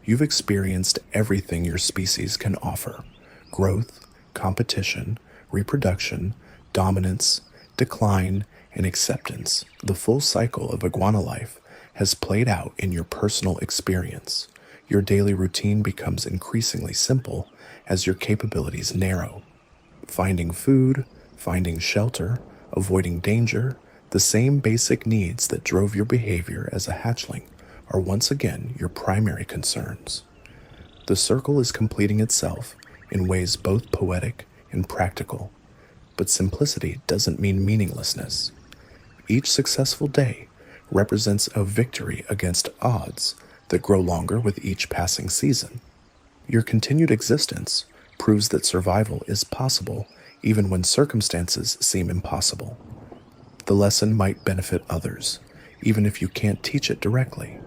You've experienced everything your species can offer: growth, competition, reproduction, dominance, decline, and acceptance. The full cycle of iguana life has played out in your personal experience. Your daily routine becomes increasingly simple as your capabilities narrow. Finding food, finding shelter, avoiding danger, the same basic needs that drove your behavior as a hatchling are once again your primary concerns. The circle is completing itself in ways both poetic and practical, but simplicity doesn't mean meaninglessness. Each successful day represents a victory against odds that grow longer with each passing season. Your continued existence proves that survival is possible even when circumstances seem impossible. The lesson might benefit others, even if you can't teach it directly.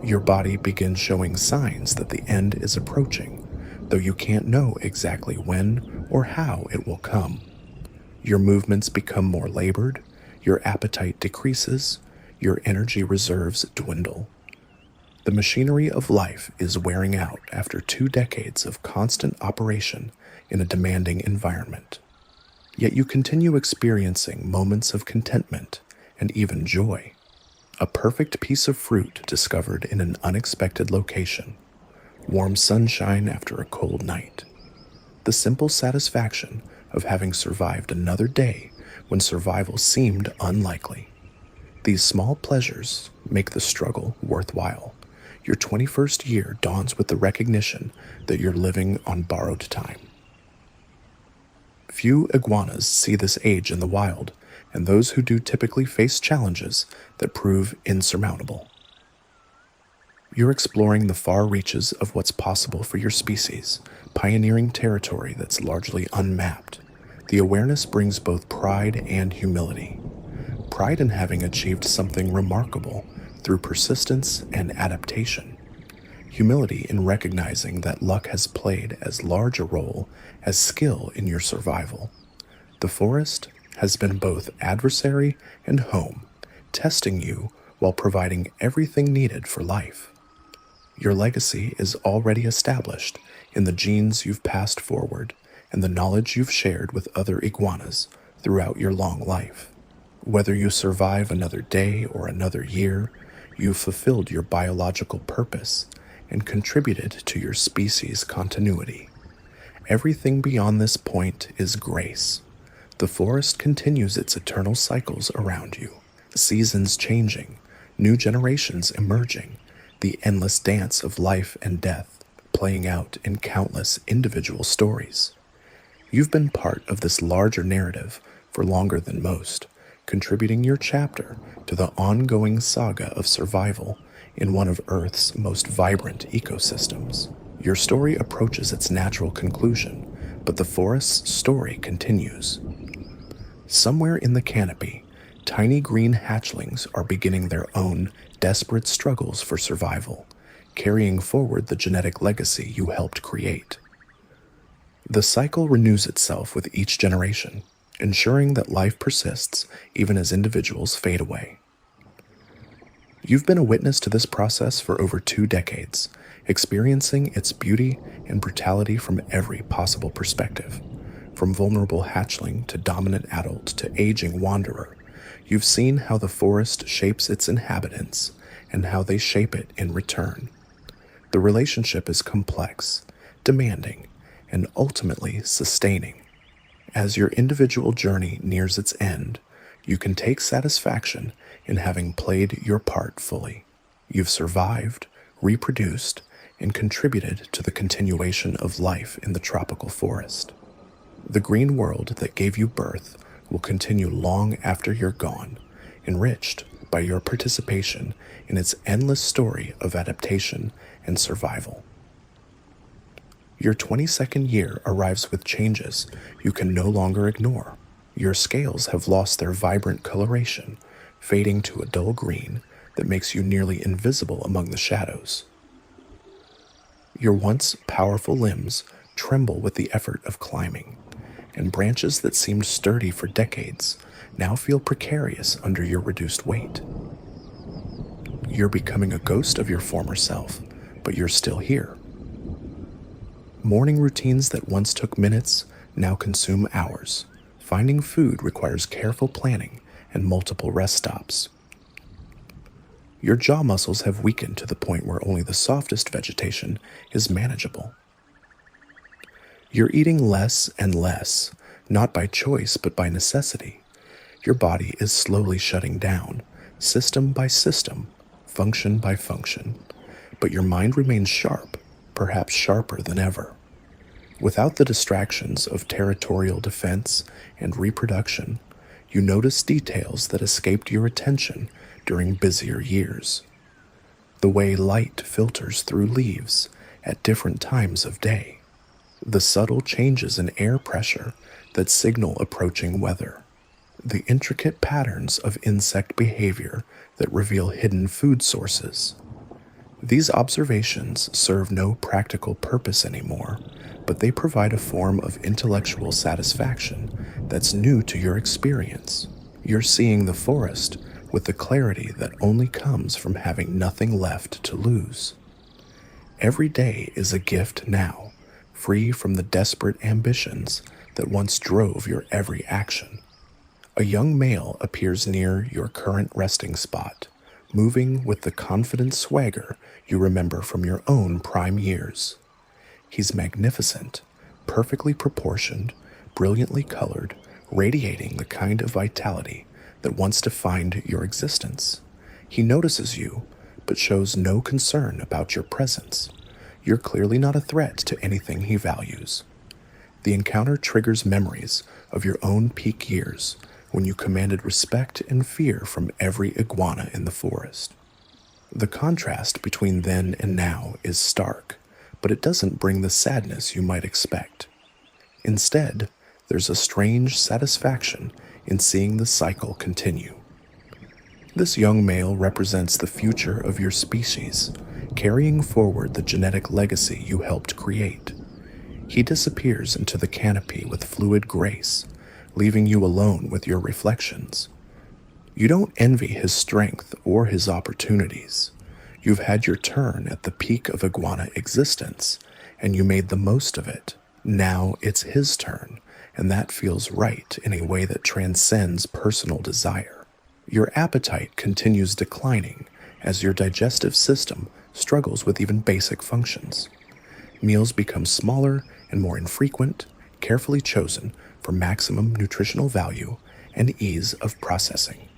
Your body begins showing signs that the end is approaching, though you can't know exactly when or how it will come. Your movements become more labored, your appetite decreases, your energy reserves dwindle. The machinery of life is wearing out after 2 decades of constant operation in a demanding environment. Yet you continue experiencing moments of contentment and even joy. A perfect piece of fruit discovered in an unexpected location. Warm sunshine after a cold night. The simple satisfaction of having survived another day when survival seemed unlikely. These small pleasures make the struggle worthwhile. Your 21st year dawns with the recognition that you're living on borrowed time. Few iguanas see this age in the wild, and those who do typically face challenges that prove insurmountable. You're exploring the far reaches of what's possible for your species, pioneering territory that's largely unmapped. The awareness brings both pride and humility. Pride in having achieved something remarkable through persistence and adaptation. Humility in recognizing that luck has played as large a role as skill in your survival. The forest has been both adversary and home, testing you while providing everything needed for life. Your legacy is already established in the genes you've passed forward and the knowledge you've shared with other iguanas throughout your long life. Whether you survive another day or another year, you've fulfilled your biological purpose and contributed to your species' continuity. Everything beyond this point is grace. The forest continues its eternal cycles around you, seasons changing, new generations emerging, the endless dance of life and death playing out in countless individual stories. You've been part of this larger narrative for longer than most, contributing your chapter to the ongoing saga of survival in one of Earth's most vibrant ecosystems. Your story approaches its natural conclusion, but the forest's story continues. Somewhere in the canopy, tiny green hatchlings are beginning their own desperate struggles for survival, carrying forward the genetic legacy you helped create. The cycle renews itself with each generation, ensuring that life persists even as individuals fade away. You've been a witness to this process for over 2 decades, experiencing its beauty and brutality from every possible perspective. From vulnerable hatchling to dominant adult to aging wanderer, you've seen how the forest shapes its inhabitants and how they shape it in return. The relationship is complex, demanding, and ultimately sustaining. As your individual journey nears its end, you can take satisfaction in having played your part fully. You've survived, reproduced, and contributed to the continuation of life in the tropical forest. The green world that gave you birth will continue long after you're gone, enriched by your participation in its endless story of adaptation and survival. Your 22nd year arrives with changes you can no longer ignore. Your scales have lost their vibrant coloration, fading to a dull green that makes you nearly invisible among the shadows. Your once powerful limbs tremble with the effort of climbing, and branches that seemed sturdy for decades now feel precarious under your reduced weight. You're becoming a ghost of your former self, but you're still here. Morning routines that once took minutes now consume hours. Finding food requires careful planning and multiple rest stops. Your jaw muscles have weakened to the point where only the softest vegetation is manageable. You're eating less and less, not by choice but by necessity. Your body is slowly shutting down, system by system, function by function, but your mind remains sharp, perhaps sharper than ever. Without the distractions of territorial defense and reproduction, you notice details that escaped your attention during busier years. The way light filters through leaves at different times of day. The subtle changes in air pressure that signal approaching weather. The intricate patterns of insect behavior that reveal hidden food sources. These observations serve no practical purpose anymore, but they provide a form of intellectual satisfaction that's new to your experience. You're seeing the forest with the clarity that only comes from having nothing left to lose. Every day is a gift now, free from the desperate ambitions that once drove your every action. A young male appears near your current resting spot, moving with the confident swagger you remember from your own prime years. He's magnificent, perfectly proportioned, brilliantly colored, radiating the kind of vitality that once defined your existence. He notices you, but shows no concern about your presence. You're clearly not a threat to anything he values. The encounter triggers memories of your own peak years, when you commanded respect and fear from every iguana in the forest. The contrast between then and now is stark, but it doesn't bring the sadness you might expect. Instead, there's a strange satisfaction in seeing the cycle continue. This young male represents the future of your species, carrying forward the genetic legacy you helped create. He disappears into the canopy with fluid grace, leaving you alone with your reflections. You don't envy his strength or his opportunities. You've had your turn at the peak of iguana existence, and you made the most of it. Now it's his turn, and that feels right in a way that transcends personal desire. Your appetite continues declining as your digestive system struggles with even basic functions. Meals become smaller and more infrequent, carefully chosen for maximum nutritional value and ease of processing.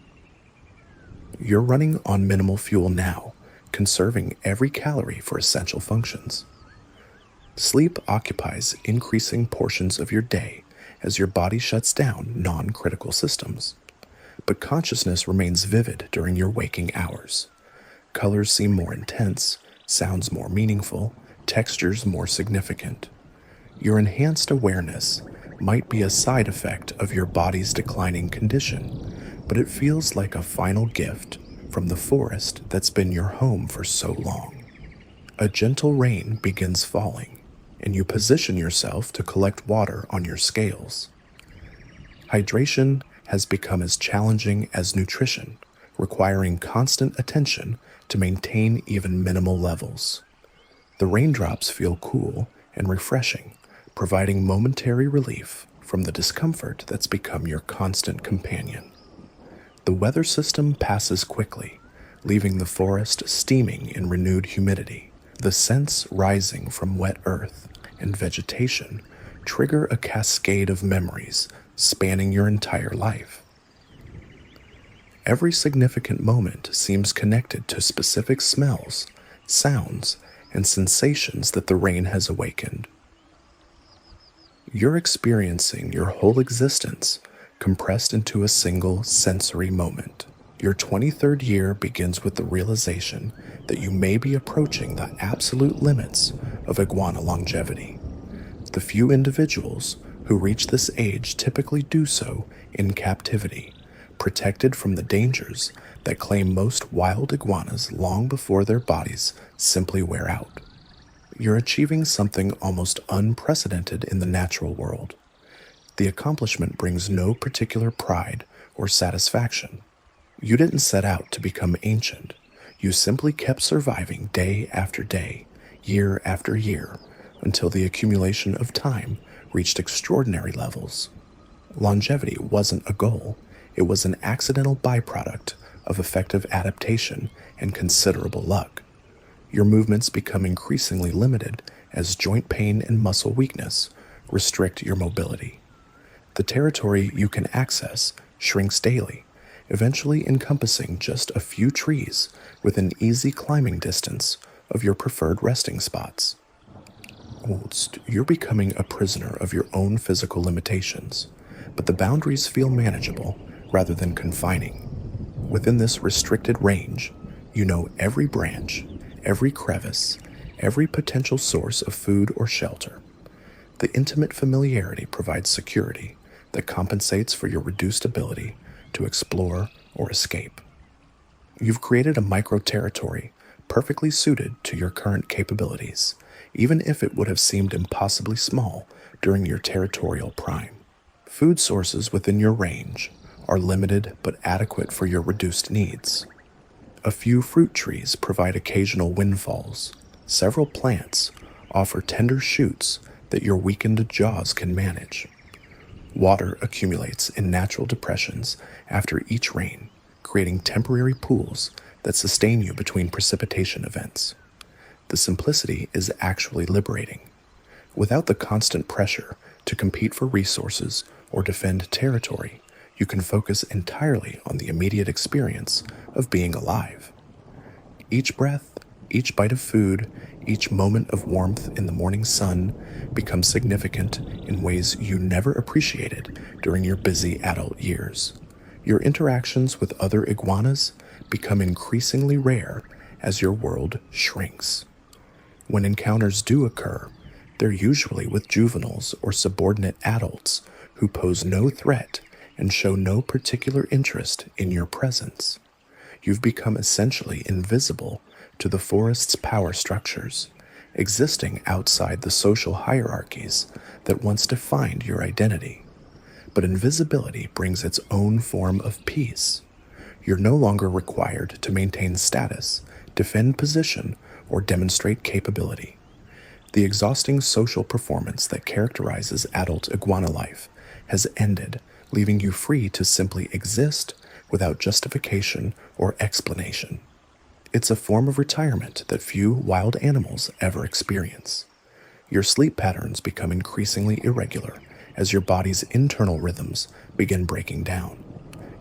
You're running on minimal fuel now, conserving every calorie for essential functions. Sleep occupies increasing portions of your day as your body shuts down non-critical systems. But consciousness remains vivid during your waking hours. Colors seem more intense, sounds more meaningful, textures more significant. Your enhanced awareness might be a side effect of your body's declining condition, but it feels like a final gift from the forest that's been your home for so long. A gentle rain begins falling, and you position yourself to collect water on your scales. Hydration has become as challenging as nutrition, requiring constant attention to maintain even minimal levels. The raindrops feel cool and refreshing, providing momentary relief from the discomfort that's become your constant companion. The weather system passes quickly, leaving the forest steaming in renewed humidity. The scents rising from wet earth and vegetation trigger a cascade of memories spanning your entire life. Every significant moment seems connected to specific smells, sounds, and sensations that the rain has awakened. You're experiencing your whole existence compressed into a single sensory moment. Your 23rd year begins with the realization that you may be approaching the absolute limits of iguana longevity. The few individuals who reach this age typically do so in captivity, protected from the dangers that claim most wild iguanas long before their bodies simply wear out. You're achieving something almost unprecedented in the natural world. The accomplishment brings no particular pride or satisfaction. You didn't set out to become ancient. You simply kept surviving day after day, year after year, until the accumulation of time reached extraordinary levels. Longevity wasn't a goal. It was an accidental byproduct of effective adaptation and considerable luck. Your movements become increasingly limited as joint pain and muscle weakness restrict your mobility. The territory you can access shrinks daily, eventually encompassing just a few trees within easy climbing distance of your preferred resting spots. You're becoming a prisoner of your own physical limitations, but the boundaries feel manageable rather than confining. Within this restricted range, you know every branch, every crevice, every potential source of food or shelter. The intimate familiarity provides security that compensates for your reduced ability to explore or escape. You've created a micro-territory perfectly suited to your current capabilities, even if it would have seemed impossibly small during your territorial prime. Food sources within your range are limited but adequate for your reduced needs. A few fruit trees provide occasional windfalls. Several plants offer tender shoots that your weakened jaws can manage. Water accumulates in natural depressions after each rain, creating temporary pools that sustain you between precipitation events. The simplicity is actually liberating. Without the constant pressure to compete for resources or defend territory, you can focus entirely on the immediate experience of being alive. Each breath, each bite of food, each moment of warmth in the morning sun becomes significant in ways you never appreciated during your busy adult years. Your interactions with other iguanas become increasingly rare as your world shrinks. When encounters do occur, they're usually with juveniles or subordinate adults who pose no threat and show no particular interest in your presence. you've become essentially invisible to the forest's power structures, existing outside the social hierarchies that once defined your identity. But invisibility brings its own form of peace. You're no longer required to maintain status, defend position, or demonstrate capability. The exhausting social performance that characterizes adult iguana life has ended, leaving you free to simply exist without justification or explanation. It's a form of retirement that few wild animals ever experience. Your sleep patterns become increasingly irregular as your body's internal rhythms begin breaking down.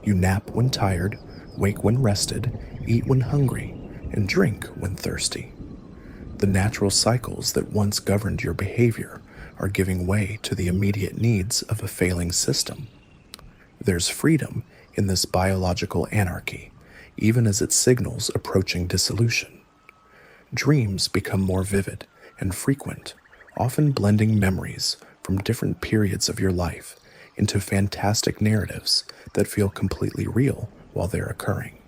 You nap when tired, wake when rested, eat when hungry, and drink when thirsty. The natural cycles that once governed your behavior are giving way to the immediate needs of a failing system. There's freedom in this biological anarchy, even as it signals approaching dissolution. Dreams become more vivid and frequent, often blending memories from different periods of your life into fantastic narratives that feel completely real while they're occurring.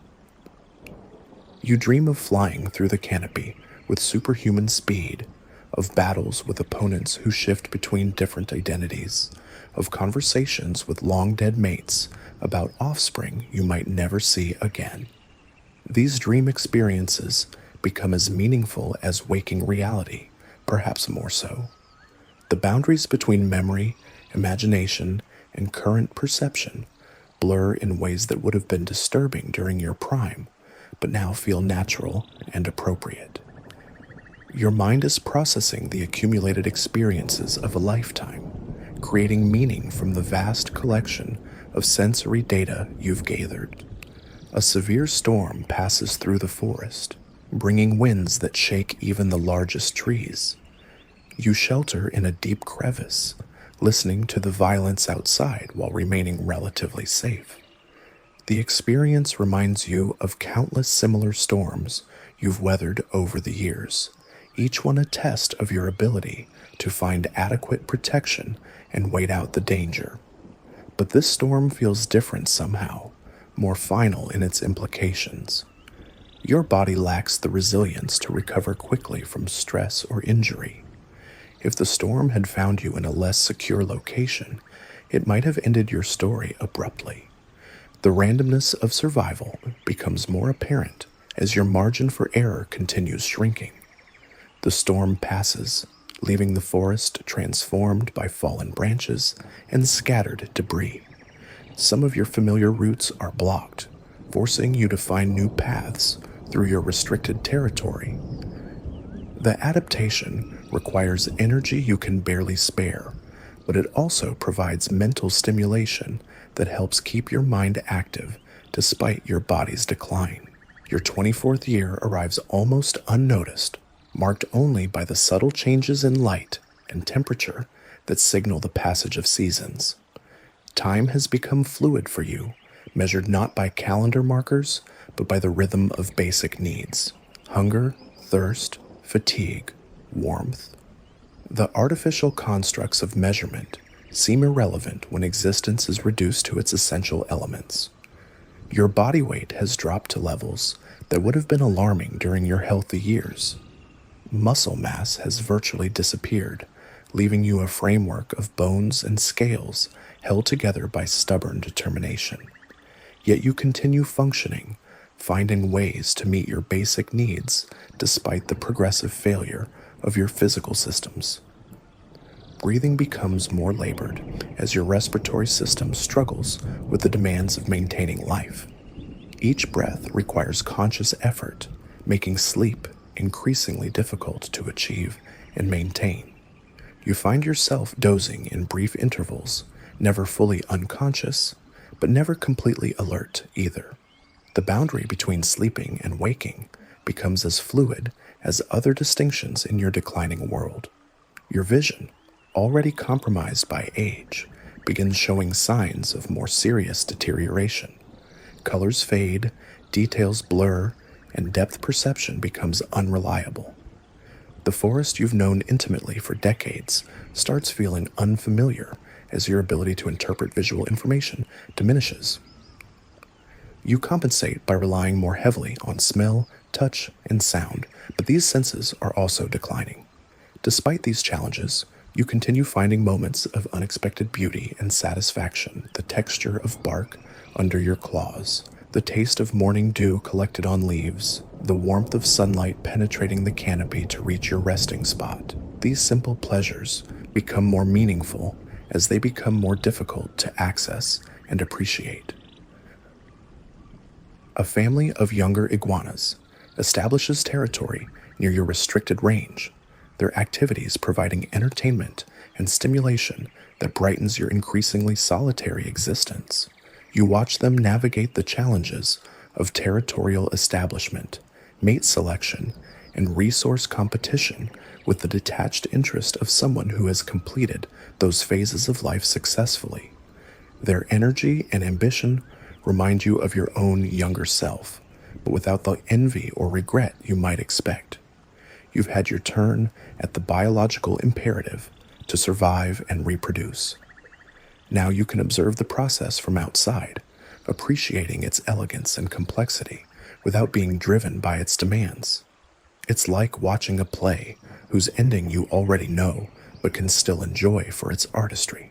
You dream of flying through the canopy with superhuman speed, of battles with opponents who shift between different identities, of conversations with long-dead mates about offspring you might never see again. These dream experiences become as meaningful as waking reality, perhaps more so. The boundaries between memory, imagination, and current perception blur in ways that would have been disturbing during your prime, but now feel natural and appropriate. Your mind is processing the accumulated experiences of a lifetime, creating meaning from the vast collection of sensory data you've gathered. A severe storm passes through the forest, bringing winds that shake even the largest trees. You shelter in a deep crevice, listening to the violence outside while remaining relatively safe. The experience reminds you of countless similar storms you've weathered over the years, each one a test of your ability to find adequate protection and wait out the danger. But this storm feels different somehow, more final in its implications. Your body lacks the resilience to recover quickly from stress or injury. If the storm had found you in a less secure location, it might have ended your story abruptly. The randomness of survival becomes more apparent as your margin for error continues shrinking. The storm passes, leaving the forest transformed by fallen branches and scattered debris. Some of your familiar routes are blocked, forcing you to find new paths through your restricted territory. The adaptation requires energy you can barely spare, but it also provides mental stimulation that helps keep your mind active despite your body's decline. Your 24th year arrives almost unnoticed, marked only by the subtle changes in light and temperature that signal the passage of seasons. Time has become fluid for you, measured not by calendar markers, but by the rhythm of basic needs: hunger, thirst, fatigue, warmth. The artificial constructs of measurement seem irrelevant when existence is reduced to its essential elements. Your body weight has dropped to levels that would have been alarming during your healthy years. Muscle mass has virtually disappeared, leaving you a framework of bones and scales held together by stubborn determination. Yet you continue functioning, finding ways to meet your basic needs despite the progressive failure of your physical systems. Breathing becomes more labored as your respiratory system struggles with the demands of maintaining life. Each breath requires conscious effort, making sleep increasingly difficult to achieve and maintain. You find yourself dozing in brief intervals, never fully unconscious, but never completely alert either. The boundary between sleeping and waking becomes as fluid as other distinctions in your declining world. Your vision, already compromised by age, begins showing signs of more serious deterioration. Colors fade, details blur, and depth perception becomes unreliable. The forest you've known intimately for decades starts feeling unfamiliar as your ability to interpret visual information diminishes. You compensate by relying more heavily on smell, touch, and sound, but these senses are also declining. Despite these challenges, you continue finding moments of unexpected beauty and satisfaction: the texture of bark under your claws, the taste of morning dew collected on leaves, the warmth of sunlight penetrating the canopy to reach your resting spot. These simple pleasures become more meaningful as they become more difficult to access and appreciate. A family of younger iguanas establishes territory near your restricted range, their activities providing entertainment and stimulation that brightens your increasingly solitary existence. You watch them navigate the challenges of territorial establishment, mate selection, and resource competition with the detached interest of someone who has completed those phases of life successfully. Their energy and ambition remind you of your own younger self, but without the envy or regret you might expect. You've had your turn at the biological imperative to survive and reproduce. Now you can observe the process from outside, appreciating its elegance and complexity without being driven by its demands. It's like watching a play whose ending you already know but can still enjoy for its artistry.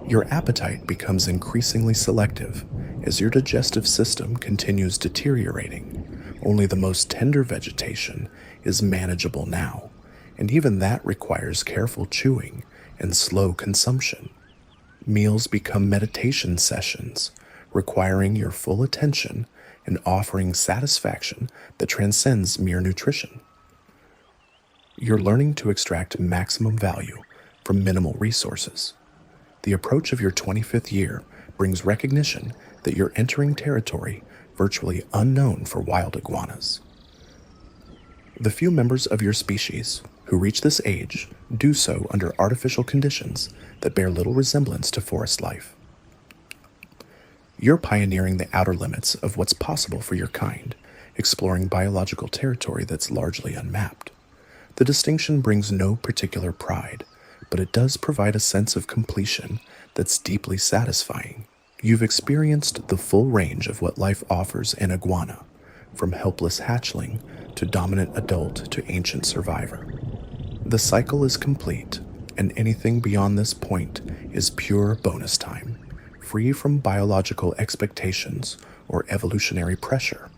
Your appetite becomes increasingly selective as your digestive system continues deteriorating. Only the most tender vegetation is manageable now, and even that requires careful chewing and slow consumption. Meals become meditation sessions, requiring your full attention and offering satisfaction that transcends mere nutrition. You're learning to extract maximum value from minimal resources. The approach of your 25th year brings recognition that you're entering territory virtually unknown for wild iguanas. The few members of your species who reach this age do so under artificial conditions that bear little resemblance to forest life. You're pioneering the outer limits of what's possible for your kind, exploring biological territory that's largely unmapped. The distinction brings no particular pride, but it does provide a sense of completion that's deeply satisfying. You've experienced the full range of what life offers an iguana, from helpless hatchling to dominant adult to ancient survivor. The cycle is complete, and anything beyond this point is pure bonus time, free from biological expectations or evolutionary pressure.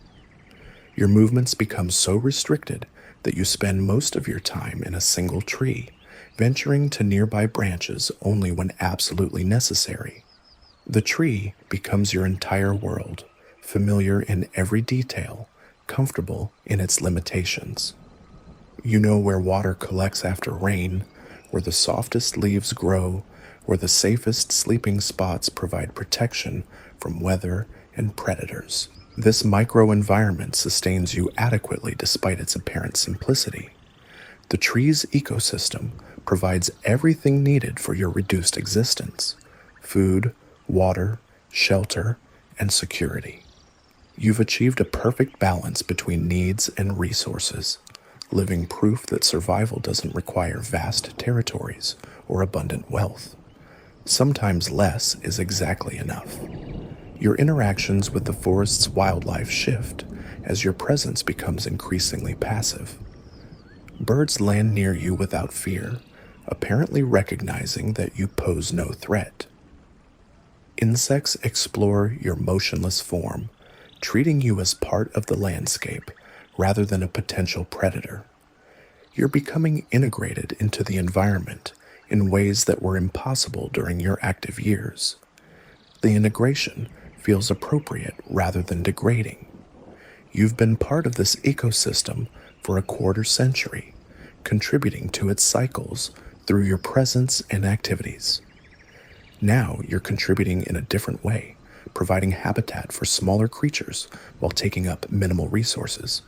Your movements become so restricted that you spend most of your time in a single tree, venturing to nearby branches only when absolutely necessary. The tree becomes your entire world, familiar in every detail, comfortable in its limitations. You know where water collects after rain, where the softest leaves grow, where the safest sleeping spots provide protection from weather and predators. This microenvironment sustains you adequately despite its apparent simplicity. The tree's ecosystem provides everything needed for your reduced existence: food, water, shelter, and security. You've achieved a perfect balance between needs and resources, living proof that survival doesn't require vast territories or abundant wealth. Sometimes less is exactly enough. Your interactions with the forest's wildlife shift as your presence becomes increasingly passive. Birds land near you without fear, apparently recognizing that you pose no threat. Insects explore your motionless form, treating you as part of the landscape rather than a potential predator. You're becoming integrated into the environment in ways that were impossible during your active years. The integration feels appropriate rather than degrading. You've been part of this ecosystem for a quarter century, contributing to its cycles through your presence and activities. Now you're contributing in a different way, providing habitat for smaller creatures while taking up minimal resources.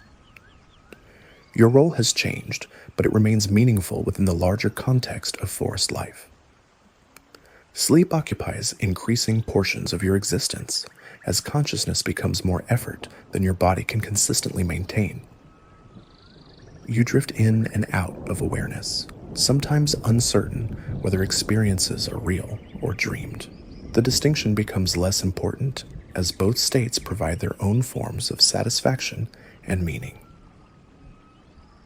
Your role has changed, but it remains meaningful within the larger context of forest life. Sleep occupies increasing portions of your existence as consciousness becomes more effort than your body can consistently maintain. You drift in and out of awareness, sometimes uncertain whether experiences are real or dreamed. The distinction becomes less important as both states provide their own forms of satisfaction and meaning.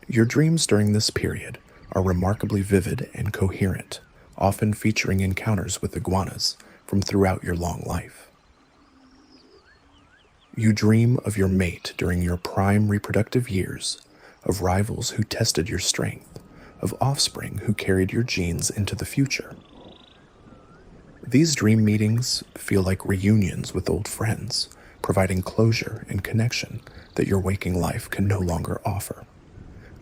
Your dreams during this period are remarkably vivid and coherent, often featuring encounters with iguanas from throughout your long life. You dream of your mate during your prime reproductive years, of rivals who tested your strength, of offspring who carried your genes into the future. These dream meetings feel like reunions with old friends, providing closure and connection that your waking life can no longer offer.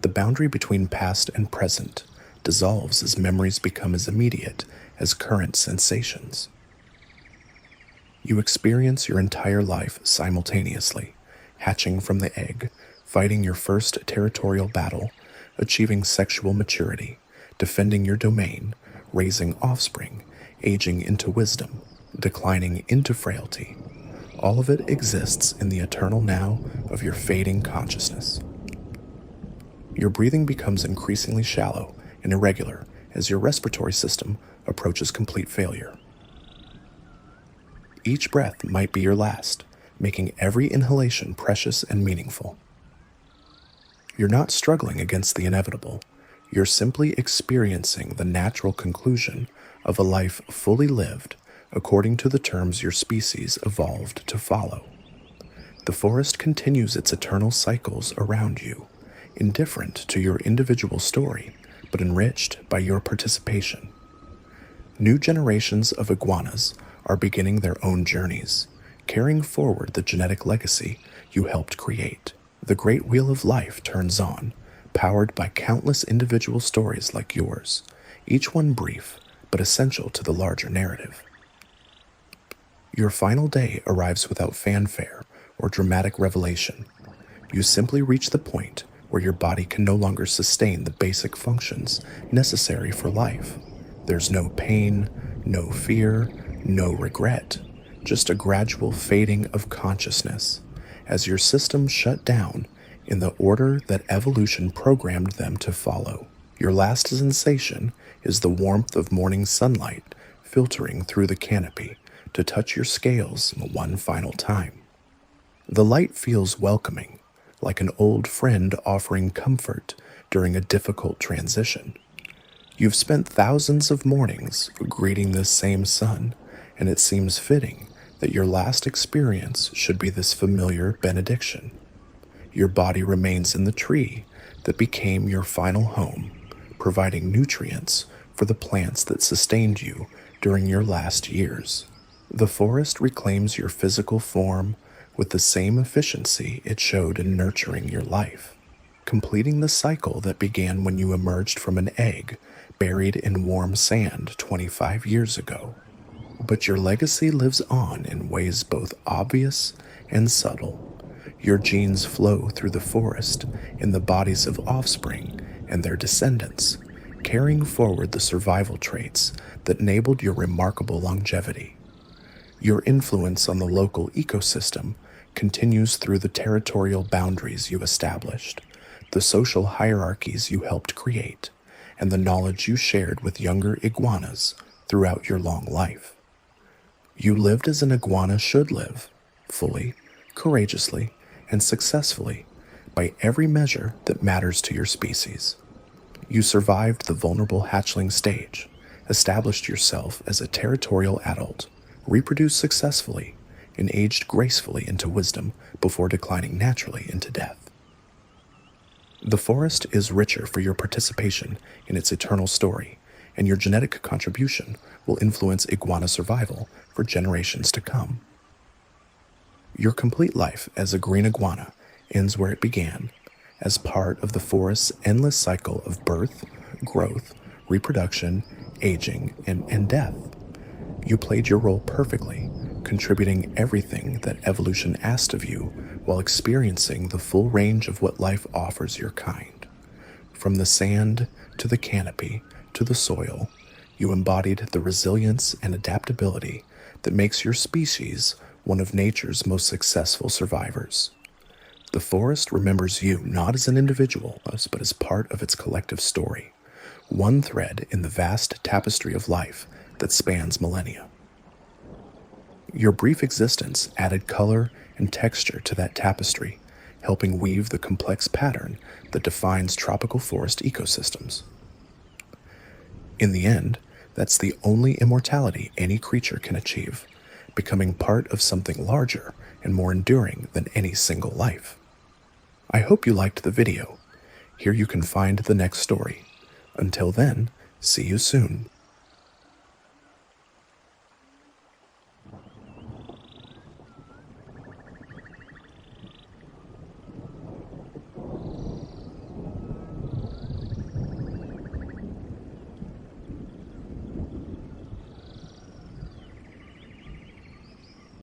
The boundary between past and present dissolves as memories become as immediate as current sensations. You experience your entire life simultaneously, hatching from the egg, fighting your first territorial battle, achieving sexual maturity, defending your domain, raising offspring, aging into wisdom, declining into frailty. All of it exists in the eternal now of your fading consciousness. Your breathing becomes increasingly shallow and irregular as your respiratory system approaches complete failure. Each breath might be your last, making every inhalation precious and meaningful. You're not struggling against the inevitable. You're simply experiencing the natural conclusion of a life fully lived according to the terms your species evolved to follow. The forest continues its eternal cycles around you, indifferent to your individual story, but enriched by your participation. New generations of iguanas are beginning their own journeys, carrying forward the genetic legacy you helped create. The great wheel of life turns on, powered by countless individual stories like yours, each one brief but essential to the larger narrative. Your final day arrives without fanfare or dramatic revelation. You simply reach the point where your body can no longer sustain the basic functions necessary for life. There's no pain, no fear, no regret, just a gradual fading of consciousness as your systems shut down in the order that evolution programmed them to follow. Your last sensation is the warmth of morning sunlight filtering through the canopy to touch your scales one final time. The light feels welcoming, like an old friend offering comfort during a difficult transition. You've spent thousands of mornings greeting this same sun, and it seems fitting that your last experience should be this familiar benediction. Your body remains in the tree that became your final home, providing nutrients for the plants that sustained you during your last years. The forest reclaims your physical form with the same efficiency it showed in nurturing your life, completing the cycle that began when you emerged from an egg buried in warm sand 25 years ago. But your legacy lives on in ways both obvious and subtle. Your genes flow through the forest in the bodies of offspring and their descendants, carrying forward the survival traits that enabled your remarkable longevity. Your influence on the local ecosystem continues through the territorial boundaries you established, the social hierarchies you helped create, and the knowledge you shared with younger iguanas throughout your long life. You lived as an iguana should live, fully, courageously, and successfully, by every measure that matters to your species. You survived the vulnerable hatchling stage, established yourself as a territorial adult, reproduced successfully, and aged gracefully into wisdom before declining naturally into death. The forest is richer for your participation in its eternal story, and your genetic contribution will influence iguana survival for generations to come. Your complete life as a green iguana ends where it began, as part of the forest's endless cycle of birth, growth, reproduction, aging, and death. You played your role perfectly, contributing everything that evolution asked of you while experiencing the full range of what life offers your kind. From the sand to the canopy to the soil, you embodied the resilience and adaptability that makes your species one of nature's most successful survivors. The forest remembers you not as an individual, but as part of its collective story, one thread in the vast tapestry of life that spans millennia. Your brief existence added color and texture to that tapestry, helping weave the complex pattern that defines tropical forest ecosystems. In the end, that's the only immortality any creature can achieve, becoming part of something larger and more enduring than any single life. I hope you liked the video. Here you can find the next story. Until then, see you soon.